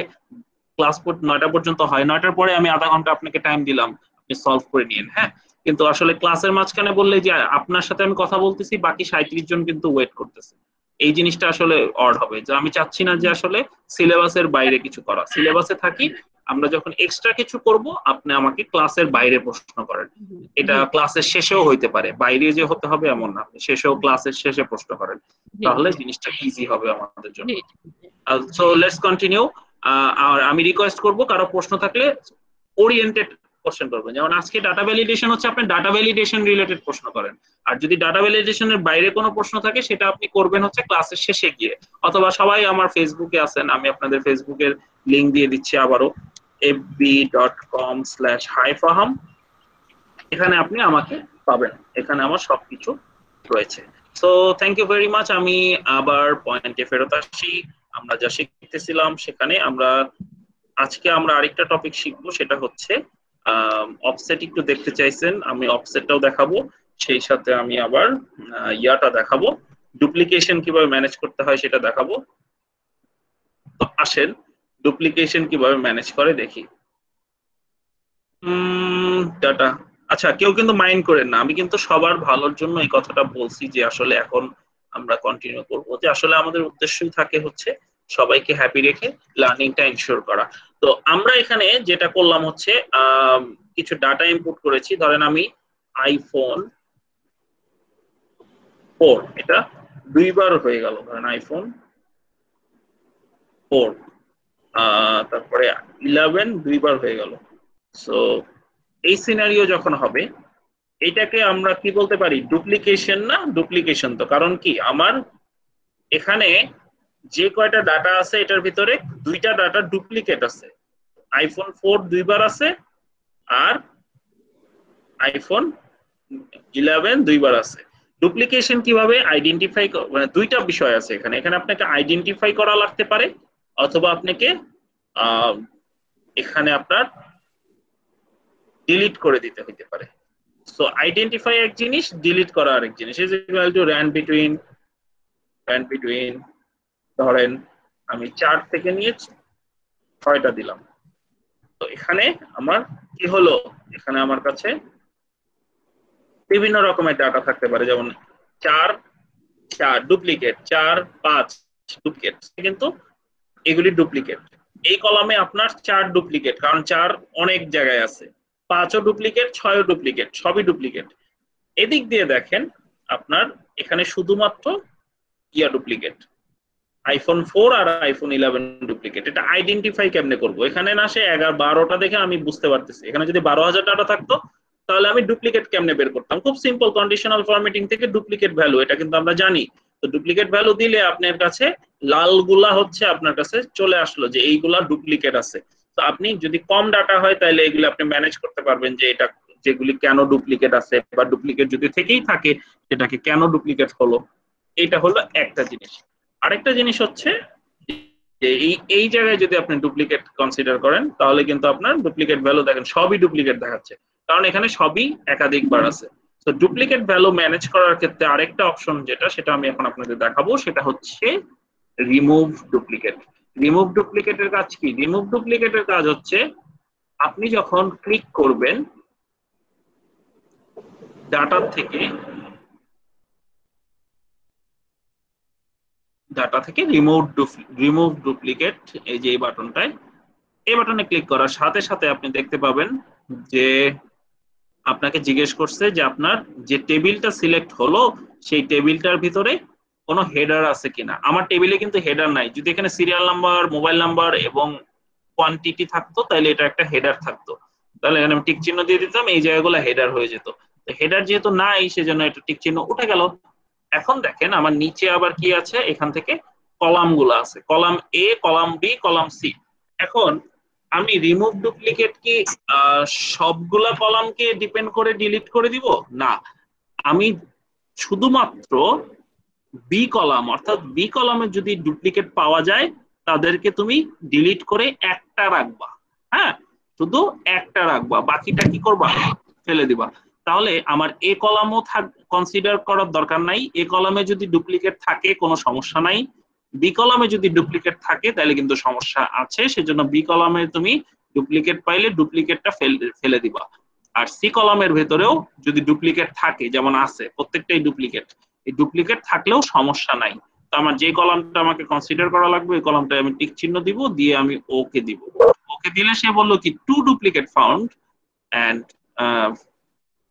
ক্লাস 9টা পর্যন্ত হয়, 9টার পরে আমি আধা ঘন্টা আপনাকে টাইম দিলাম, আপনি সলভ করে নিন। হ্যাঁ, কিন্তু আসলে ক্লাসের মাঝখানে বললে যে আপনার সাথে আমি কথা বলতেছি, বাকি 37 জন কিন্তু ওয়েট করতেছে, এই জিনিসটা আসলে অড হবে। যে আমি চাচ্ছি না যে আসলে সিলেবাসের বাইরে কিছু করা। সিলেবাসে থাকি, আমরা যখন এক্সট্রা কিছু করব আপনি আমাকে ক্লাসের বাইরে প্রশ্ন করেন। এটা ক্লাসের শেষেও হইতে পারে, বাইরে যে হতে হবে এমন না, শেষেও ক্লাসের শেষে প্রশ্ন করেন, তাহলে জিনিসটা ইজি হবে আমাদের জন্য। So let's continue. আর আমি রিকোয়েস্ট করব কারো প্রশ্ন থাকলে ওরিয়েন্টেড কোশ্চেন করবেন। যেমন আজকে ডাটা ভ্যালিডেশন হচ্ছে, আপনি ডাটা ভ্যালিডেশন রিলেটেড প্রশ্ন করেন। আর যদি ডাটা ভ্যালিডেশনের বাইরে কোনো প্রশ্ন থাকে সেটা আপনি করবেন হচ্ছে ক্লাসের শেষে গিয়ে, অথবা সবাই আমার ফেসবুকে আছেন, আমি আপনাদের ফেসবুকের লিংক দিয়ে দিচ্ছি আবারও, fb.com/highfaham। এখানে আপনি আমাকে পাবেন, এখানে আমার সবকিছু রয়েছে। So thank you very much. আমি আবার পয়েন্টে ফেরত আসি। আমরা যা শিখতেছিলাম সেখানে আজকে আমরা আরেকটা টপিক শিখবো, সেটা হচ্ছে অফসেট। একটু দেখতে চাইছেন, আমি অফসেটটাও দেখাবো, সেই সাথে আমি আবার ইয়াটা দেখাবো, ডুপ্লিকেশন কিভাবে ম্যানেজ করতে হয় সেটা দেখাবো। তো আসেন ডুপ্লিকেশন কিভাবে ম্যানেজ করে দেখি। ডাটা, আচ্ছা কেউ কিন্তু মাইন্ড করেন না, আমি কিন্তু সবার ভালোর জন্য এই কথাটা বলছি যে আসলে এখন আমরা কন্টিনিউ করব, যে আসলে আমাদের উদ্দেশ্যই থাকে হচ্ছে সবাইকে হ্যাপি রেখে লার্নিংটা এনশিওর করা। তো আমরা এখানে যেটা করলাম হচ্ছে কিছু ডাটা ইনপুট করেছি। ধরেন আমি আইফোন 4, এটা 2বার হয়ে গেল, ধরেন আইফোন 4, তারপরে 11 2বার হয়ে গেল। সো এই সিনারিও যখন হবে, এটাকে আমরা কি বলতে পারি? ডুপ্লিকেশন না? ডুপ্লিকেশন তো, কারণ কি আমার এখানে যে কয়টা ডাটা আছে এটার ভিতরে 2টা ডাটা ডুপ্লিকেট আছে। আইফোন 4 2বার আছে, আর আইফোন 11 2বার আছে। ডুপ্লিকেশন কিভাবে আইডেন্টিফাই, মানে 2টা বিষয় আছে এখানে। এখানে আপনাকে আইডেন্টিফাই করা লাগতে পারে, অথবা আপনাকে এখানে আপনার ডিলিট করে দিতে হইতে পারে। সো আইডেন্টিফাই এক জিনিস, ডিলিট করা আরেক জিনিস। Is equal two RAND between ধরেন আমি 4 থেকে নিয়ে 6টা দিলাম। তো এখানে আমার কি হলো, এখানে আমার কাছে বিভিন্ন রকমের ডাটা থাকতে পারে, যেমন 4 ডুপ্লিকেট, 4 5 ডুপ্লিকেট, কিন্তু এগুলি ডুপ্লিকেট। এই কলামে আপনার 4 ডুপ্লিকেট, কারণ 4 অনেক জায়গায় আছে, 5ও ডুপ্লিকেট, 6ও ডুপ্লিকেট, সবই ডুপ্লিকেট। এদিক দিয়ে দেখেন আপনার এখানে শুধুমাত্র ইয়া ডুপ্লিকেট, আইফোন 4 আর আইফোন 11 ডুপ্লিকেট। এটা আইডেন্টিফাই কেমনে করব? এখানে না সে 11 12টা দেখে আমি বুঝতে পারতেছি। এখানে যদি 12,000 ডাটা থাকতো তাহলে আমি ডুপ্লিকেট কেমনে বের করতাম? খুব সিম্পল, কন্ডিশনাল ফরম্যাটিং থেকে ডুপ্লিকেট ভ্যালু, এটা কিন্তু আমরা জানি। তো ডুপ্লিকেট ভ্যালু দিলে আপনার কাছে লালগুলা হচ্ছে আপনার কাছে চলে আসলো যে এইগুলা ডুপ্লিকেট আছে। তো আপনি যদি কম ডাটা হয় তাহলে এগুলো আপনি ম্যানেজ করতে পারবেন, যে এটা যেগুলি কেন ডুপ্লিকেট আছে, বা ডুপ্লিকেট যদি থেকেই থাকে সেটাকে কেন ডুপ্লিকেট হলো। এটা হলো একটা জিনিস। আরেকটা জিনিস হচ্ছে যে এই জায়গায় যদি আপনি ডুপ্লিকেট কনসিডার করেন তাহলে কিন্তু আপনার ডুপ্লিকেট ভ্যালু দেখেন সবই ডুপ্লিকেট দেখাচ্ছে, কারণ এখানে সবই একাধিকবার আছে। তো ডুপ্লিকেট ভ্যালু ম্যানেজ করার ক্ষেত্রে আরেকটা অপশন যেটা, সেটা আমি এখন আপনাদের দেখাবো, সেটা হচ্ছে রিমুভ ডুপ্লিকেট। রিমুভ ডুপ্লিকেটের কাজ কি? রিমুভ ডুপ্লিকেটের কাজ হচ্ছে আপনি যখন ক্লিক করবেন ডাটা থেকে রিমুভ ডুপ্লিকেট, এই যে এই বাটনটায়, এই বাটনে ক্লিক করার সাথে সাথে আপনি দেখতে পাবেন যে আপনাকে জিজ্ঞেস করছে যে আপনার যে টেবিলটা সিলেক্ট হলো সেই টেবিলটার ভিতরে কোনো হেডার আছে কিনা। আমার টেবিলে কিন্তু হেডার নাই। যদি এখানে সিরিয়াল নাম্বার, মোবাইল নাম্বার এবং কোয়ান্টিটি থাকতো তাহলে এটা একটা হেডার থাকতো, তাহলে এখানে আমি টিক চিহ্ন দিয়ে দিতাম, এই জায়গাগুলো হেডার হয়ে যেত। হেডার যেহেতু নাই সেজন্য এটা টিক চিহ্ন উঠে গেল। এখন দেখেন আমার নিচে আবার কি আছে, এখান থেকে কলাম গুলো আছে, column A, column B, column C. এখন আমি রিমুভ ডুপ্লিকেট কি সবগুলা কলামকে ডিপেন্ড করে ডিলিট করে দিব? না, আমি শুধুমাত্র বি কলাম, অর্থাৎ বি কলামে যদি ডুপ্লিকেট পাওয়া যায় তাদেরকে তুমি ডিলিট করে একটা রাখবা। হ্যাঁ, শুধু একটা রাখবা, বাকিটা কি করবা? ফেলে দিবা। তাহলে আমার এ কলামও কনসিডার করার দরকার নাই। এ কলামে যদি ডুপ্লিকেট থাকে কোনো সমস্যা নাই, বি কলামে যদি ডুপ্লিকেট থাকে তাহলে কিন্তু সমস্যা আছে। সেজন্য বি কলামে তুমি ডুপ্লিকেট পাইলে ডুপ্লিকেটটা ফেলে দিবা। আর সি কলামের ভেতরেও যদি ডুপ্লিকেট থাকে, যেমন আছে প্রত্যেকটাই ডুপ্লিকেট, এই ডুপ্লিকেট থাকলেও সমস্যা নাই। তো আমার যে কলামটা আমাকে কনসিডার করা লাগবে ওই কলামটায় আমি টিক চিহ্ন দিব, দিয়ে আমি ওকে দিব। ওকে দিলে সে বললো কি 2 duplicate found and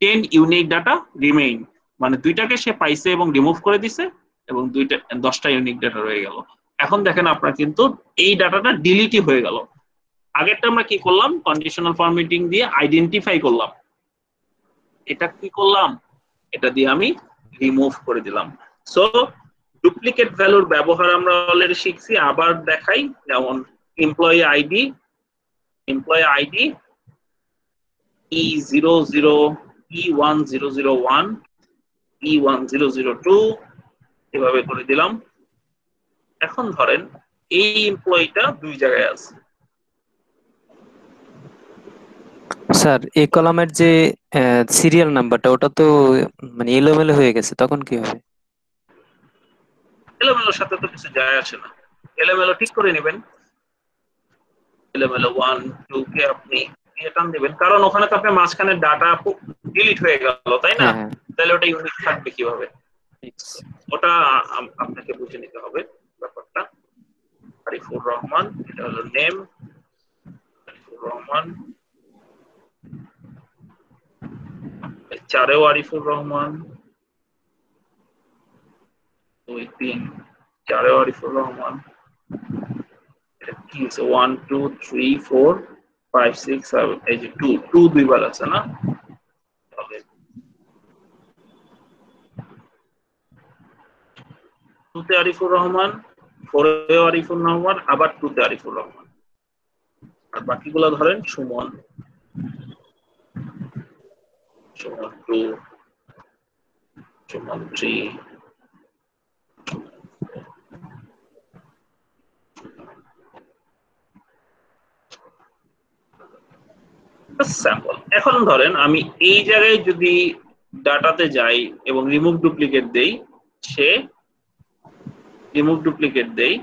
10 unique data remain, মানে দুইটাকে সে পাইছে এবং রিমুভ করে দিছে এবং 10টা ইউনিক ডাটা রয়ে গেল। এখন দেখেন আপনার কিন্তু এই ডাটাটা ডিলিটই হয়ে গেল। আগেরটা আমরা কি করলাম, কন্ডিশনাল ফরম্যাটিং দিয়ে আইডেন্টিফাই করলাম, এটা কি করলাম, এটা দিয়ে আমি রিমুভ করে দিলাম। সো ডুপ্লিকেট ভ্যালুর ব্যবহার আমরা অলরেডি শিখছি, আবার দেখাই। যেমন employee ID E00, E1001, E1002 এভাবে করে দিলাম। এখন ধরেন এই এমপ্লয়িটা দুই জায়গায় আছে। স্যার এই কলামের যে সিরিয়াল নাম্বারটা ওটা তো মানে এলোমেলো হয়ে গেছে, তখন কি হবে? এলোমেলোর সাথে তো কিছু যায় আসে না, এলোমেলো ঠিক করে নেবেন। এলোমেলো 1 2 কে আপনি টান দিবেন, কারণ ওখানে তো আপনার মাঝখানে ডাটা ডিলিট হয়ে গেল, তাই না? তাহলে ওটা ইউনিক থাকবে কিভাবে? ওটা আপনাকে বুঝে নিতে হবে ব্যাপারটা। আরিফুর রহমান, এটা হলো নেম, আরিফুর রহমান, চারেও আরিফুর রহমান, 2 3 চারেও আরিফুর রহমান, এটা কি আছে 1 2 3 4 5 6 7, এই যে 2 দুইবার আছে না, তাহলে 2 তে আরিফুর রহমান, 4 এ আরিফুর রহমান, আবার 2 তে আরিফুর রহমান, আর বাকিগুলো ধরেন সুমন, সুমন 2, সুমন 3, স্যাম্পল। এখন ধরেন আমি এই জায়গায় যদি ডাটাতে যাই এবং রিমুভ ডুপ্লিকেট দেই,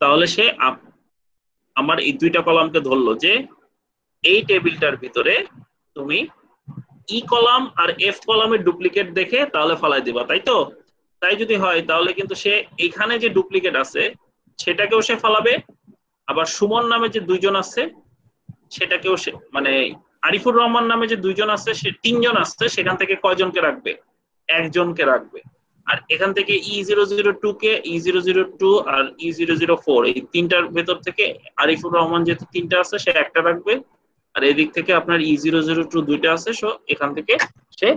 তাহলে সে আমার এই দুইটা কলামকে ধরলো যে এই টেবিলটার ভিতরে তুমি ই কলাম আর এফ কলামের ডুপ্লিকেট দেখে তাহলে ফালাই দিবা, তাই তো? তাই যদি হয় তাহলে কিন্তু সে এখানে যে ডুপ্লিকেট আছে সেটাকেও সে ফালাবে, আবার সুমন নামে যে দুইজন আছে সেটাকেও সে, মানে আরিফুর রহমান নামে যে দুইজন আছে, সে 3 জন আছে, সেখান থেকে কয়জনকে রাখবে? একজনকে রাখবে। আর এখান থেকে E002 কে, E002 আর E004 এই তিনটার ভেতর থেকে আরিফুর রহমান যেহেতু 3টা আছে সে একটা রাখবে, আর এদিক থেকে আপনার E002 দুইটা আছে, সো এখান থেকে সে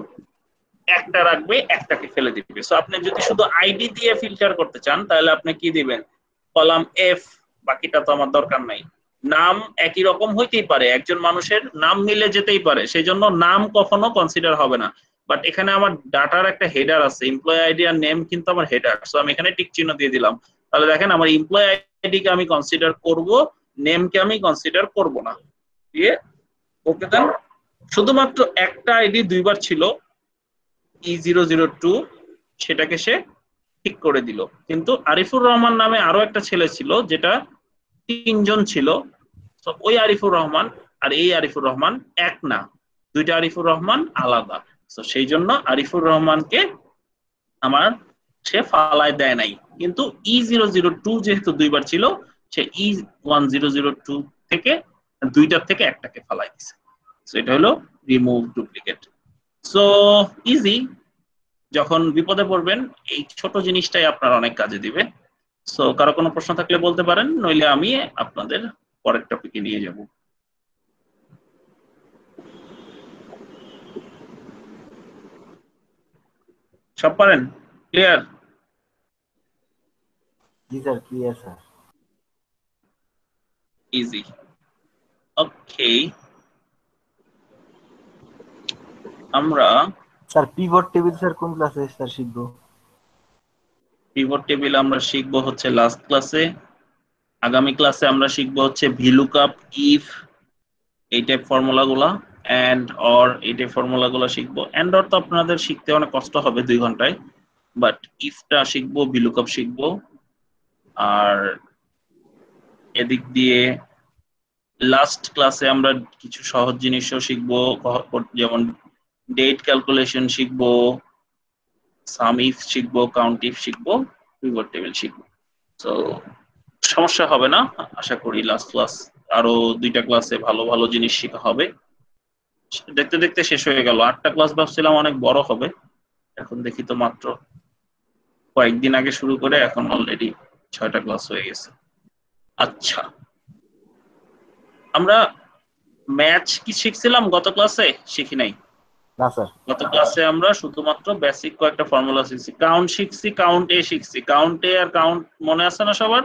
একটা রাখবে, একটাকে ফেলে দিবে। সো আপনি যদি শুধু আইডি দিয়ে ফিল্টার করতে চান তাহলে আপনি কি দিবেন? কলাম এফ, বাকিটা তো আমার দরকার নাই। নাম একই রকম হইতেই পারে, একজন মানুষের নাম মিলে যেতেই পারে, সেই জন্য নাম কখনো কনসিডার হবে না। বাট এখানে আমার ডাটার একটা হেডার আছে, এমপ্লয়ি আইডি আর নেম কিন্তু আমার হেডার, সো আমি এখানে টিক চিহ্ন দিয়ে দিলাম। তাহলে দেখেন আমার এমপ্লয়ি আইডি কে আমি কনসিডার করব, নেম কে আমি কনসিডার করব না। দিয়ে ওকে দেন। শুধুমাত্র একটা আইডি দুইবার ছিল, E002, সেটাকে সে ঠিক করে দিল। কিন্তু আরিফুর রহমান নামে আরো একটা ছেলে ছিল যেটা 3 জন ছিল, তো ওই আরিফুর রহমান আর এই আরিফুর রহমান এক না, দুইটা আরিফুর রহমান আলাদা। তো সেই জন্য আরিফুর রহমানকে আমার সে ফালায় দেয় নাই, কিন্তু E002 যেহেতু দুইবার ছিল সে E1002 থেকে দুইটার থেকে একটাকে ফালাই দিছে। সো এটা হলো রিমুভ ডুপ্লিকেট। সো ইজি, যখন বিপদে পড়বেন এই ছোট জিনিসটাই আপনার অনেক কাজে দিবে। সো কারো কোনো প্রশ্ন থাকলে বলতে পারেন, নইলে আমি আপনাদের পরের টপিকে নিয়ে যাব। সব পারেন? ক্লিয়ার? জি স্যার, ক্লিয়ার স্যার। ইজি, ওকে। আমরা স্যার পিভট টেবিল স্যার কোন ক্লাসে স্যার শিখবো? পিভট টেবিল আমরা শিখবো হচ্ছে লাস্ট ক্লাসে। আগামী ক্লাসে আমরা শিখবো হচ্ছে ভিলুকআপ, ইফ, এই টাইপ ফর্মুলাগুলা, এন্ড অর এই টাইপ ফর্মুলাগুলো শিখবো। এন্ড অর তো আপনাদের শিখতে অনেক কষ্ট হবে 2 ঘন্টায়, বাট ইফটা শিখবো, ভিলুকআপ শিখবো। আর এদিক দিয়ে লাস্ট ক্লাসে আমরা কিছু সহজ জিনিসও শিখবো, যেমন ডেট ক্যালকুলেশন শিখবো, সাম ইফ শিখবো, কাউন্ট ইফ শিখবো, পিভট টেবিল শিখবো। তো সমস্যা হবে না আশা করি। লাস্ট ক্লাস আরো 2টা ক্লাসে ভালো ভালো জিনিস শেখা হবে। দেখতে দেখতে শেষ হয়ে গেল। 8টা ক্লাস ভাবছিলাম অনেক বড় হবে, এখন দেখি তো মাত্র কয়েকদিন আগে শুরু করে এখন অলরেডি 6টা ক্লাস হয়ে গেছে। আচ্ছা, আমরা ম্যাচ কি শিখছিলাম গত ক্লাসে? শিখি নাই না স্যার। গত ক্লাসে আমরা শুধুমাত্র বেসিক কয়েকটা ফর্মুলা শিখছি। কাউন্ট শিখছি, কাউন্ট এ শিখছি। কাউন্ট এ আর কাউন্ট মনে আছে না সবার?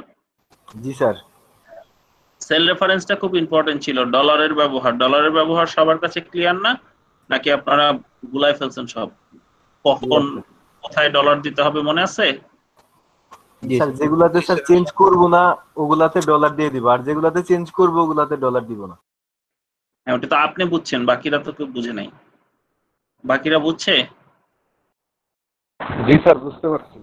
জি স্যার। সেল রেফারেন্সটা খুব ইম্পর্টেন্ট ছিল। ডলারের ব্যবহার সবার কাছে ক্লিয়ার না, নাকি আপনারা গুলাই ফেলছেন সব? কখন কোথায় ডলার দিতে হবে মনে আছে? স্যার যেগুলাতে স্যার চেঞ্জ করব না ওগুলাতে ডলার দিয়ে দিব, আর যেগুলাতে চেঞ্জ করব ওগুলাতে ডলার দিব না। হ্যাঁ, ওটা তো আপনি বুঝছেন, বাকিরা তো কেউ বুঝে নাই। বাকিরা বুঝছে? জি স্যার, বুঝতে পারছি।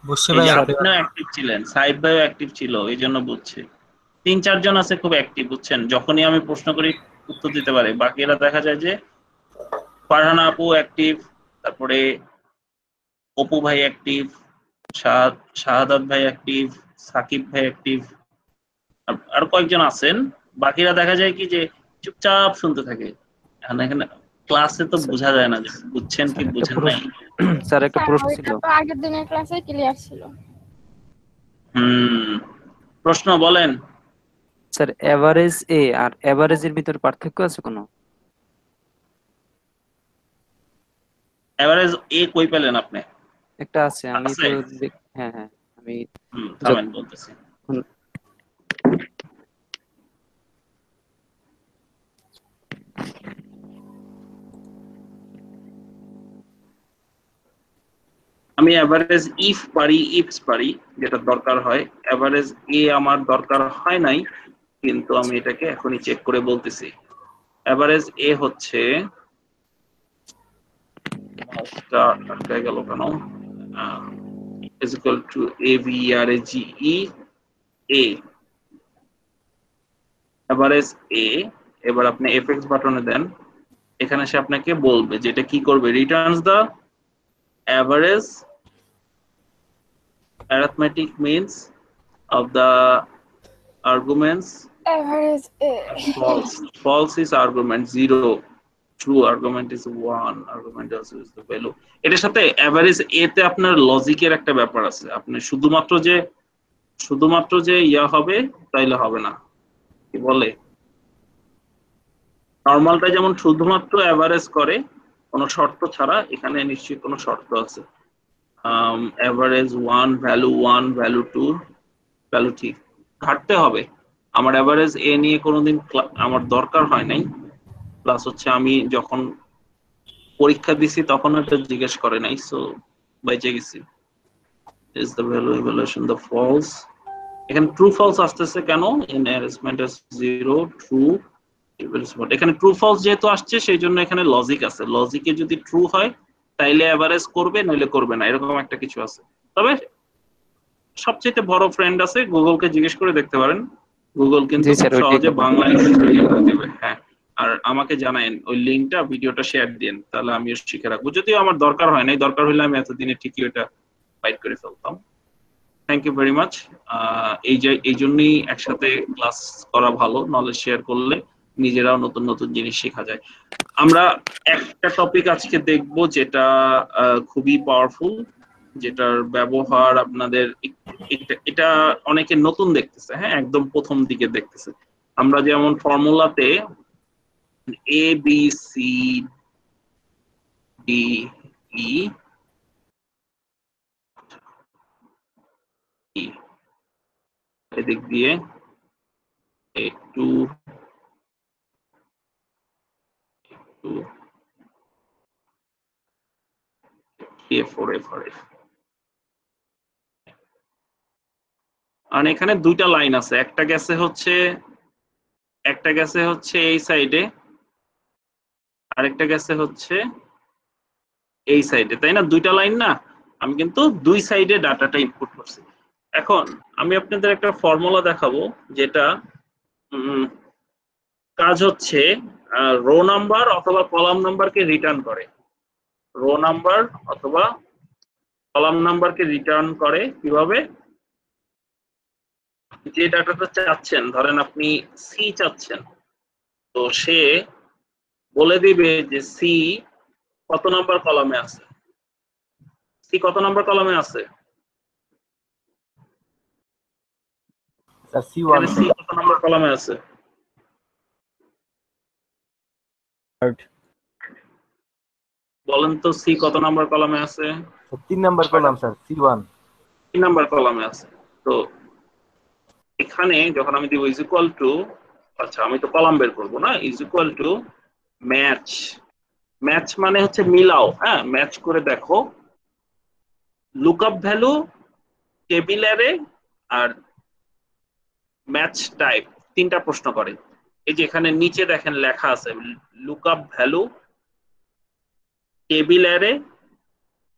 বুঝছি এই ভাই। যে আপনিও অ্যাক্টিভ ছিলেন, সাইদ ভাইও অ্যাক্টিভ ছিল, এই জন্য বুঝছে। 3-4 জন আছে খুব অ্যাক্টিভ, বুঝছেন, যখনই আমি প্রশ্ন করি উত্তর দিতে পারে। বাকিরা দেখা যায় যে ফারহানা আপু অ্যাক্টিভ, তারপরে অপু ভাই অ্যাক্টিভ, শাহাদাত ভাই অ্যাক্টিভ, সাকিব ভাই অ্যাক্টিভ, আর কয়েকজন আছেন। বাকিরা দেখা যায় কি যে চুপচাপ শুনতে থাকে। এখানে ক্লাসে তো বোঝা যায় না যে বুঝছেন কি বুঝেন নাই। স্যার একটা প্রশ্ন ছিল। ওইটা তো আগের দিনের ক্লাসে ক্লিয়ার ছিল। প্রশ্ন বলেন। স্যার এভারেজ এ আর এভারেজের ভিতর পার্থক্য আছে কোনো? এভারেজ এ কই পেলেন আপনি? একটা আছে, আমি তো হ্যাঁ হ্যাঁ আমি থামেন বলতেছি। আমি এভারেজ ইফ পারি, ইফস পারি, যেটা দরকার হয়। এভারেজ এ আমার দরকার হয় নাই, কিন্তু আমি এটাকে এখনই চেক করে বলতেছি। এভারেজ এ হচ্ছে গেল কেন, is equal to average a average A. এবার আপনি এফএক্স বাটনে দেন, এখানে সে আপনাকে বলবে যে এটা কি করবে, Returns the average arithmetic means of the arguments. Average A. False is argument 0, true argument is 1, argument also is the value. এটার সাথে এভারেজ এ তে আপনার লজিকের একটা ব্যাপার আছে। আপনি শুধুমাত্র যে ইয়া হবে তাইলে হবে না, কি বলে, নরমালটা যেমন শুধুমাত্র এভারেজ করে কোনো শর্ত ছাড়া, এখানে নিশ্চয়ই কোনো শর্ত আছে। এভারেজ 1 ভ্যালু 1 ভ্যালু 2 ভ্যালু ঠিক ঘাটতে হবে। আমার এভারেজ এ নিয়ে কোনোদিন আমার দরকার হয় নাই, প্লাস হচ্ছে আমি যখন পরীক্ষা দিছি তখন এটা জিজ্ঞেস করে নাই, সো বাইচে গেছি। is the value evaluation the false, এখানে ট্রু ফলস আসতেছে কেন, in arrangement is 0 true এখানে ট্রু ফলস যেহেতু আসছে সেই জন্য এখানে লজিক আছে। লজিকে যদি ট্রু হয় তাইলে এভারেজ করবে, নইলে করবে না, এরকম একটা কিছু আছে। তবে সবচেয়ে বড় ফ্রেন্ড আছে, গুগলকে জিজ্ঞেস করে দেখতে পারেন। গুগল কিন্তু সহজে বাংলায় দেবে। হ্যাঁ, আর আমাকে জানায়েন, ওই লিঙ্কটা ভিডিওটা শেয়ার দিন, তাহলে আমিও শিখে রাখবো। যদিও আমার দরকার হয় নাই, দরকার হলে আমি এতদিনে ঠিকই ওটা ফাইট করে ফেলতাম। Thank you very much. এই জন্যই একসাথে ক্লাস করা ভালো, নলেজ শেয়ার করলে নিজেরাও নতুন নতুন জিনিস শেখা যায়। আমরা একটা টপিক আজকে দেখব যেটা খুবই পাওয়ারফুল, যেটার ব্যবহার আপনাদের এটা অনেকে নতুন দেখতেছে, হ্যাঁ একদম প্রথম দিকে দেখতেছে। আমরা যেমন ফর্মুলাতে A B C D E এদিক দিয়ে একটু আর এখানে দুইটা লাইন আছে, একটা গেছে হচ্ছে এই সাইডে, আরেকটা গেছে হচ্ছে এই সাইডে, তাই না? দুইটা লাইন না? আমি কিন্তু দুই সাইডে ডাটাটা ইনপুট করছি। এখন আমি আপনাদের একটা ফর্মুলা দেখাবো যেটা কাজ হচ্ছে রো নাম্বার অথবা কলাম নাম্বারকে রিটার্ন করে। রো নাম্বার অথবা কলাম নাম্বারকে রিটার্ন করে কিভাবে? যে ডাটাটা চাচ্ছেন, ধরেন আপনি সি চাচ্ছেন, তো সে বলে দিবে যে সি কত নাম্বার কলামে আছে। সি কত নাম্বার কলামে আছে? C1 সি কত নাম্বার কলামে আছে? বলেন তো সি কত নাম্বার কলামে আছে? 3 number column sir, C1 3 number কলামে আছে। তো এখানে যখন আমি দিব ইজ ইকুয়াল টু, আচ্ছা আমি তো কলাম বের করব না, is equal to match. Match মানে হচ্ছে মিলাও, হ্যাঁ ম্যাচ করে দেখো। লুকআপ ভ্যালু, টেবিল অ্যারে আর ম্যাচ টাইপ, তিনটা প্রশ্ন করে। এই যে এখানে নিচে দেখেন লেখা আছে লুকআপ ভ্যালু, টেবিল অ্যারে,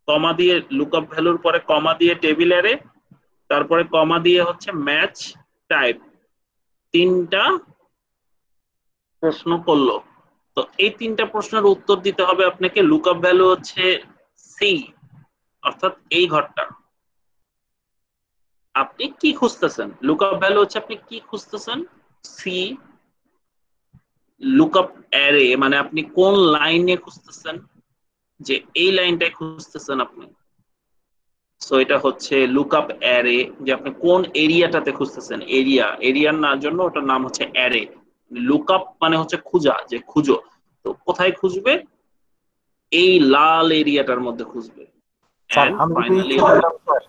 কমা দিয়ে লুকআপ ভ্যালুর পরে কমা দিয়ে টেবিল অ্যারে, তারপরে কমা দিয়ে হচ্ছে ম্যাচ টাইপ, তিনটা প্রশ্ন করলো। তো এই তিনটা প্রশ্নের উত্তর দিতে হবে আপনাকে। লুকআপ ভ্যালু হচ্ছে সি, অর্থাৎ এই ঘরটা। আপনি কি খুঁজতেছেন? লুকআপ ভ্যালু হচ্ছে আপনি কি খুঁজতেছেন, সি। লুকআপ অ্যারে মানে আপনি কোন লাইনে খুঁজতেছেন, যে এই লাইনটাই খুঁজতেছেন আপনি। সো এটা হচ্ছে লুকআপ অ্যারে, যে আপনি কোন এরিয়াটাতে খুঁজতেছেন। এরিয়ার না জন্য ওটার নাম হচ্ছে অ্যারে। লুকআপ মানে হচ্ছে খুঁজা, যে খুঁজো। তো কোথায় খুঁজবে? এই লাল এরিয়াটার মধ্যে খুঁজবে। স্যার আমি যদি ইচ্ছা করতাম স্যার,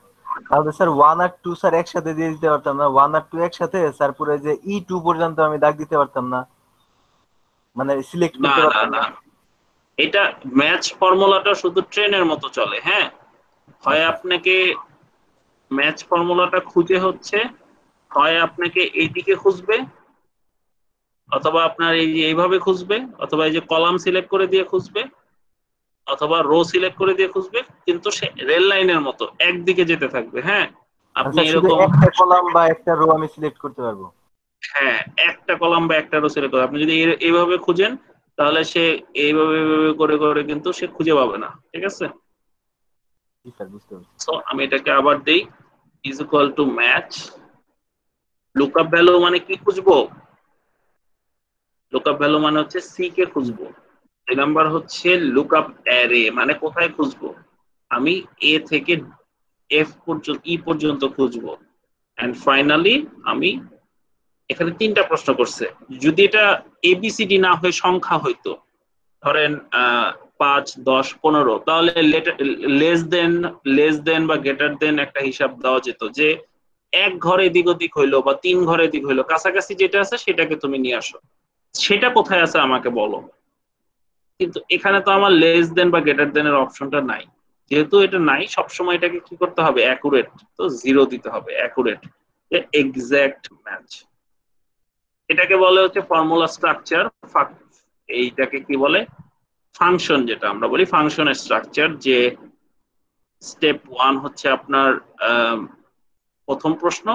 তাহলে স্যার 1 আর 2 স্যার একসাথে দিয়ে দিতে পারতাম না? 1 আর 2 একসাথে, স্যার পুরো যে E2 পর্যন্ত আমি দাগ দিতে পারতাম না, মানে সিলেক্ট করতে পারতাম না? এটা ম্যাচ ফর্মুলাটা শুধু ট্রেনের মতো চলে, হ্যাঁ। হয় আপনাকে ম্যাচ ফর্মুলাটা খুঁজে হচ্ছে, হয় আপনাকে এইদিকে খুঁজবে, অথবা আপনার এইভাবে খুঁজবে, অথবা এই যে কলাম সিলেক্ট করে দিয়ে খুঁজবে, অথবা রো সিলেক্ট করে দিয়ে খুঁজবে, কিন্তু সে রেল লাইনের মতো একদিকে যেতে থাকবে, হ্যাঁ। আপনি এরকম একটা কলাম বা একটা রো আমি সিলেক্ট করতে পারবো? হ্যাঁ, একটা কলাম বা একটা রো সিলেক্ট করে আপনি যদি এইভাবে খুঁজেন, তাহলে সে এইভাবে করে করে কিন্তু সে খুঁজে পাবে না, ঠিক আছে? সো আমি এটাকে আবার দেই, is equal to match. Lookup value মানে কি খুঁজবো? লুকআপ ভ্যালু মানে হচ্ছে সি কে খুঁজবো। এই নাম্বার হচ্ছে লুকআপ অ্যারে, মানে কোথায় খুঁজবো? আমি এ থেকে এফ পর্যন্ত, ই পর্যন্ত খুঁজবো। এন্ড ফাইনালি আমি এখানে তিনটা প্রশ্ন করছে। যদি এটা এবিসিডি না হয়ে সংখ্যা হইতো, ধরেন 5, 10, 15, তাহলে লেস দেন বা গ্রেটার দেন একটা হিসাব দেওয়া যেত, যে এক ঘরে এদিক ওদিক হইলো বা 3 ঘরে এদিক হইলো, কাছাকাছি যেটা আছে সেটাকে তুমি নিয়ে আসো। সেটা কোথায় আছে আমাকে বলো। কিন্তু এখানে তো আমার লেস দেন বা গ্রেটার দেন এর অপশনটা নাই। যেহেতু এটা নাই, সবসময় এটাকে কি করতে হবে? অ্যাকুরেট, তো 0 দিতে হবে। Accurate, exact match. এটাকে বলে হচ্ছে ফর্মুলা স্ট্রাকচার। এইটাকে কি বলে? ফাংশন, যেটা আমরা বলি ফাংশনের স্ট্রাকচার। যে স্টেপ 1 হচ্ছে আপনার প্রথম প্রশ্ন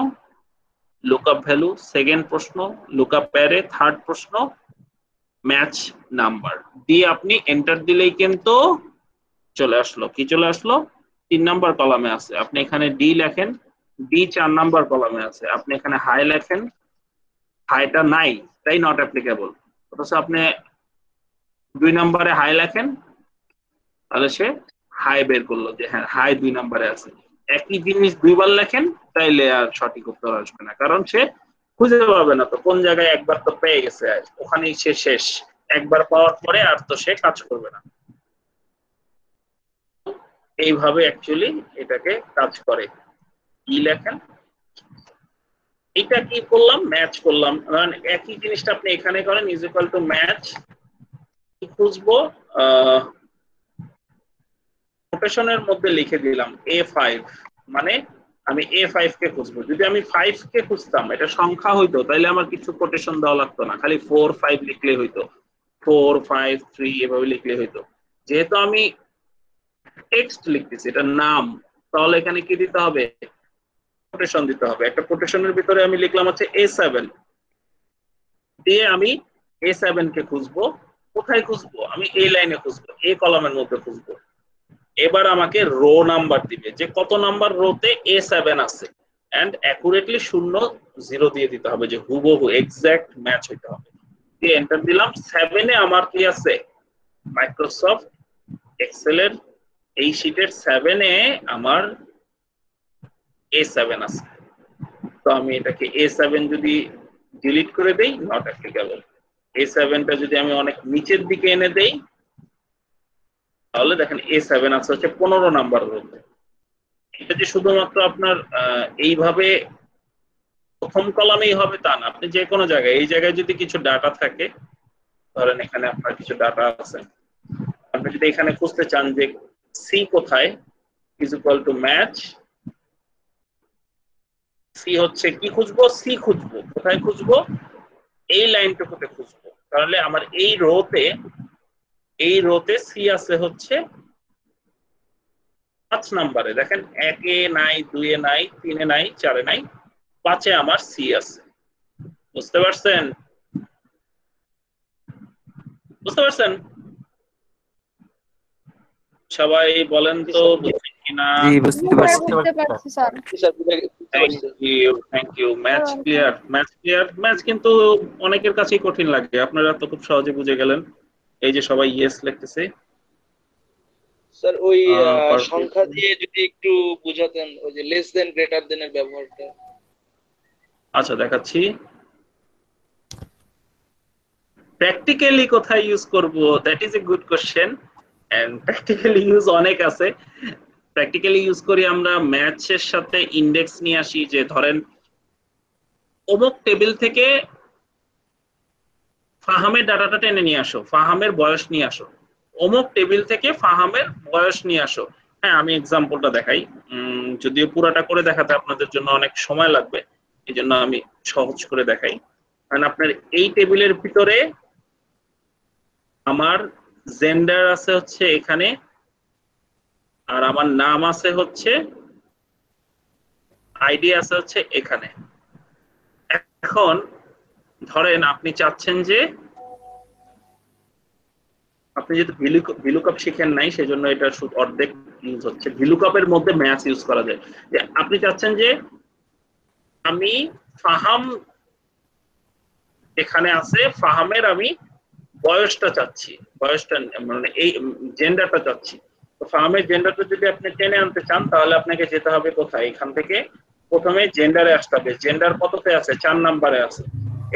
লুকআপ ভ্যালু, সেকেন্ড প্রশ্ন লুকআপ অ্যারে, থার্ড প্রশ্ন ম্যাচ নাম্বার দিয়ে আপনি এন্টার দিলেই কিন্তু চলে আসলো। কি চলে আসলো? 3 নাম্বার কলামে আছে, আপনি এখানে ডি লেখেন, ডি 4 নাম্বার কলামে আছে, আপনি এখানে হাই লেখেন, হাইটা নাই তাই নট অ্যাপ্লিকেবল। অথচ আপনি 2 নম্বরে হাই লেখেন, তাহলে সে হাই বের করলো যে হ্যাঁ হাই 2 নম্বরে আছে। একই জিনিস দুইবার লেখেন তাইলে আর সঠিক উত্তর আসবে না, কারণ সে খুঁজে পাবে না তো কোন জায়গায়। একবার তো পেয়ে গেছে, ওখানেই সে শেষ। একবার পাওয়ার পরে আর তো সে কাজ করবে না। এইভাবে অ্যাকচুয়ালি এটাকে কাজ করে। কি লেখেন, এটা কি করলাম, ম্যাচ করলাম, কারণ একই জিনিসটা আপনি এখানে করেন ইজ ইকুয়াল টু ম্যাচ, খুঁজবো নোটেশনের মধ্যে লিখে দিলাম A5, মানে আমি A5 কে খুঁজবো। যদি আমি 5 কে খুঁজতাম, এটা সংখ্যা হইতো, তাইলে আমার কিছু কোটেশন দেওয়া লাগতো না, খালি 4 5 লিখলে হইতো, 4 5 3 এভাবে লিখলে হইতো। যেহেতু আমি টেক্সট লিখতেছি, এটা নাম, তাহলে এখানে কি দিতে হবে, কোটেশন দিতে হবে। একটা কোটেশনের ভিতরে আমি লিখলাম হচ্ছে A7 দিয়ে আমি A7 কে খুঁজবো। কোথায় খুঁজবো? আমি এই লাইনে খুঁজবো, এই কলামের মধ্যে খুঁজবো। এবার আমাকে রো নাম্বার দিবে যে কত নাম্বার রোতে A7 আছে, এন্ড অ্যাকুরেটলি 0 0 দিয়ে দিতে হবে, যে হুবহু এক্সাক্ট ম্যাচ হইতে হবে। দিয়ে এন্টার দিলাম। 7 এ আমার কি আছে, মাইক্রোসফট এক্সেল এর এই শীটের 7 এ আমার A7 আছে। তো আমি এটাকে A7 যদি ডিলিট করে দেই, নট অ্যাপ্লিকেবল। A7 টা যদি আমি অনেক নিচের দিকে এনে দেই, তাহলে দেখেন A7 আছে হচ্ছে 15 নাম্বার রোতে। এটা যে শুধুমাত্র আপনার এইভাবে প্রথম কলামেই হবে তা না, আপনি যে কোনো জায়গায়, এই জায়গায় যদি কিছু ডাটা থাকে, ধরেন এখানে আপনার কিছু ডাটা আছে, আপনি যদি এখানে খুঁজতে চান যে সি কোথায়, is equal to match, C হচ্ছে কি খুঁজবো, সি খুঁজবো। কোথায় খুঁজবো? এই লাইনটুকুতে খুঁজবো। তাহলে আমার এই রোতে সি আছে হচ্ছে 5 নাম্বারে। দেখেন 1 এ নাই, 2 এ নাই, 3 এ নাই, 4 এ নাই, 5 এ আমার সি আছে। বুঝতে পারছেন? বুঝতে পারছেন? সবাই বলেন তো বুঝছেন কিনা? জি বুঝতে পারছি। বুঝতে পারছি sir. Thank you. Match clear, match clear. Match কিন্তু অনেকের কাছেই কঠিন লাগে, আপনারা তো খুব সহজে বুঝে গেলেন। এই যে সবাই ইয়েস লিখতেছে। স্যার ওই সংখ্যা দিয়ে যদি একটু বুঝাতেন, ওই যে লেস দেন গ্রেটার দেন এর ব্যবহারটা। আচ্ছা দেখাচ্ছি। প্র্যাকটিক্যালি কোথায় ইউজ করব, that is a good question. And practically use অনেক আছে। প্র্যাকটিক্যালি ইউজ করি আমরা ম্যাচের সাথে ইন্ডেক্স নিয়ে আসি, যে ধরেন অমুক টেবিল থেকে ফাহামের ডাটাটা টেনে নিয়ে আসো, ফাহামের বয়স নিয়ে আসো, অমুক টেবিল থেকে ফাহামের বয়স নিয়ে আসো। হ্যাঁ, আমি এক্সাম্পলটা দেখাই, যদিও পুরাটা করে দেখাতে আপনাদের জন্য অনেক সময় লাগবে, এই জন্য আমি সহজ করে দেখাই। কারণ আপনার এই টেবিলের ভিতরে আমার জেন্ডার আছে হচ্ছে এখানে, আর আমার নাম আছে হচ্ছে, আইডি আছে হচ্ছে এখানে। এখন ধরেন আপনি চাচ্ছেন যে, আপনি যেহেতু ভিলুকাপ শিখেন নাই সেজন্য এটা শুধু অর্ধেক ইউজ হচ্ছে। ভিলুকাপের মধ্যে ম্যাচ ইউজ করা যায়। যে আপনি চাচ্ছেন যে আমি ফাহাম এখানে আছে, ফাহামের আমি বয়সটা চাচ্ছি, বয়সটা মানে এই জেন্ডারটা চাচ্ছি। তো ফাহামের জেন্ডারটা যদি আপনি টেনে আনতে চান, তাহলে আপনাকে যেতে হবে কোথায়, এখান থেকে প্রথমে জেন্ডারে আসতে হবে। জেন্ডার কততে আছে? 4 নাম্বারে আছে।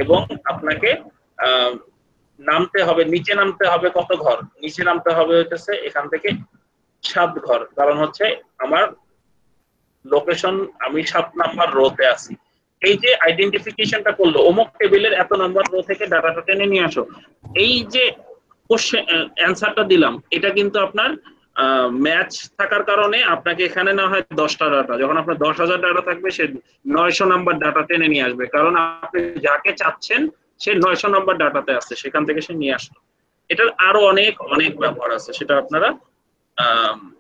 এবং আপনাকে নামতে হবে, নিচে নামতে হবে কত ঘর, নিচে নামতে হবে হচ্ছে এখান থেকে 7 ঘর। কারণ হচ্ছে আমার লোকেশন, আমি 7 নাম্বার রোতে আছি। এই যে আইডেন্টিফিকেশনটা করলো, অমুক টেবিলের এত নাম্বার রো থেকে ডাটাটা টেনে নিয়ে আসো, এই যে অ্যান্সারটা দিলাম, এটা কিন্তু আপনার ম্যাচ থাকার কারণে আপনাকে এখানে না হয় 10টা ডাটা, যখন আপনার 10,000 ডাটা থাকবে সে 900 নাম্বার ডাটা টেনে নিয়ে আসবে, কারণ আপনি যাকে চাচ্ছেন সে 900 নাম্বার ডাটাতে আছে, সেখান থেকে সে নিয়ে আসলো। এটার আরো অনেক অনেক ব্যবহার আছে, সেটা আপনারা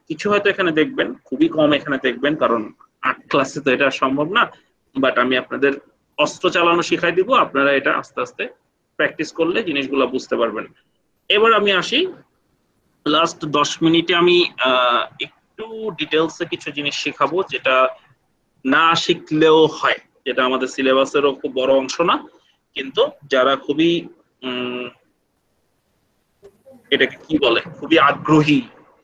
কিছু হয়তো এখানে দেখবেন, খুবই কম এখানে দেখবেন, কারণ 8 ক্লাসে তো এটা সম্ভব না। বাট আমি আপনাদের অস্ত্র চালানো শিখাই দিব, আপনারা এটা আস্তে আস্তে প্র্যাকটিস করলে জিনিসগুলো বুঝতে পারবেন। এবার আমি আসি লাস্ট 10 মিনিটে আমি একটু ডিটেলসে কিছু জিনিস শেখাবো যেটা না শিখলেও হয়, যেটা আমাদের সিলেবাসেরও খুব বড় অংশ না, কিন্তু যারা খুবই এটাকে কি বলে খুবই আগ্রহী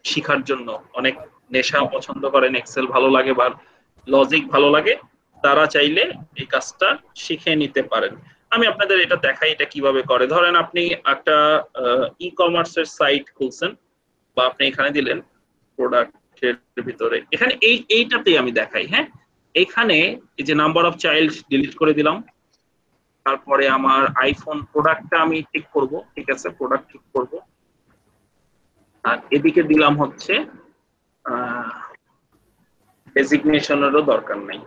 শিখার জন্য, অনেক নেশা পছন্দ করেন, এক্সেল ভালো লাগে বা লজিক ভালো লাগে, তারা চাইলে এই কাজটা শিখে নিতে পারেন। আমি আপনাদের এটা দেখাই এটা কিভাবে করে। ধরেন আপনি একটা ই কমার্সের সাইট খুলছেন বা আপনি এখানে দিলেন প্রোডাক্টের ভিতরে, এখানে এইটাতেই আমি দেখাই। হ্যাঁ, এখানে এই যে নাম্বার অফ চাইল্ড ডিলিট করে দিলাম, তারপরে আমার আইফোন প্রোডাক্টটা আমি ঠিক করব, ঠিক আছে প্রোডাক্ট ঠিক করব, আর এদিকে দিলাম হচ্ছে ডেজিগনেশনেরও দরকার নেই,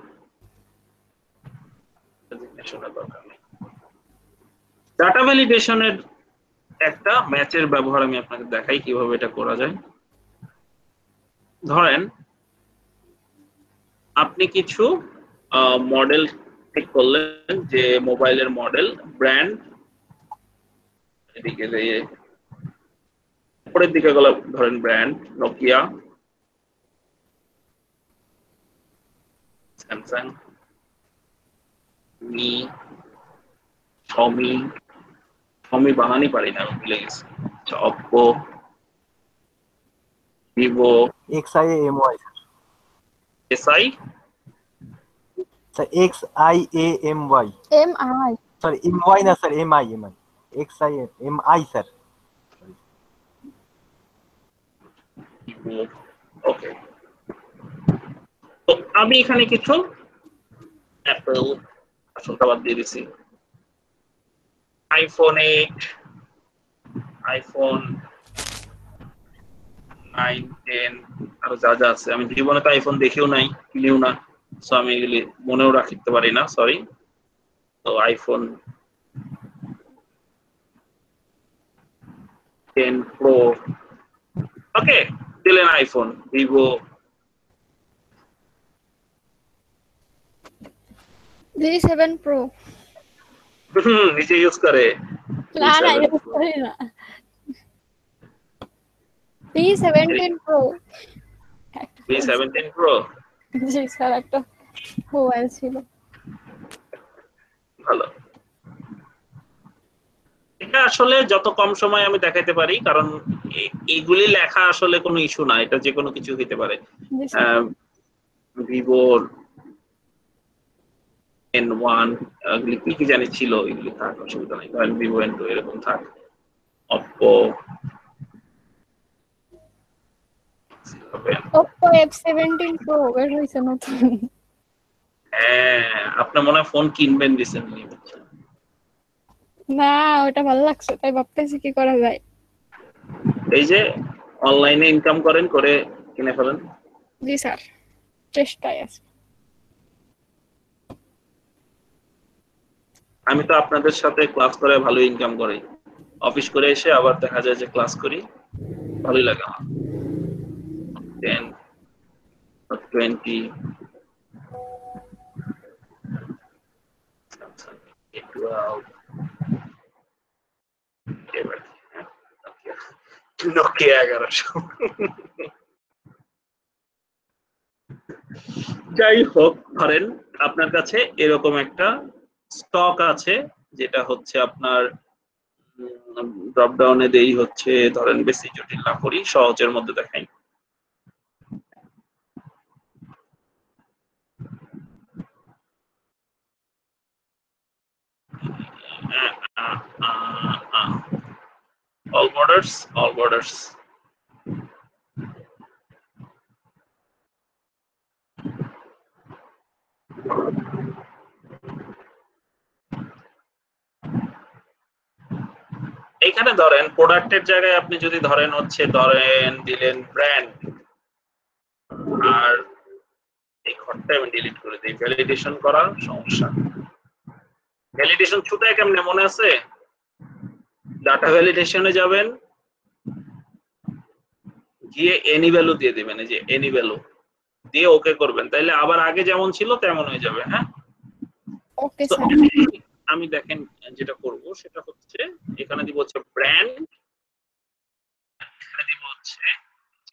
ডেজিগনেশনের দরকার নেই। ডাটা ভ্যালিডেশনের একটা ম্যাচের ব্যবহার আমি আপনাকে দেখাই কিভাবে এটা করা যায়। ধরেন আপনি কিছু মডেল ঠিক করলেন, যে মোবাইলের মডেল ব্র্যান্ড, এদিকে উপরের দিকে গেল ধরেন brand Nokia, Samsung, me, Shami বানানি পারি না, ভুলে গেছি, Oppo, Vivo, XIAMY SI, sir XIAMY MI sorry MY না স্যার MI XIAMI স্যার। ওকে, তো আমি এখানে কিছু অ্যাপল আসলটা বাদ দিয়ে দিছি, আইফোন 8, আইফোন 9, 10 আরো যা যা আছে, আমি জীবনে তো আইফোন দেখেও নাই, কিনেও না, সো আমি এগুলি মনেও রাখতে পারি না, সরি। তো আইফোন 10 প্রো, ওকে দিলেন আইফোন, ভিভো, V7 Pro নিচে ইউজ করে না না ইউজ করি না, V17 Pro V17 প্রো, জি স্যার একটা মোবাইল ছিল। ভালো, এটা আসলে যত কম সময় আমি দেখাইতে পারি, কারণ এইগুলি লেখা আসলে কোনো ইস্যু না, এটা যে কোনো কিছু হইতে পারে। ভিভোর N1 এগুলি কি কি জানি ছিল, এগুলি থাক, অসুবিধা নেই, ধরেন ভিভো N2 এরকম থাক, অপ্পো, Oppo F17 Pro বের হইছে নতুন। হ্যাঁ, আপনি মনে হয় ফোন কিনবেন রিসেন্টলি? না ওটা ভালো লাগছে তাই ভাবতেছি কি করা যায়। এই যে অনলাইনে ইনকাম করেন, করে কিনে ফেলেন। জি স্যার, চেষ্টায় আছি। আমি তো আপনাদের সাথে ক্লাস করে ভালো ইনকাম করি, অফিস করে এসে আবার দেখা যায় যে ক্লাস করি, ভালোই লাগে আমার। 10 20 নোকিয়া 1100। যাই হোক, ধরেন আপনার কাছে এরকম একটা স্টক আছে, যেটা হচ্ছে আপনার ড্রপ ডাউনে দেই হচ্ছে, ধরেন বেশি জটিল না করি, সহজের মধ্যে দেখাই। all borders এখানে ধরেন প্রোডাক্টের জায়গায় আপনি যদি ধরেন হচ্ছে ধরেন দিলেন ব্র্যান্ড, আর এই ঘরটা আমি ডিলিট করে দিই, ভ্যালিডেশন করার সমস্যা। ভ্যালিডেশন ছুটায় কেমনে মনে আছে? ডাটা ভ্যালিডেশনে যাবেন, গিয়ে এনি ভ্যালু দিয়ে দিবেন, এই যে এনি ভ্যালু দিয়ে ওকে করবেন, তাইলে আবার আগে যেমন ছিল তেমন হয়ে যাবে। হ্যাঁ, ওকে স্যার। আমি দেখেন যেটা করব সেটা হচ্ছে এখানে দিব হচ্ছে ব্র্যান্ড, এখানে দিব হচ্ছে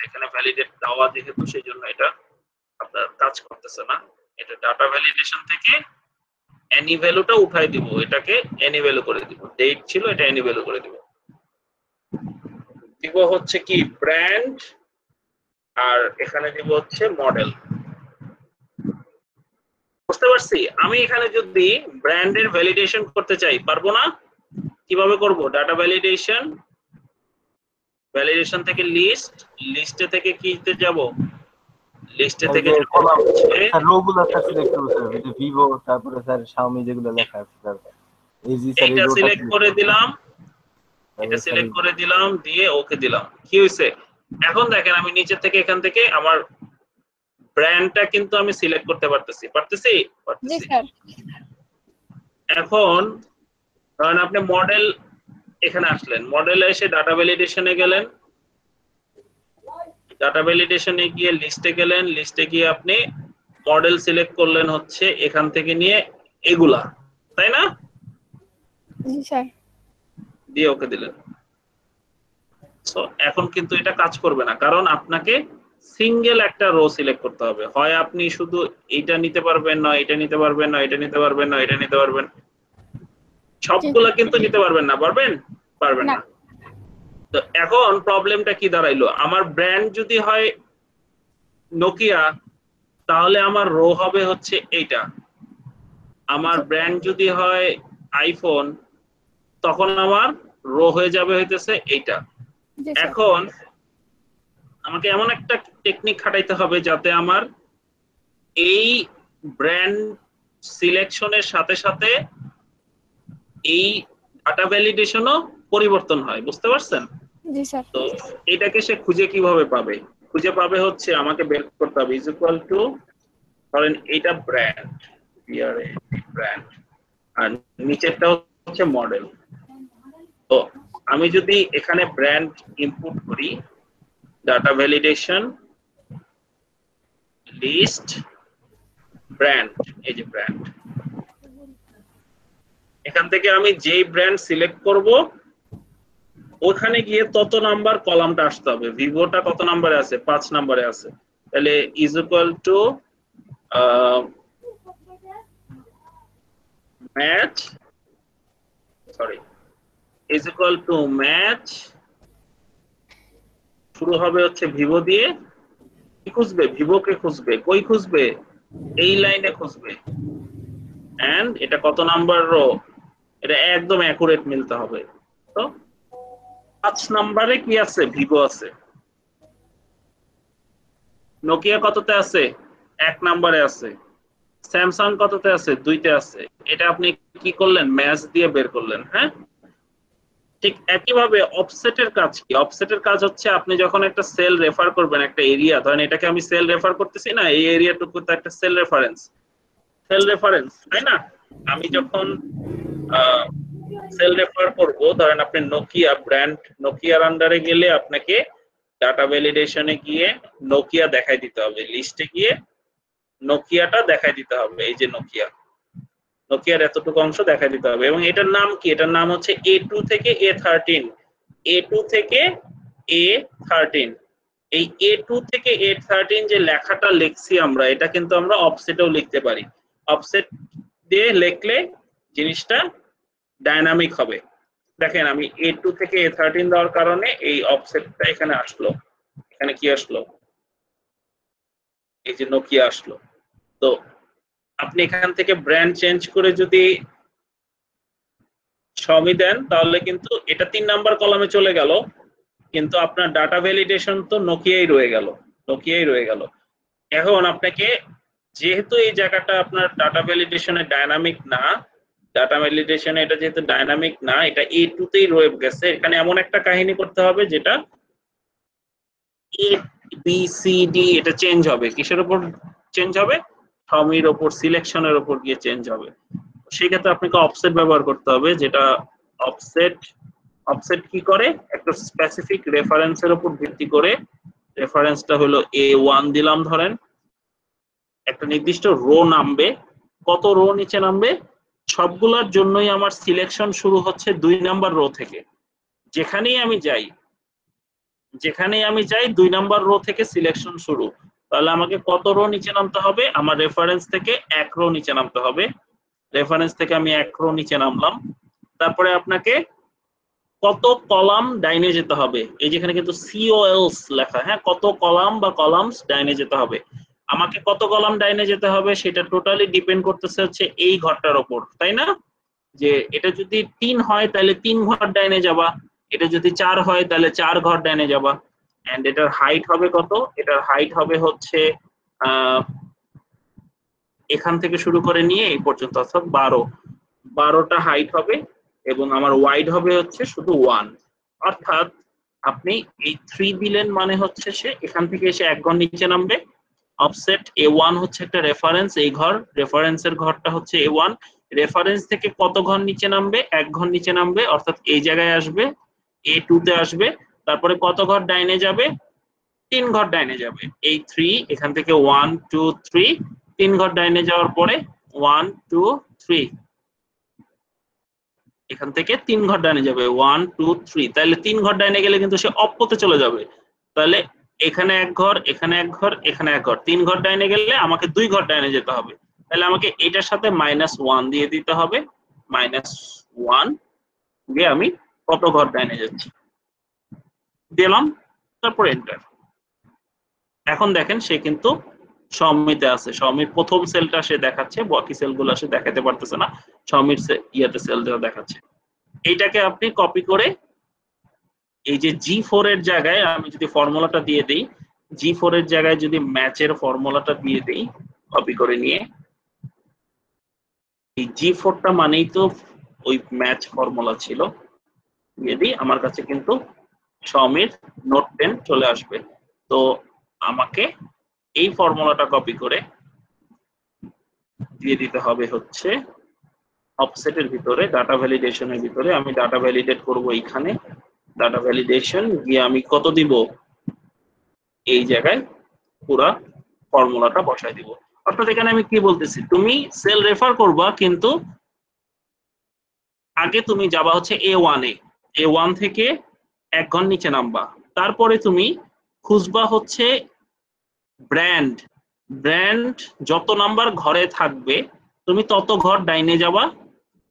এখানে ভ্যালিডেট দেওয়া যেহেতু সেই জন্য এটা আপনার কাজ করতেছে না। এটা ডাটা ভ্যালিডেশন থেকে এনি ভ্যালুটা উঠাই দিব, এটাকে এনি ভ্যালু করে দিব। ডেট ছিল, এটা এনি ভ্যালু করে দিব। দিব হচ্ছে কি ব্র্যান্ড, আর এখানে দিব হচ্ছে মডেল। বুঝতে পারছি? আমি এখানে যদি ব্র্যান্ডের ভ্যালিডেশন করতে চাই পারবো না। কিভাবে করব? ডাটা ভ্যালিডেশন, ভ্যালিডেশন থেকে লিস্ট, লিস্টে থেকে কিতে যাব? লিস্টে থেকে স্যার রোগুলো স্যার সিলেক্ট করব স্যার, এই যে ভিভো তারপরে স্যার Xiaomi যেগুলো লেখা আছে স্যার, এই যে স্যার এটা সিলেক্ট করে দিলাম, এটা সিলেক্ট করে দিলাম, দিয়ে ওকে দিলাম। কি হইছে? এখন দেখেন আমি নিচে থেকে এখান থেকে আমার ব্র্যান্ডটা কিন্তু আমি সিলেক্ট করতে পারতেছি। জি স্যার। এখন ধরেন আপনি মডেল এখানে আসলেন, মডেলে এসে ডাটা ভ্যালিডেশনে গেলেন, ডাটা ভ্যালিডেশনে গিয়ে লিস্টে গেলেন, লিস্টে গিয়ে আপনি মডেল সিলেক্ট করলেন হচ্ছে এখান থেকে নিয়ে এগুলা, তাই না? জি স্যার। দিয়ে ওকে দিলেন। সো এখন কিন্তু এটা কাজ করবে না, কারণ আপনাকে সিঙ্গেল একটা রো সিলেক্ট করতে হবে। হয় আপনি শুধু এইটা নিতে পারবেন, না এটা নিতে পারবেন, না এটা নিতে পারবেন, না এটা নিতে পারবেন, সবগুলা কিন্তু নিতে পারবেন না। পারবেন? পারবেন না। তো এখন প্রবলেমটা কি দাঁড়াইলো? আমার ব্র্যান্ড যদি হয় নোকিয়া, তাহলে আমার রো হবে হচ্ছে এইটা। আমার ব্র্যান্ড যদি হয় আইফোন, তখন আমার রো হয়ে যাবে হইতেছে এইটা। এখন আমাকে এমন একটা টেকনিক খাটাইতে হবে যাতে আমার এই ব্র্যান্ড সিলেকশনের সাথে সাথে এই ডাটা ভ্যালিডেশনও পরিবর্তন হয়। বুঝতে পারছেন? জি স্যার। তো এটাকে সে খুঁজে কিভাবে পাবে? খুঁজে পাবে হচ্ছে আমাকে বের করতে হবে ইজ ইকুয়াল টু, ধরেন এইটা ব্র্যান্ড, ব্র্যান্ড, আর নিচেরটা হচ্ছে মডেল। তো আমি যদি এখানে ব্র্যান্ড ইনপুট করি, ডাটা ভ্যালিডেশন, লিস্ট, ব্র্যান্ড, এই যে ব্র্যান্ড, এখান থেকে আমি যেই ব্র্যান্ড সিলেক্ট করব ওখানে গিয়ে তত নাম্বার কলামটা আসতে হবে। ভিভোটা কত নম্বরে আছে? 5 নম্বরে আছে। তাহলে is equal to match, sorry, is equal to match, শুরু হবে হচ্ছে ভিভো দিয়ে। কি খুঁজবে? ভিভোকে খুঁজবে। কই খুঁজবে? এই লাইনে খুঁজবে। এন্ড এটা কত নাম্বার রো? এটা একদম অ্যাকুরেট মিলতে হবে। তো 5 নম্বরে কি আছে? ভিভো আছে। নোকিয়া কততে আছে? 1 নম্বরে আছে। স্যামসাং কততে আছে? 2তে আছে। এটা আপনি কি করলেন? ম্যাচ দিয়ে বের করলেন। হ্যাঁ, ঠিক একইভাবে অফসেটের কাজ কি? অফসেটের কাজ হচ্ছে আপনি যখন একটা সেল রেফার করবেন, একটা এরিয়া, ধরেন এটাকে আমি সেল রেফার করতেছি না, এই এরিয়াটুকু তো একটা সেল রেফারেন্স, তাই না? আমি যখন সেল রেফার করব, ধরেন আপনি নোকিয়া ব্র্যান্ড, নোকিয়ার আন্ডারে গেলে আপনাকে ডাটা ভ্যালিডেশনে গিয়ে নোকিয়া দেখাই দিতে হবে, লিস্টে গিয়ে নোকিয়াটা দেখাই দিতে হবে। এই যে নোকিয়া, নোকিয়ার এতটুকু অংশ দেখাই দিতে হবে। এবং এটার নাম কি? এটার নাম হচ্ছে A2 থেকে A13, A2 থেকে A13। এই A2 থেকে A13 যে লেখাটা লিখছি আমরা, এটা কিন্তু আমরা অফসেটেও লিখতে পারি। অফসেট দিয়ে লিখলে জিনিসটা ডাইনামিক হবে। দেখেন আমি A2 থেকে A13 দেওয়ার কারণে এই অফসেটটা এখানে আসলো। এখানে কি আসলো? এই যে নোকিয়া আসলো। তো আপনি এখান থেকে ব্র্যান্ড চেঞ্জ করে যদি Xiaomi দেন, তাহলে কিন্তু এটা 3 নাম্বার কলামে চলে গেল, কিন্তু আপনার ডাটা ভ্যালিডেশন তো নোকিয়াই রয়ে গেল। এখন আপনাকে, যেহেতু এই জায়গাটা আপনার ডাটা ভ্যালিডেশনে ডাইনামিক না, ডাটা ভ্যালিডেশনে এটা যেহেতু ডাইনামিক না, এটা A2 তেই রয়ে গেছে, এখানে এমন একটা কাহিনী করতে হবে যেটা A B C D এটা চেঞ্জ হবে। কিসের উপর চেঞ্জ হবে? Xiaomi-র উপর, সিলেকশনের উপর গিয়ে চেঞ্জ হবে। সেই ক্ষেত্রে আপনাকে অফসেট ব্যবহার করতে হবে, যেটা অফসেট কি করে? একটা স্পেসিফিক রেফারেন্সের উপর ভিত্তি করে, রেফারেন্সটা হলো A1 দিলাম, ধরেন একটা নির্দিষ্ট রো নামবে। কত রো নিচে নামবে? সবগুলোর জন্যই আমার সিলেকশন শুরু হচ্ছে 2 নাম্বার রো থেকে। যেখানেই আমি যাই 2 নাম্বার রো থেকে সিলেকশন শুরু। তাহলে আমাকে কত রো নিচে নামতে হবে? আমার রেফারেন্স থেকে 1 রো নিচে নামতে হবে। রেফারেন্স থেকে আমি 1 রো নিচে নামলাম। তারপরে আপনাকে কত কলাম ডাইনে যেতে হবে? এই যেখানে কিন্তু COLS লেখা, হ্যাঁ, কত কলাম বা কলামস ডাইনে যেতে হবে। আমাকে কত কলাম ডাইনে যেতে হবে সেটা টোটালি ডিপেন্ড করতেছে হচ্ছে এই ঘরটার উপর, তাই না? যে এটা যদি 3 হয় তাহলে 3 ঘর ডাইনে যাবা, এটা যদি 4 হয় তাহলে 4 ঘর ডাইনে যাবা। এন্ড এটার হাইট হবে কত? এটার হাইট হবে হচ্ছে এখান থেকে শুরু করে নিয়ে এই পর্যন্ত, অর্থাৎ 12টা হাইট হবে এবং আমার ওয়াইড হবে হচ্ছে শুধু 1। অর্থাৎ আপনি এই 3 দিলেন মানে হচ্ছে সে এখান থেকে এসে 1 ঘর নিচে নামবে। অফসেট A1 হচ্ছে একটা রেফারেন্স, এই ঘর রেফারেন্সের ঘরটা হচ্ছে A1। রেফারেন্স থেকে কত ঘর নিচে নামবে? 1 ঘর নিচে নামবে, অর্থাৎ এই জায়গায় আসবে, A2 তে আসবে। তারপরে কত ঘর ডাইনে যাবে? 3 ঘর ডাইনে যাবে। এই 3 এখান থেকে 1 2 3, 3 ঘর ডাইনে যাওয়ার পরে 1 2 3, এখান থেকে 3 ঘর ডাইনে যাবে 1 2 3। তাহলে 3 ঘর ডাইনে গেলে কিন্তু সে অপ পথে চলে যাবে। তাহলে এখানে 1 ঘর, এখানে 1 ঘর, এখানে 1 ঘর, 3 ঘর ডাইনে গেলে আমাকে 2 ঘর ডাইনে যেতে হবে। তাহলে আমাকে এটার সাথে -1 দিয়ে দিতে হবে। -1 দিয়ে আমি কত ঘর ডাইনে যাচ্ছি দিলাম, তারপর এন্টার। এখন দেখেন সে কিন্তু সমমিতে আছে। সমমিত প্রথম সেলটা সে দেখাচ্ছে, বাকি সেলগুলো সে দেখাতে পারতেছে না। সমমিত ইয়াতে সেল দেওয়া দেখাচ্ছে। এইটাকে আপনি কপি করে এই যে G4 এর জায়গায় আমি যদি ফর্মুলাটা দিয়ে দেই, G4 এর জায়গায় যদি ম্যাচের ফর্মুলাটা দিয়ে দেই কপি করে নিয়ে, এই G4টা মানেই তো ওই ম্যাচ ফর্মুলা ছিল, দিয়ে দিই, আমার কাছে কিন্তু সমমিত নোট 10 চলে আসবে। তো আমাকে এই ফর্মুলাটা কপি করে দিয়ে দিতে হবে হচ্ছে অফসেটের ভিতরে, ডাটা ভ্যালিডেশনের ভিতরে। আমি ডাটা ভ্যালিডেট করব এইখানে, ডাটা ভ্যালিডেশন গিয়ে আমি কত দিব? এই জায়গায় পুরা ফর্মুলাটা বসাই দিব। অর্থাৎ এখানে আমি কি বলতেছি, তুমি সেল রেফার করবা কিন্তু আগে তুমি যাবা হচ্ছে A1 এ, A1 থেকে 1 ঘর নিচে নামবা। তারপরে তুমি খুঁজবা হচ্ছে ব্র্যান্ড, যত নাম্বার ঘরে থাকবে তুমি তত ঘর ডাইনে যাবা,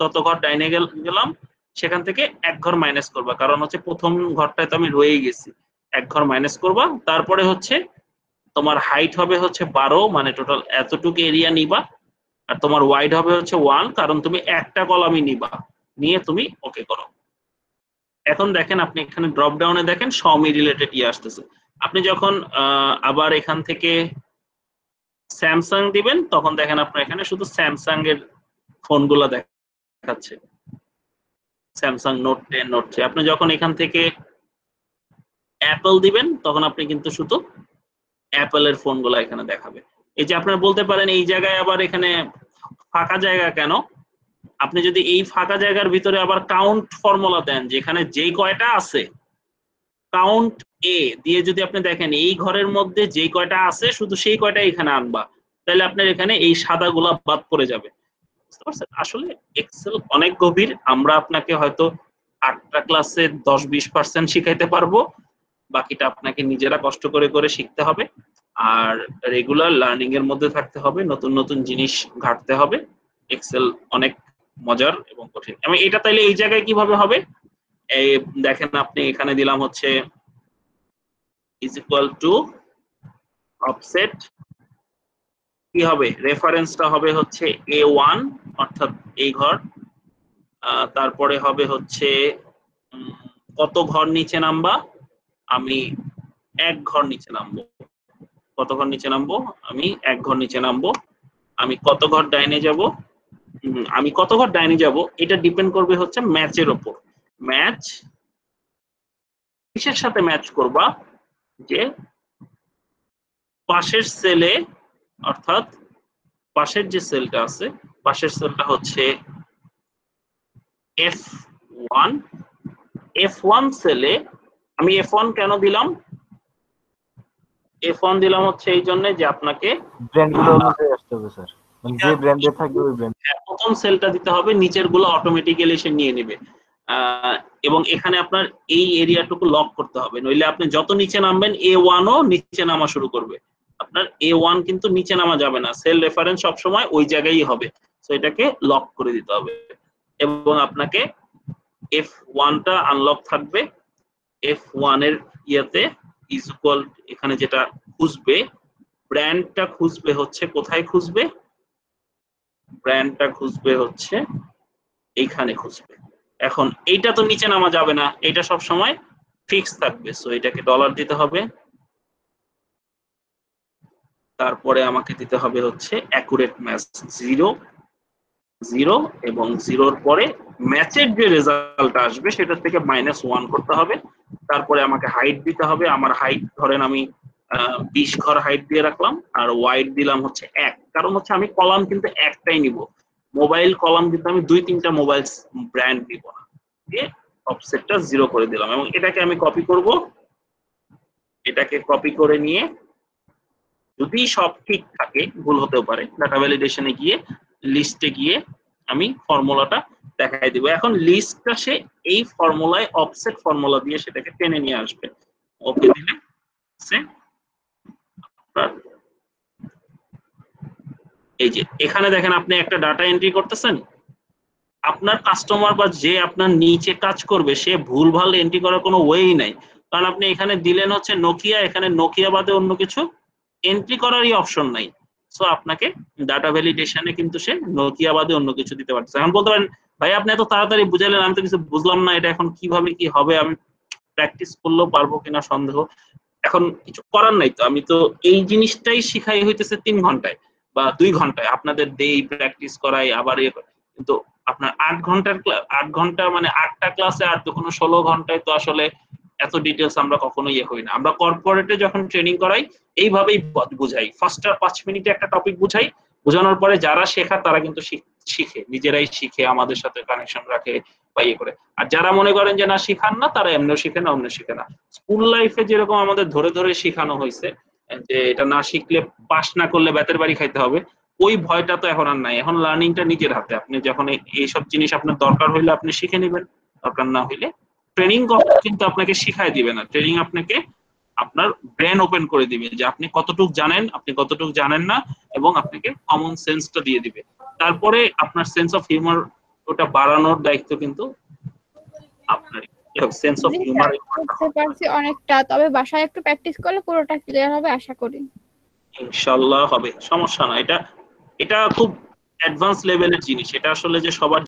তত ঘর ডাইনে গেলাম, সেখান থেকে 1 ঘর মাইনাস করবা, কারণ হচ্ছে প্রথম ঘরটায় তো আমি রয়ে গেছি। 1 ঘর মাইনাস করবা, তারপরে হচ্ছে তোমার হাইট হবে হচ্ছে 12, মানে টোটাল এতটুকু এরিয়া নিবা। আর তোমার ওয়াইড হবে হচ্ছে 1, কারণ তুমি একটা কলামই নিবা, নিয়ে তুমি ওকে করো। এখন দেখেন আপনি এখানে ড্রপ ডাউনে দেখেন Xiaomi রিলেটেড ইয়ে আসতেছে। আপনি যখন আবার এখান থেকে স্যামসাং দিবেন তখন দেখেন আপনার এখানে শুধু স্যামসাং এর ফোনগুলো দেখাচ্ছে, স্যামসাং নোট 10 নোট 3। আপনি যখন এখান থেকে অ্যাপল দিবেন তখন আপনি কিন্তু শুধু অ্যাপলের ফোনগুলো এখানে দেখাবে। এই যে আপনারা বলতে পারেন এই জায়গায় আবার এখানে ফাঁকা জায়গা কেন? আপনি যদি এই ফাঁকা জায়গার ভিতরে আবার কাউন্ট ফর্মুলা দেন, যেখানে যেই কয়টা আছে কাউন্ট এ দিয়ে যদি আপনি দেখেন এই ঘরের মধ্যে যেই কয়টা আছে শুধু সেই কয়টা এখানে আনবা, তাহলে আপনার এখানে এই সাদাগুলা বাদ পড়ে যাবে। বুঝতে পারছেন? আসলে এক্সেল অনেক গভীর। আমরা আপনাকে হয়তো 8টা ক্লাসে 10-20% শিখাইতে পারবো, বাকিটা আপনাকে নিজেরা কষ্ট করে করে শিখতে হবে। আর রেগুলার লার্নিং এর মধ্যে থাকতে হবে, নতুন নতুন জিনিস ঘাটতে হবে। এক্সেল অনেক মজার এবং কঠিন। আমি এটা তাইলে এই জায়গায় কিভাবে হবে? এই দেখেন আপনি এখানে দিলাম হচ্ছে ইজ ইকুয়াল টু অফসেট, কি হবে? রেফারেন্সটা হবে হচ্ছে A1, অর্থাৎ এই ঘর। তারপরে হবে হচ্ছে কত ঘর নিচে নামবা? আমি 1 ঘর নিচে নামবো। কত ঘর নিচে নামবো? আমি 1 ঘর নিচে নামবো। আমি কত ঘর ডাইনে যাব? আমি কত ঘর ডাইনে যাব এটা ডিপেন্ড করবে হচ্ছে ম্যাচের উপর। ম্যাচ কিসের সাথে ম্যাচ করবা? যে পাশের সেলে, অর্থাৎ পাশের যে সেলটা আছে, পাশের সেলটা হচ্ছে F1, F1 সেলে আমি F1 কেন দিলাম? F1 দিলাম হচ্ছে এই জন্য যে আপনাকে ব্র্যান্ডগুলো অনুযায়ী আসতে হবে স্যার। মানে যে ব্র্যান্ডে থাকবে ওই ব্র্যান্ড। প্রথম সেলটা দিতে হবে, নিচের গুলো অটোমেটিক্যালি সে নিয়ে নেবে। এবং এখানে আপনার এই এরিয়াটুকু লক করতে হবে, নইলে আপনি যত নিচে নামবেন A1 ও নিচে নামা শুরু করবে। আপনার A1 কিন্তু নিচে নামা যাবে না, সেল রেফারেন্স সবসময় ওই জায়গায় হবে। সো এটাকে লক করে দিতে হবে এবং আপনাকে F1 টা আনলক থাকবে। F1 এর ইয়েতে ইজ ইকুয়াল, এখানে যেটা খুঁজবে ব্র্যান্ডটা খুঁজবে হচ্ছে, কোথায় খুঁজবে? ব্র্যান্ডটা খুঁজবে হচ্ছে এইখানে খুঁজবে। এখন এইটা তো নিচে নামা যাবে না, এটা সব সময় ফিক্স থাকবে। সো এটাকে ডলার দিতে হবে, তারপরে আমাকে দিতে হবে হচ্ছে অ্যাকুরেট ম্যাচ 0 0 এবং 0-র পরে ম্যাচের যে রেজাল্ট আসবে সেটা থেকে -1 করতে হবে। তারপরে আমাকে হাইট দিতে হবে। আমার হাইট ধরেন আমি 20 ঘর হাইট দিয়ে রাখলাম, আর ওয়াইড দিলাম হচ্ছে 1, কারণ হচ্ছে আমি কলাম কিন্তু একটাই নিব, মোবাইল কলাম কিন্তু আমি 2-3টা মোবাইল ব্র্যান্ড নিব না। দিয়ে অফসেটটা 0 করে দিলাম এবং এটাকে আমি কপি করব। এটাকে কপি করে নিয়ে যদি সব ঠিক থাকে, ভুল হতেও পারে, ডাটা ভ্যালিডেশনে গিয়ে লিস্টে গিয়ে আমি ফর্মুলাটা দেখাই দিব। এখন লিস্টটা সে এই ফর্মুলায় অফসেট ফর্মুলা দিয়ে সেটাকে টেনে নিয়ে আসবে। ওকে দিলে সে এই যে এখানে দেখেন আপনি একটা ডাটা এন্ট্রি করতেছেন, আপনার কাস্টমার বা যে আপনার নিচে কাজ করবে সে ভুলভাল এন্ট্রি করার কোনো ওয়েই নাই, কারণ আপনি এখানে দিলেন হচ্ছে নোকিয়া, এখানে নোকিয়া বাদে অন্য কিছু এন্ট্রি করারই অপশন নাই। সো আপনাকে ডাটা ভ্যালিডেশনে কিন্তু সে নোকিয়া বাদে অন্য কিছু দিতে পারছে। এখন বলতে পারেন ভাই আপনি এত তাড়াতাড়ি বুঝাইলেন, আমি তো কিছু বুঝলাম না, এটা এখন কিভাবে কি হবে, আমি প্র্যাকটিস করলেও পারবো কিনা সন্দেহ। এখন কিছু করার নাই, তো আমি তো এই জিনিসটাই শিখাই হইতেছে 3 ঘন্টায় বা 2 ঘন্টায়, আপনাদের দেই প্র্যাকটিস করাই আবার কিন্তু আপনার 8 ঘন্টা মানে 8টা ক্লাসে আর তো কোনো 16 ঘন্টায় তো আসলে এত ডিটেলস আমরা কখনো করি না। আমরা কর্পোরেটে যখন ট্রেনিং করাই এইভাবেই বুঝাই, ফার্স্ট 5 মিনিটে একটা টপিক বুঝাই, বোঝানোর পরে যারা শেখার তারা কিন্তু শিখে, নিজেরাই শিখে, আমাদের সাথে কানেকশন রাখে বা করে। আর যারা মনে করেন যে না শিখান না, তারা এমনিও শিখে না, অন্য শিখে না। স্কুল লাইফে যেরকম আমাদের ধরে ধরে শেখানো হয়েছে যে এটা না শিখলে, পাস না করলে বেতের বাড়ি খাইতে হবে, ওই ভয়টা তো এখন আর নাই। এখন লার্নিংটা নিজের হাতে, আপনি যখন এইসব জিনিস আপনার দরকার হইলে আপনি শিখে নেবেন, দরকার না হইলে ট্রেনিং কিন্তু আপনাকে শিখাই দিবে না, ট্রেনিং আপনাকে আপনার ব্রেন ওপেন করে দিবে যে আপনি কতটুকু জানেন, আপনি কতটুকু জানেন না, এবং আপনাকে কমন সেন্সটা দিয়ে দিবে। তারপরে আপনার সেন্স অফ হিউমার ওটা বাড়ানোর দায়িত্ব কিন্তু আপনারই। সেন্স অফ হিউমার বুঝতে পারছি অনেকটা, তবে বাসায় একটু প্র্যাকটিস করলে পুরোটা ক্লিয়ার হবে আশা করি। ইনশাআল্লাহ হবে, সমস্যা না। এটা খুব অ্যাডভান্স লেভেলের জিনিস, এটা আসলে যে সবার